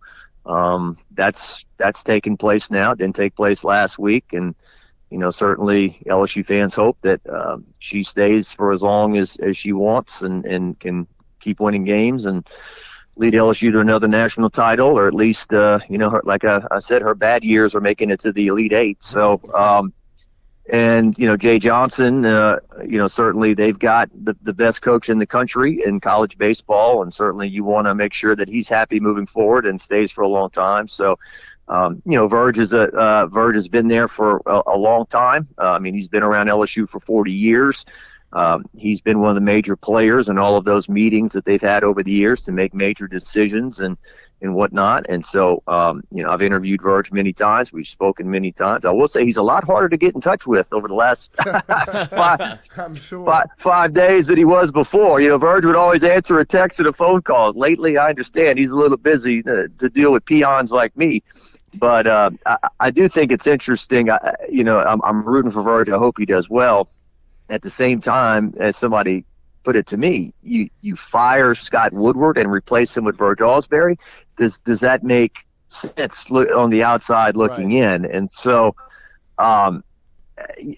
that's taken place now. It didn't take place last week. And certainly LSU fans hope that she stays for as long as she wants and can keep winning games and lead LSU to another national title, or at least, like I said, her bad years are making it to the Elite Eight. So, and, Jay Johnson, certainly they've got the best coach in the country in college baseball, and certainly you want to make sure that he's happy moving forward and stays for a long time. So, Verge has been there for a long time. He's been around LSU for 40 years. He's been one of the major players in all of those meetings that they've had over the years to make major decisions and whatnot. And so, I've interviewed Verge many times. We've spoken many times. I will say he's a lot harder to get in touch with over the last five days than he was before. Verge would always answer a text and a phone call. Lately, I understand he's a little busy to deal with peons like me. But I do think it's interesting. I'm rooting for Verge. I hope he does well. At the same time, as somebody put it to me, you fire Scott Woodward and replace him with Verge Ausberry. Does that make sense on the outside looking in? And so,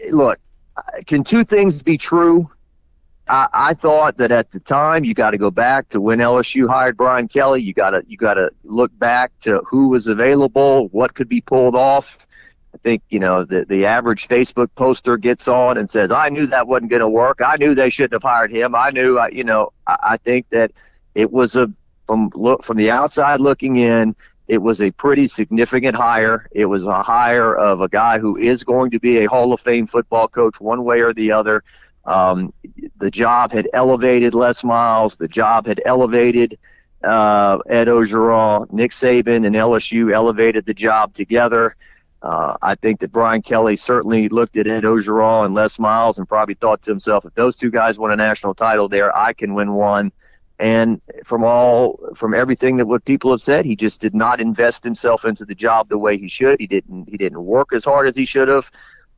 look, can two things be true? I thought that at the time you got to go back to when LSU hired Brian Kelly. You got to look back to who was available, what could be pulled off. I think, the average Facebook poster gets on and says, I knew that wasn't going to work. I knew they shouldn't have hired him. I think that it was from the outside looking in, it was a pretty significant hire. It was a hire of a guy who is going to be a Hall of Fame football coach one way or the other. The job had elevated Les Miles. The job had elevated Ed Ogeron. Nick Saban and LSU elevated the job together. I think that Brian Kelly certainly looked at Ed Ogeron and Les Miles and probably thought to himself, if those two guys win a national title there, I can win one. And from everything that what people have said, he just did not invest himself into the job the way he should. He didn't work as hard as he should have,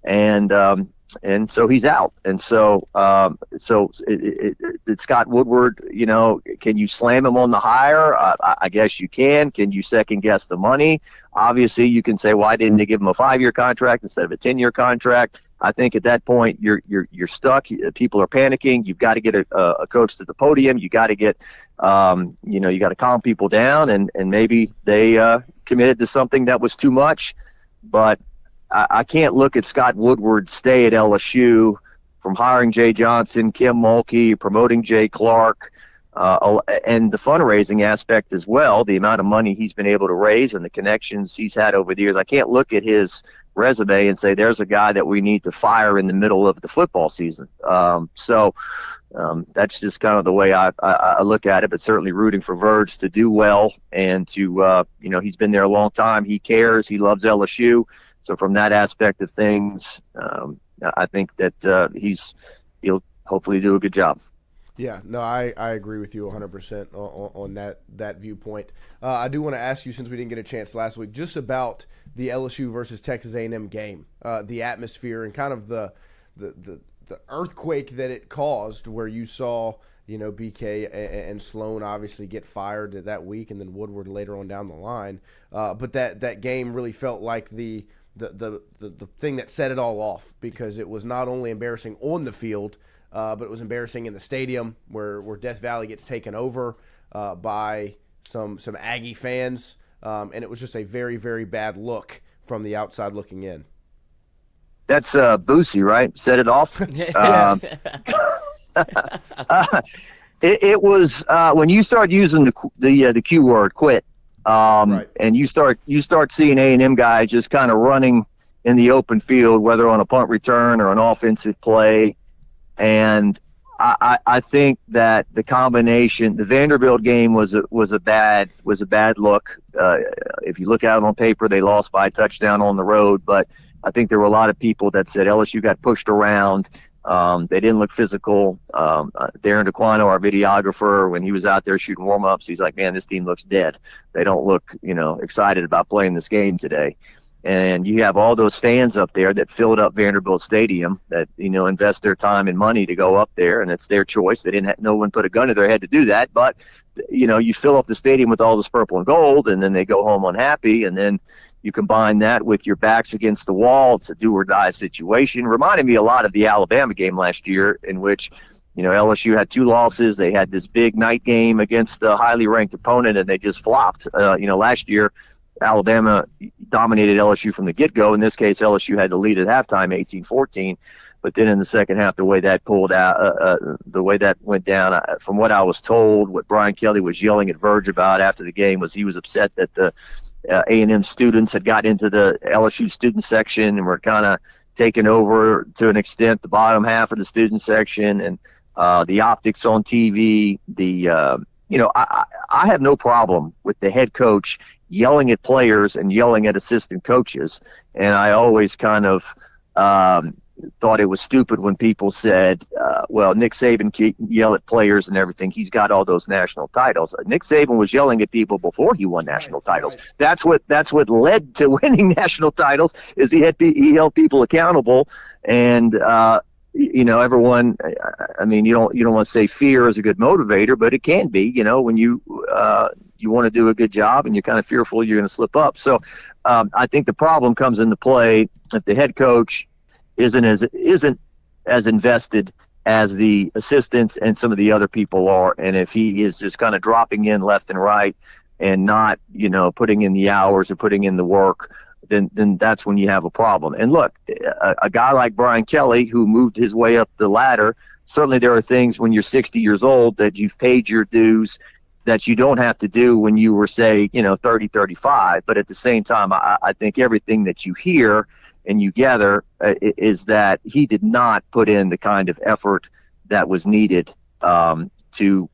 and so he's out. And so did Scott Woodward, can you slam him on the hire? I guess you can. Can you second guess the money? Obviously, you can say, why didn't they give him a 5-year contract instead of a 10-year contract? I think at that point you're stuck. People are panicking. You've got to get a coach to the podium. You got to get, you got to calm people down, and maybe they committed to something that was too much. But I can't look at Scott Woodward's stay at LSU, from hiring Jay Johnson, Kim Mulkey, promoting Jay Clark, and the fundraising aspect as well, the amount of money he's been able to raise and the connections he's had over the years. I can't look at his resume and say there's a guy that we need to fire in the middle of the football season. So that's just kind of the way I look at it, but certainly rooting for Verge to do well and to, he's been there a long time. He cares. He loves LSU. So from that aspect of things, I think that he'll hopefully do a good job. Yeah, no, I agree with you 100% on that viewpoint. I do want to ask you, since we didn't get a chance last week, just about the LSU versus Texas A&M game, the atmosphere and kind of the earthquake that it caused, where you saw, BK and Sloan obviously get fired that week, and then Woodward later on down the line. But that game really felt like the thing that set it all off, because it was not only embarrassing on the field, but it was embarrassing in the stadium where Death Valley gets taken over by some Aggie fans, and it was just a very, very bad look from the outside looking in. That's Boosie, right? Set it off. It was when you start using the Q word, quit. Right. And you start seeing A&M guys just kind of running in the open field, whether on a punt return or an offensive play. And I think that the combination, the Vanderbilt game was a bad look. If you look at it on paper, they lost by a touchdown on the road, but I think there were a lot of people that said LSU got pushed around. They didn't look physical. Darren DeQuano, our videographer, when he was out there shooting warm-ups, he's like, man, this team looks dead. They don't look, excited about playing this game today. And you have all those fans up there that filled up Vanderbilt Stadium that, invest their time and money to go up there, and it's their choice. No one put a gun to their head to do that. But, you fill up the stadium with all this purple and gold, and then they go home unhappy. And then, You combine that with your backs against the wall. It's a do or die situation. Reminded me a lot of the Alabama game last year, in which, LSU had 2 losses. They had this big night game against a highly ranked opponent, and they just flopped. Last year, Alabama dominated LSU from the get-go. In this case, LSU had the lead at halftime, 18-14. But then in the second half, the way that pulled out, the way that went down, from what I was told, what Brian Kelly was yelling at Verge about after the game was he was upset that the A&M students had got into the LSU student section and were kind of taking over to an extent the bottom half of the student section, and the optics on TV. I have no problem with the head coach yelling at players and yelling at assistant coaches, and I always kind of thought it was stupid when people said, well, Nick Saban can yell at players and everything. He's got all those national titles. Nick Saban was yelling at people before he won national titles. Right. That's what led to winning national titles, is he held people accountable. And, everyone, I mean, you don't want to say fear is a good motivator, but it can be, when you want to do a good job and you're kind of fearful you're going to slip up. So I think the problem comes into play if the head coach isn't as invested as the assistants and some of the other people are, and if he is just kind of dropping in left and right and not putting in the hours or putting in the work, then that's when you have a problem. And look, a guy like Brian Kelly, who moved his way up the ladder, certainly there are things when you're 60 years old that you've paid your dues that you don't have to do when you were, say, 30, 35. But at the same time, I think everything that you hear and you gather is that he did not put in the kind of effort that was needed to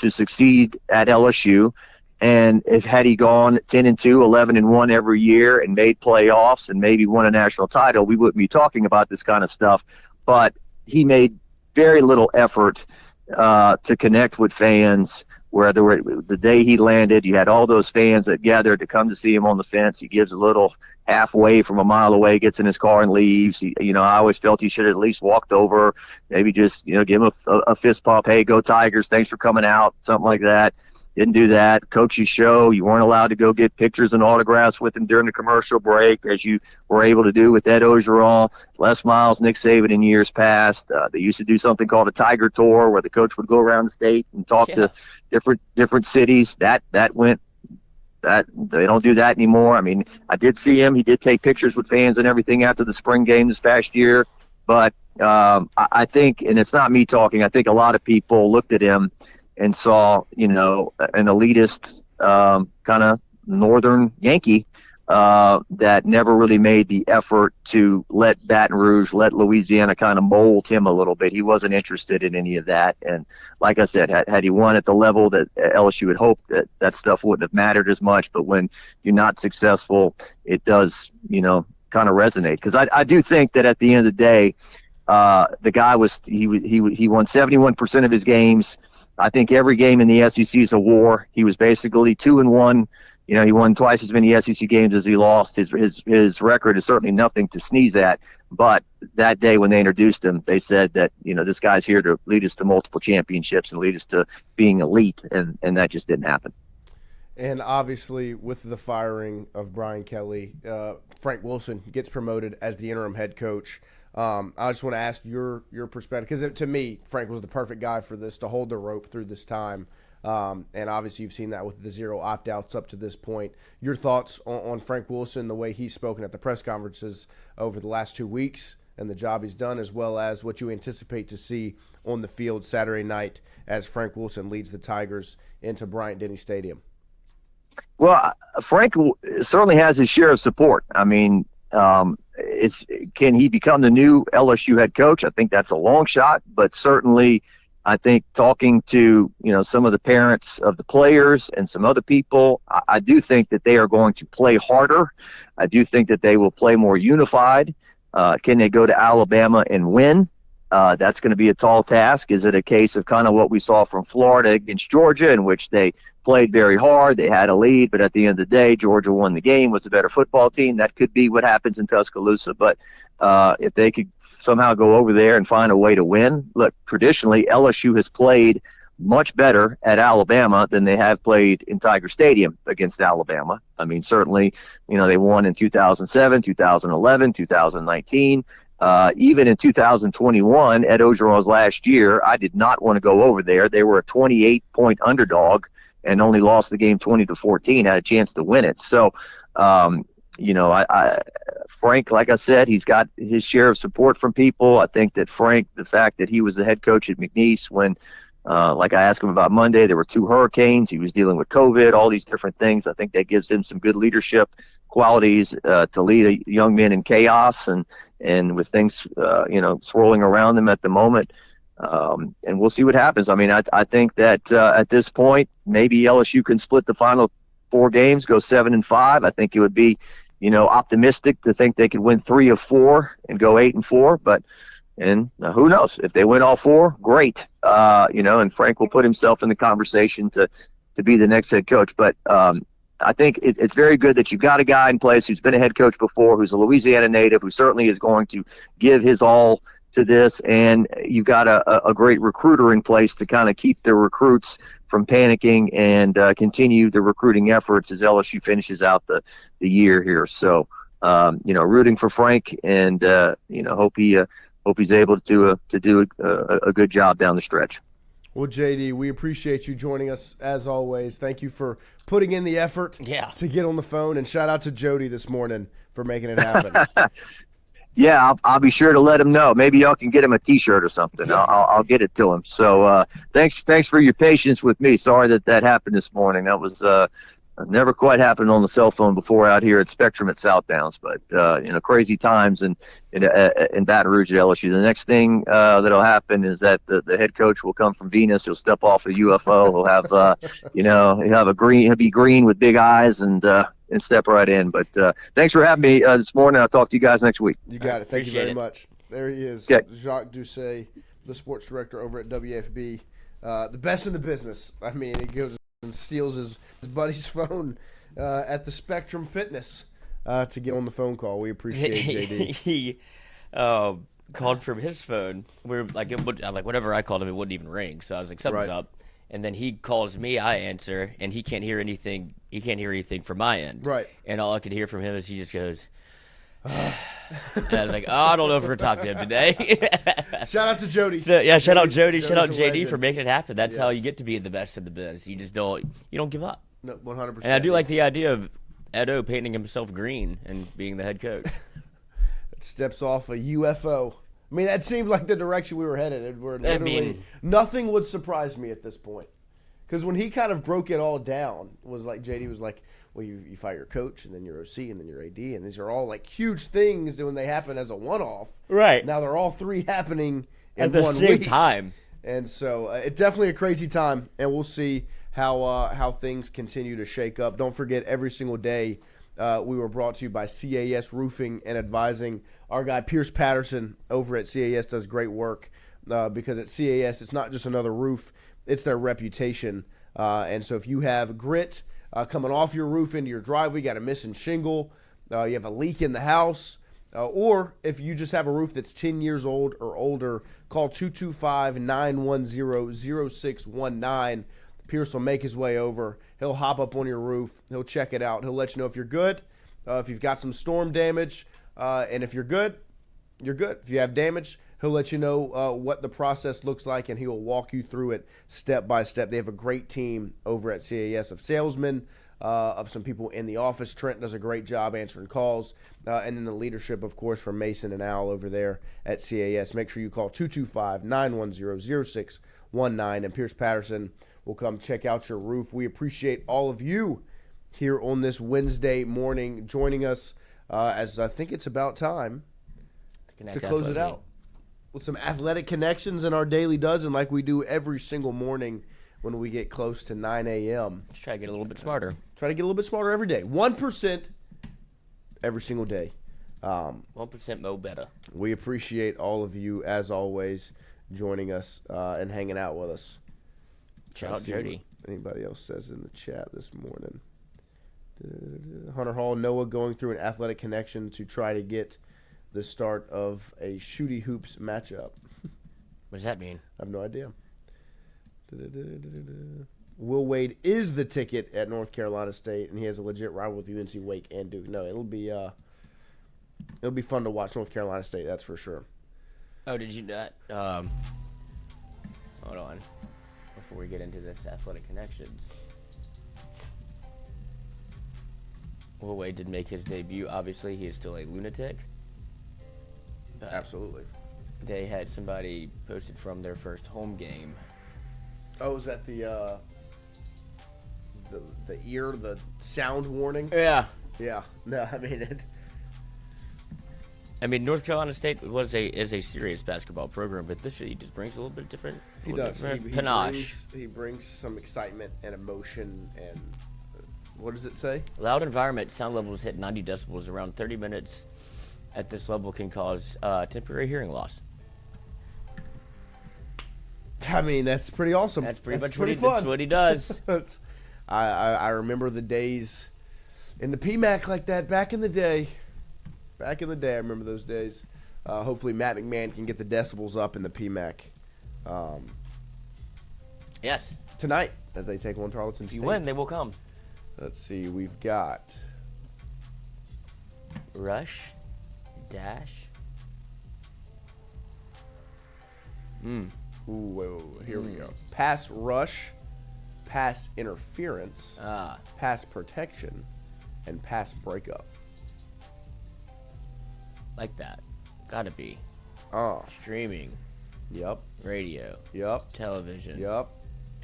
succeed at LSU. And had he gone 10-2, 11-1 every year and made playoffs and maybe won a national title, we wouldn't be talking about this kind of stuff. But he made very little effort to connect with fans. Where the day he landed, you had all those fans that gathered to come to see him on the fence. He gives a little halfway from a mile away, gets in his car and leaves. I always felt he should have at least walked over, maybe just, give him a fist pump. Hey, go Tigers. Thanks for coming out. Something like that. Didn't do that. Coach's show. You weren't allowed to go get pictures and autographs with him during the commercial break, as you were able to do with Ed Ogeron, Les Miles, Nick Saban in years past. They used to do something called a Tiger Tour, where the coach would go around the state and talk to different cities. That went. That they don't do that anymore. I mean, I did see him. He did take pictures with fans and everything after the spring game this past year. But I think, and it's not me talking, I think a lot of people looked at him and saw, an elitist kind of northern Yankee that never really made the effort to let Baton Rouge, let Louisiana kind of mold him a little bit. He wasn't interested in any of that. And like I said, had he won at the level that LSU had hoped, that stuff wouldn't have mattered as much. But when you're not successful, it does, kind of resonate. Because I do think that at the end of the day, the guy he won 71% of his games. I think every game in the SEC is a war. He was basically 2-1. He won twice as many SEC games as he lost. His record is certainly nothing to sneeze at. But that day when they introduced him, they said that, this guy's here to lead us to multiple championships and lead us to being elite, and that just didn't happen. And obviously, with the firing of Brian Kelly, Frank Wilson gets promoted as the interim head coach. I just want to ask your perspective, because to me, Frank was the perfect guy for this, to hold the rope through this time. And obviously you've seen that with the 0 opt-outs up to this point. Your thoughts on Frank Wilson, the way he's spoken at the press conferences over the last 2 weeks and the job he's done, as well as what you anticipate to see on the field Saturday night as Frank Wilson leads the Tigers into Bryant-Denny Stadium? Well, Frank certainly has his share of support. I mean, can he become the new LSU head coach? I think that's a long shot, but certainly I think talking to, some of the parents of the players and some other people, I do think that they are going to play harder. I do think that they will play more unified. Can they go to Alabama and win? That's going to be a tall task. Is it a case of kind of what we saw from Florida against Georgia, in which they played very hard, they had a lead, but at the end of the day, Georgia won the game, was a better football team? That could be what happens in Tuscaloosa. But if they could somehow go over there and find a way to win. Look, traditionally, LSU has played much better at Alabama than they have played in Tiger Stadium against Alabama. I mean, certainly, they won in 2007, 2011, 2019. Even in 2021, Ed Ogeron's last year, I did not want to go over there. They were a 28-point underdog and only lost the game 20-14, had a chance to win it. So, Frank, like I said, he's got his share of support from people. I think that Frank, the fact that he was the head coach at McNeese when, like I asked him about Monday, there were 2 hurricanes. He was dealing with COVID, all these different things. I think that gives him some good leadership qualities to lead a young man in chaos and with things, swirling around them at the moment. And we'll see what happens. I mean, I think that at this point, maybe LSU can split the final 4 games, go 7-5. I think it would be, optimistic to think they could win 3 of 4 and go 8-4. But who knows? If they win all 4, great. And Frank will put himself in the conversation to be the next head coach. But I think it's very good that you've got a guy in place who's been a head coach before, who's a Louisiana native, who certainly is going to give his all to this, and you've got a great recruiter in place to kind of keep the recruits from panicking and continue the recruiting efforts as LSU finishes out the year here. So, rooting for Frank and hope he's able to do a good job down the stretch. Well, JD, we appreciate you joining us as always. Thank you for putting in the effort to get on the phone, and shout out to Jody this morning for making it happen. Yeah, I'll be sure to let him know. Maybe y'all can get him a T-shirt or something. I'll get it to him. So thanks for your patience with me. Sorry that happened this morning. That was never quite happened on the cell phone before out here at Spectrum at South Downs. But crazy times in Baton Rouge at LSU. The next thing that'll happen is that the head coach will come from Venus. He'll step off a UFO. He'll have he'll be green with big eyes and step right in. But thanks for having me this morning. I'll talk to you guys next week. You got it. Thank you very much. There he is, Jacques Doucet, the sports director over at WFB. The best in the business. I mean, he goes and steals his buddy's phone at the Spectrum Fitness to get on the phone call. We appreciate it, JD. He called from his phone. Whenever I called him, it wouldn't even ring. So I was like, something's up. And then he calls me, I answer, and he can't hear anything. He can't hear anything from my end. Right. And all I could hear from him is he just goes, and I was like, I don't know if we're going to talk to him today. Shout out to Jody. Shout out Jody. Shout out JD for making it happen. That's how you get to be the best in the biz. You just don't give up. No, 100%. And I do like the idea of Edo painting himself green and being the head coach. It steps off a UFO. I mean, that seemed like the direction we were headed. Nothing would surprise me at this point. Because when he kind of broke it all down, JD was like, well, you fire your coach, and then your OC, and then your AD, and these are all like huge things when they happen as a one-off. Right. Now they're all 3 happening in at the 1 same week. time. And so it's definitely a crazy time, and we'll see how things continue to shake up. Don't forget, every single day we were brought to you by CAS Roofing and Advising. Our guy Pierce Patterson over at CAS does great work because at CAS it's not just another roof, it's their reputation. And so if you have grit coming off your roof into your driveway, you got a missing shingle, you have a leak in the house, or if you just have a roof that's 10 years old or older, call 225-910-0619. Pierce will make his way over. He'll hop up on your roof. He'll check it out. He'll let you know if you're good, if you've got some storm damage, and if you're good, you're good. If you have damage, he'll let you know what the process looks like, and he will walk you through it step by step. They have a great team over at CAS of salesmen, of some people in the office. Trent does a great job answering calls, and then the leadership, of course, from Mason and Al over there at CAS. Make sure you call 225-910-0619, and Pierce Patterson will come check out your roof. We appreciate all of you here on this Wednesday morning joining us, as I think it's about time to close it out with some athletic connections in our daily dozen like we do every single morning when we get close to 9 a.m. Just try to get a little bit smarter. Try to get a little bit smarter every day. 1% every single day. 1% mo better. We appreciate all of you, as always, joining us and hanging out with us. Shout out Jody. Anybody else says in the chat this morning. Hunter Hall, Noah going through an athletic connection to try to get the start of a shooty hoops matchup. What does that mean? I have no idea. Will Wade is the ticket at North Carolina State, and he has a legit rival with UNC, Wake, and Duke. No, it'll be fun to watch North Carolina State. That's for sure. Oh, did you not? Hold on. Before we get into this athletic connections, Will Wade did make his debut. Obviously, he is still a lunatic. But Absolutely. They had somebody posted from their first home game. Oh, is that the sound warning? Yeah. Yeah. No, I mean, North Carolina State is a serious basketball program, but this year he just brings a little bit different. He does. Panache. He brings some excitement and emotion and what does it say? Loud environment, sound levels hit 90 decibels. Around 30 minutes at this level can cause temporary hearing loss. I mean, that's pretty awesome. That's pretty much fun. That's what he does. I remember the days in the PMAC like that back in the day. I remember those days. Hopefully, Matt McMahon can get the decibels up in the PMAC. Yes. Tonight, as they take on Tarleton State. If you win, they will come. Let's see. We've got Rush, Dash. Ooh, wait. Here we go. Pass rush, pass interference, pass protection, and pass breakup. Like that. Gotta be. Streaming. Yep. Radio. Yep. Television. Yep.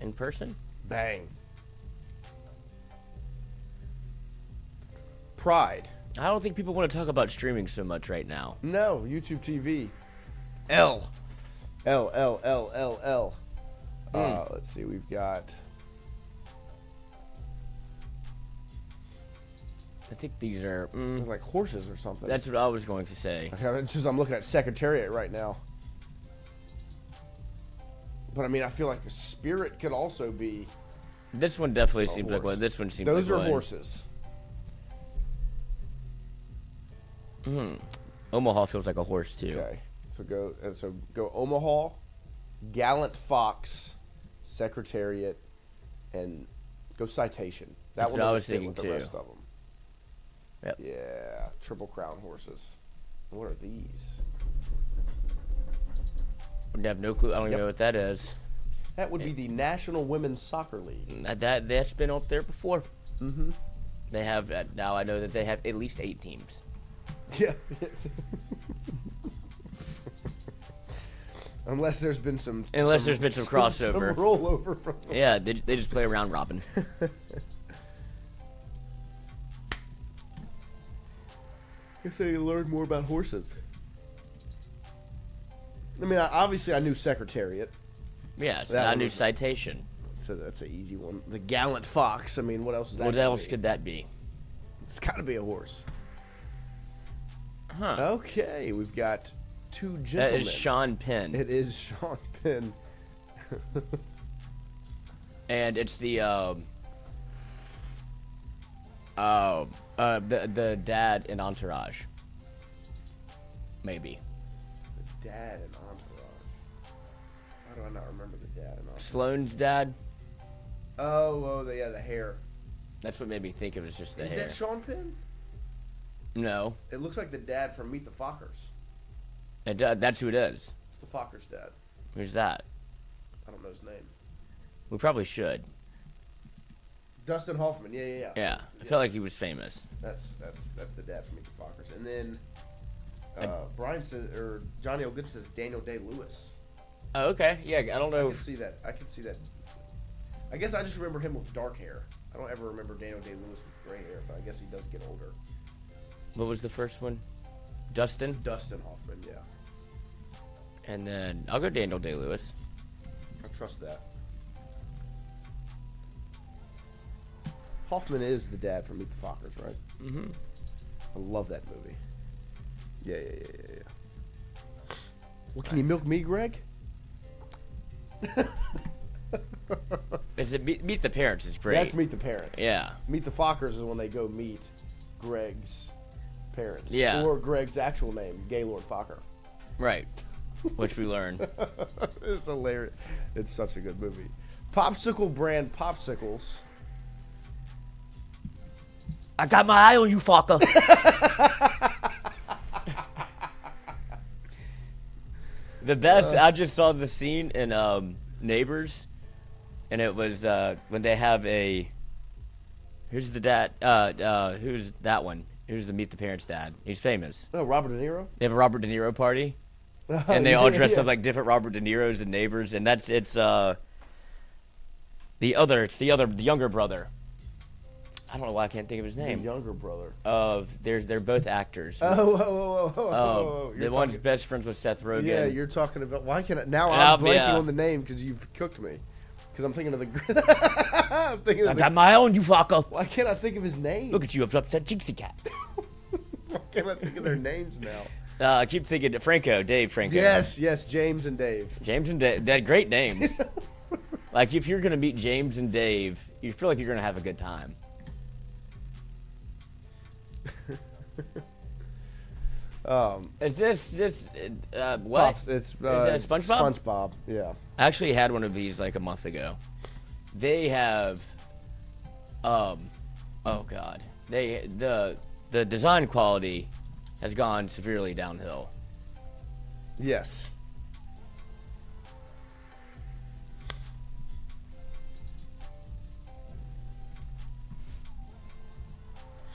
In person? Bang. Pride. I don't think people want to talk about streaming so much right now. No. YouTube TV. L. Let's see. We've got. I think these are like horses or something. That's what I was going to say. It's just I'm looking at Secretariat right now. But I mean, I feel like a spirit could also be. This one definitely seems like one. This one seems Those like are one. horses. Omaha feels like a horse too. Okay, so go Omaha, Gallant Fox, Secretariat, and go Citation. That's one what I doesn't was fit thinking with the too. rest of them. Yep. Yeah, Triple Crown horses. What are these? I have no clue. I don't even know what that is. That would be the National Women's Soccer League. That's been up there before. Mm-hmm. They have now. I know that they have at least 8 teams. Yeah. Unless there's been some crossover, some rollover from. Yeah, they just play a round robin. Guess they learned more about horses. I mean, obviously I knew Secretariat. Yes, I knew Citation. So that's an easy one. The Gallant Fox. I mean, what else is that? What else could that be? It's got to be a horse. Huh. Okay, we've got 2 gentlemen. That is Sean Penn. It is Sean Penn. And it's the dad in Entourage. Maybe. The dad in Entourage. Why do I not remember the dad in Entourage? Sloane's dad. Oh, the hair. That's what made me think it was just the hair. Is that Sean Penn? No. It looks like the dad from Meet the Fockers. That's who it is. It's the Fockers' dad. Who's that? I don't know his name. We probably should. Dustin Hoffman. Yeah. Yeah, I felt like he was famous. That's the dad from Meet the Fockers. And then Brian says, or Johnny O'Good says Daniel Day-Lewis. Oh, okay. Yeah, I don't know. I can see that. I guess I just remember him with dark hair. I don't ever remember Daniel Day-Lewis with gray hair, but I guess he does get older. What was the first one? Dustin Hoffman, yeah. And then I'll go Daniel Day-Lewis. I trust that. Hoffman is the dad from Meet the Fockers, right? Mm-hmm. I love that movie. Yeah. Well, can you milk me, Greg? Is it Meet the Parents is great. That's Meet the Parents. Yeah. Meet the Fockers is when they go meet Greg's parents. Yeah. Or Greg's actual name, Gaylord Fokker. Right. Which we learn. It's hilarious. It's such a good movie. Popsicle brand popsicles. I got my eye on you, fucker. The best, I just saw the scene in Neighbors, and it was when they have a, who's the dad, who's that one? Who's the Meet the Parents dad? He's famous. Oh, Robert De Niro? They have a Robert De Niro party, and they all dress up like different Robert De Niros and Neighbors, and it's the younger brother. I don't know why I can't think of his name. The younger brother. They're both actors. The one's best friends with Seth Rogen. Yeah, you're talking about. Why can't I? Now I'm blanking on the name because you've cooked me. Because I'm thinking of the. I got my own, you fucker. Why can't I think of his name? Look at you, upset Jinxie Cat. Why can't I think of their names now? I keep thinking Dave Franco. Yes, James and Dave. James and Dave, they're great names. Like if you're gonna meet James and Dave, you feel like you're gonna have a good time. Is this what? Pops, it's SpongeBob? SpongeBob, yeah. I actually had one of these like a month ago. They have, oh god, the design quality has gone severely downhill. Yes.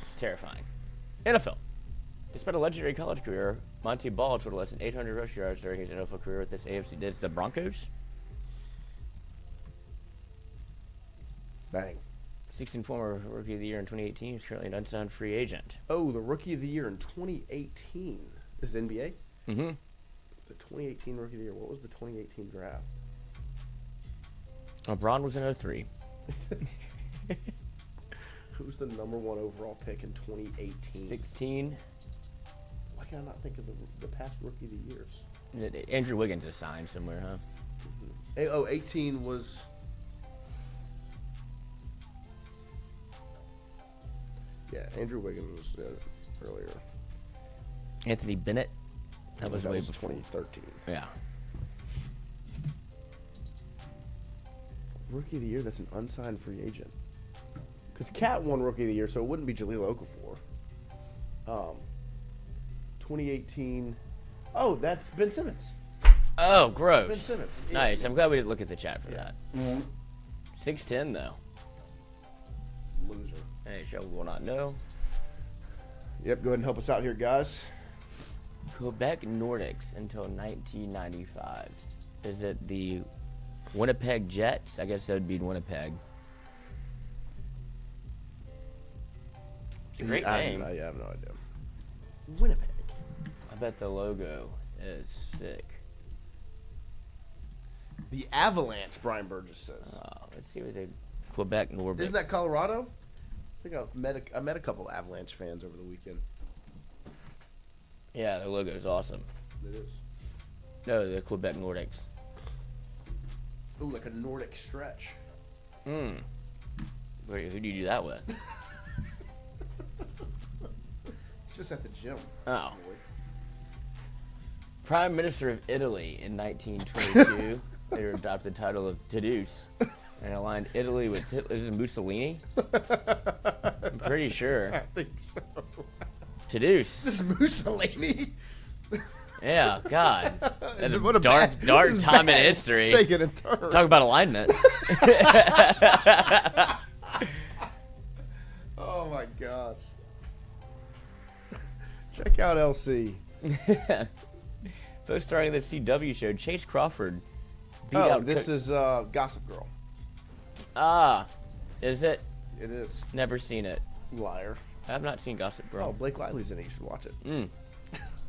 It's terrifying. NFL. Despite a legendary college career, Monty Ball totaled less than 800 rush yards during his NFL career with this AFC. It's the Broncos. Bang. 16 former Rookie of the Year in 2018. He's currently an unsigned free agent. Oh, the Rookie of the Year in 2018. This is NBA? Mm-hmm. The 2018 Rookie of the Year. What was the 2018 draft? LeBron was in 03. Who's the number 1 overall pick in 2018? 16. Why can I not think of the past Rookie of the Years? Andrew Wiggins is signed somewhere, huh? Mm-hmm. 18 was... Yeah, Andrew Wiggins was earlier. Anthony Bennett. That was way before. 2013. Yeah. Rookie of the Year that's an unsigned free agent. Because Cat won Rookie of the Year, so it wouldn't be Jahlil Okafor. 2018. Oh, that's Ben Simmons. Oh, gross. Ben Simmons. Nice. I'm glad we didn't look at the chat for that. Mm-hmm. 6'10", though. Loser. Hey, Joe will not know. Yep, go ahead and help us out here, guys. Quebec Nordics until 1995. Is it the Winnipeg Jets? I guess that would be Winnipeg. It's a great name. I have no idea. Winnipeg. I bet the logo is sick. The Avalanche, Brian Burgess says. Let's see what they... Quebec Nordics. Isn't that Colorado? I think I met a couple Avalanche fans over the weekend. Yeah, their logo is awesome. It is. No, the Quebec Nordics. Ooh, like a Nordic stretch. Wait, who do you do that with? It's just at the gym. Oh. Prime Minister of Italy in 1922. They adopted the title of Taduce and aligned Italy with Hitler. Is it Mussolini? I'm pretty sure. I think so. Taduce. This is Mussolini. Yeah, God. That's What a dark time in history. Taking a turn. Talk about alignment. Oh my gosh. Check out LC. First starring the CW show, Chase Crawford beat out... this is Gossip Girl. Ah, is it? It is. Never seen it. Liar. I have not seen Gossip Girl. Oh, Blake Lively's in it. You should watch it.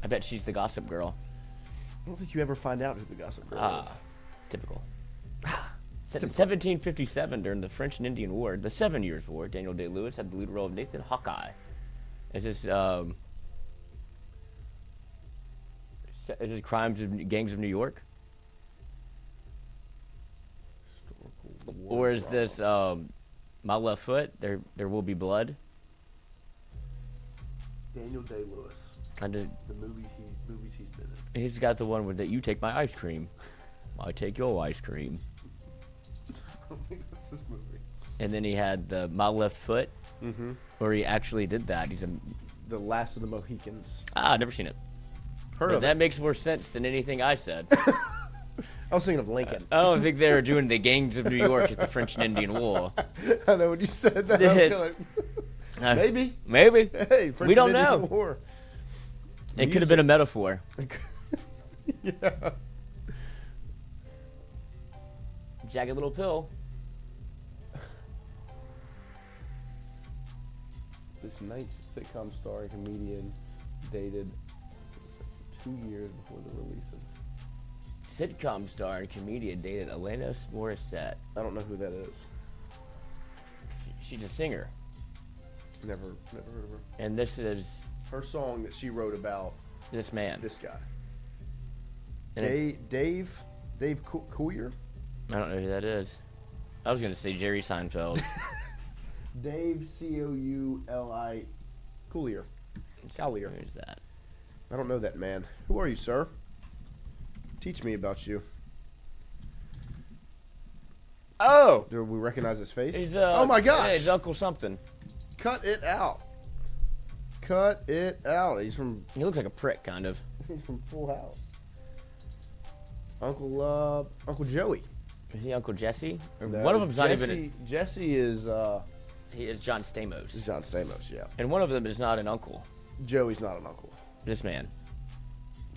I bet she's the Gossip Girl. I don't think you ever find out who the Gossip Girl is. Typical. 1757, during the French and Indian War, the 7 Years' War, Daniel Day-Lewis had the lead role of Nathan Hawkeye. Is this Crimes of Gangs of New York? Or is this My Left Foot? There Will Be Blood? Daniel Day-Lewis. I did. The movies he's been in. He's got the one where that you take my ice cream, I take your ice cream. this movie? And then he had the My Left Foot, where he actually did that. He's The Last of the Mohicans. I've never seen it. Heard But of that it. makes more sense than anything I said. I was thinking of Lincoln. I don't think they were doing the gangs of New York at the French and Indian War. I know when you said that. I was kinda like, maybe. Maybe. Hey, French We don't and Indian know. War. It could have been a metaphor. Yeah. Jagged Little Pill. This night sitcom star and comedian dated 2 years before the release of. Sitcom star and comedian dated Alanis Morissette. I don't know who that is. She's a singer. Never heard of her. And this is Her song that she wrote about this man. this guy. And Dave Coulier? I don't know who that is. I was going to say Jerry Seinfeld. Dave Couli Coulier. Collier. Who's that? I don't know that man. Who are you, sir? Teach me about you. Oh! Do we recognize his face? He's, oh my gosh! Yeah, he's Uncle something. Cut it out. Cut it out. He's He looks like a prick, kind of. from Full House. Uncle Joey. Is he Uncle Jesse? Or No, one of them's not even. Jesse is He is John Stamos. John Stamos, yeah. And one of them is not an uncle. Joey's not an uncle. This man.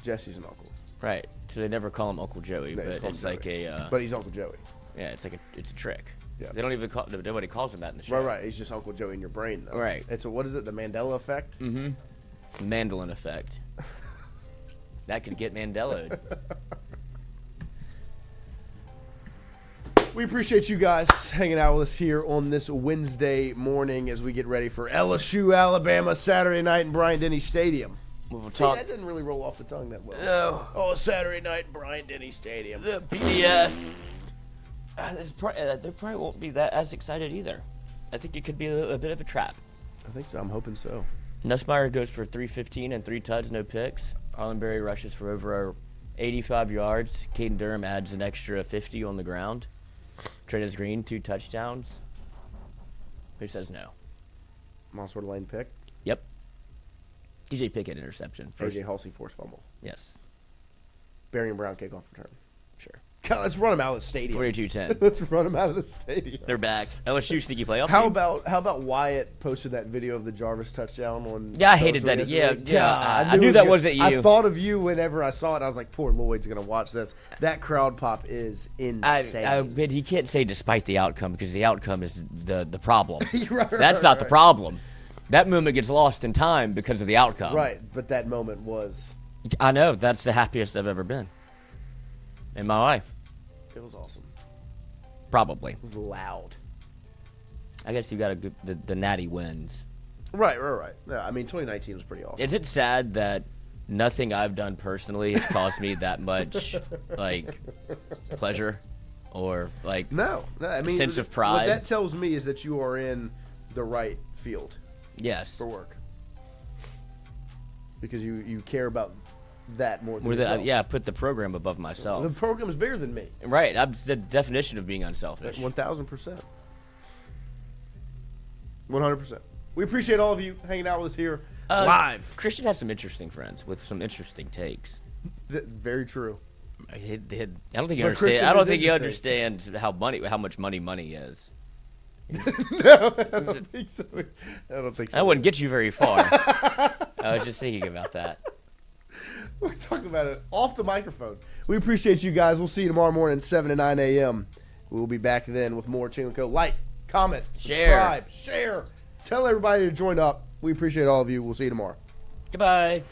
Jesse's an uncle. Right. So they never call him Uncle Joey, No, but it's like a. But he's Uncle Joey. Yeah, it's like it's a trick. Yeah. They don't even call. Nobody calls him that in the show. Right. He's just Uncle Joey in your brain, though. Right. It's what is it? The Mandela effect. Mm-hmm. Mandolin effect. That could get Mandelo'd. We appreciate you guys hanging out with us here on this Wednesday morning as we get ready for LSU, Alabama, Saturday night in Bryant-Denny Stadium. We'll See, that didn't really roll off the tongue that well. No. Oh, Saturday night in Bryant-Denny Stadium. The BDS. They probably won't be that as excited either. I think it could be a bit of a trap. I think so. I'm hoping so. Nussmeier goes for 315 and 3 tuds, no picks. Arlenberry rushes for over 85 yards. Caden Durham adds an extra 50 on the ground. Trades Green, 2 touchdowns. Who says no? Monsoor Lane pick. Yep. DJ Pickett interception. AJ Halsey forced fumble. Yes. Barry and Brown kickoff return. Sure. God, let's run them out of the stadium. 42-10. Let's run them out of the stadium. They're back. LSU sneaky playoff. How game. about Wyatt posted that video of the Jarvis touchdown on? Yeah, I hated social that. yesterday? Yeah. God, I knew it that gonna- wasn't you. I thought of you whenever I saw it. I was like, poor Lloyd's gonna watch this. That crowd pop is insane. But he can't say despite the outcome because the outcome is the problem. Right, That's not the problem. That moment gets lost in time because of the outcome. Right, but that moment was. I know. That's the happiest I've ever been in my life. It was awesome. Probably. It was loud. I guess you got a good the natty wins. Right. Yeah, I mean, 2019 was pretty awesome. Is it sad that nothing I've done personally has caused me that much like pleasure or like No, I mean, sense of What pride? that tells me is that you are in the right field Yes. for work because you care about that more than Where yourself. yeah, put the program above myself. The program is bigger than me. Right. I'm the definition of being unselfish. 1,000%. 100%. We appreciate all of you hanging out with us here live. Christian has some interesting friends with some interesting takes. Very true. I don't think you But understand. Christian I don't is think you interesting. understand how much money is. No, I don't think so. I don't think so. That wouldn't get you very far. I was just thinking about that. We're talking about it off the microphone. We appreciate you guys. We'll see you tomorrow morning, 7 to 9 a.m. We'll be back then with more Tingle Co. Like, comment, subscribe, share. Tell everybody to join up. We appreciate all of you. We'll see you tomorrow. Goodbye.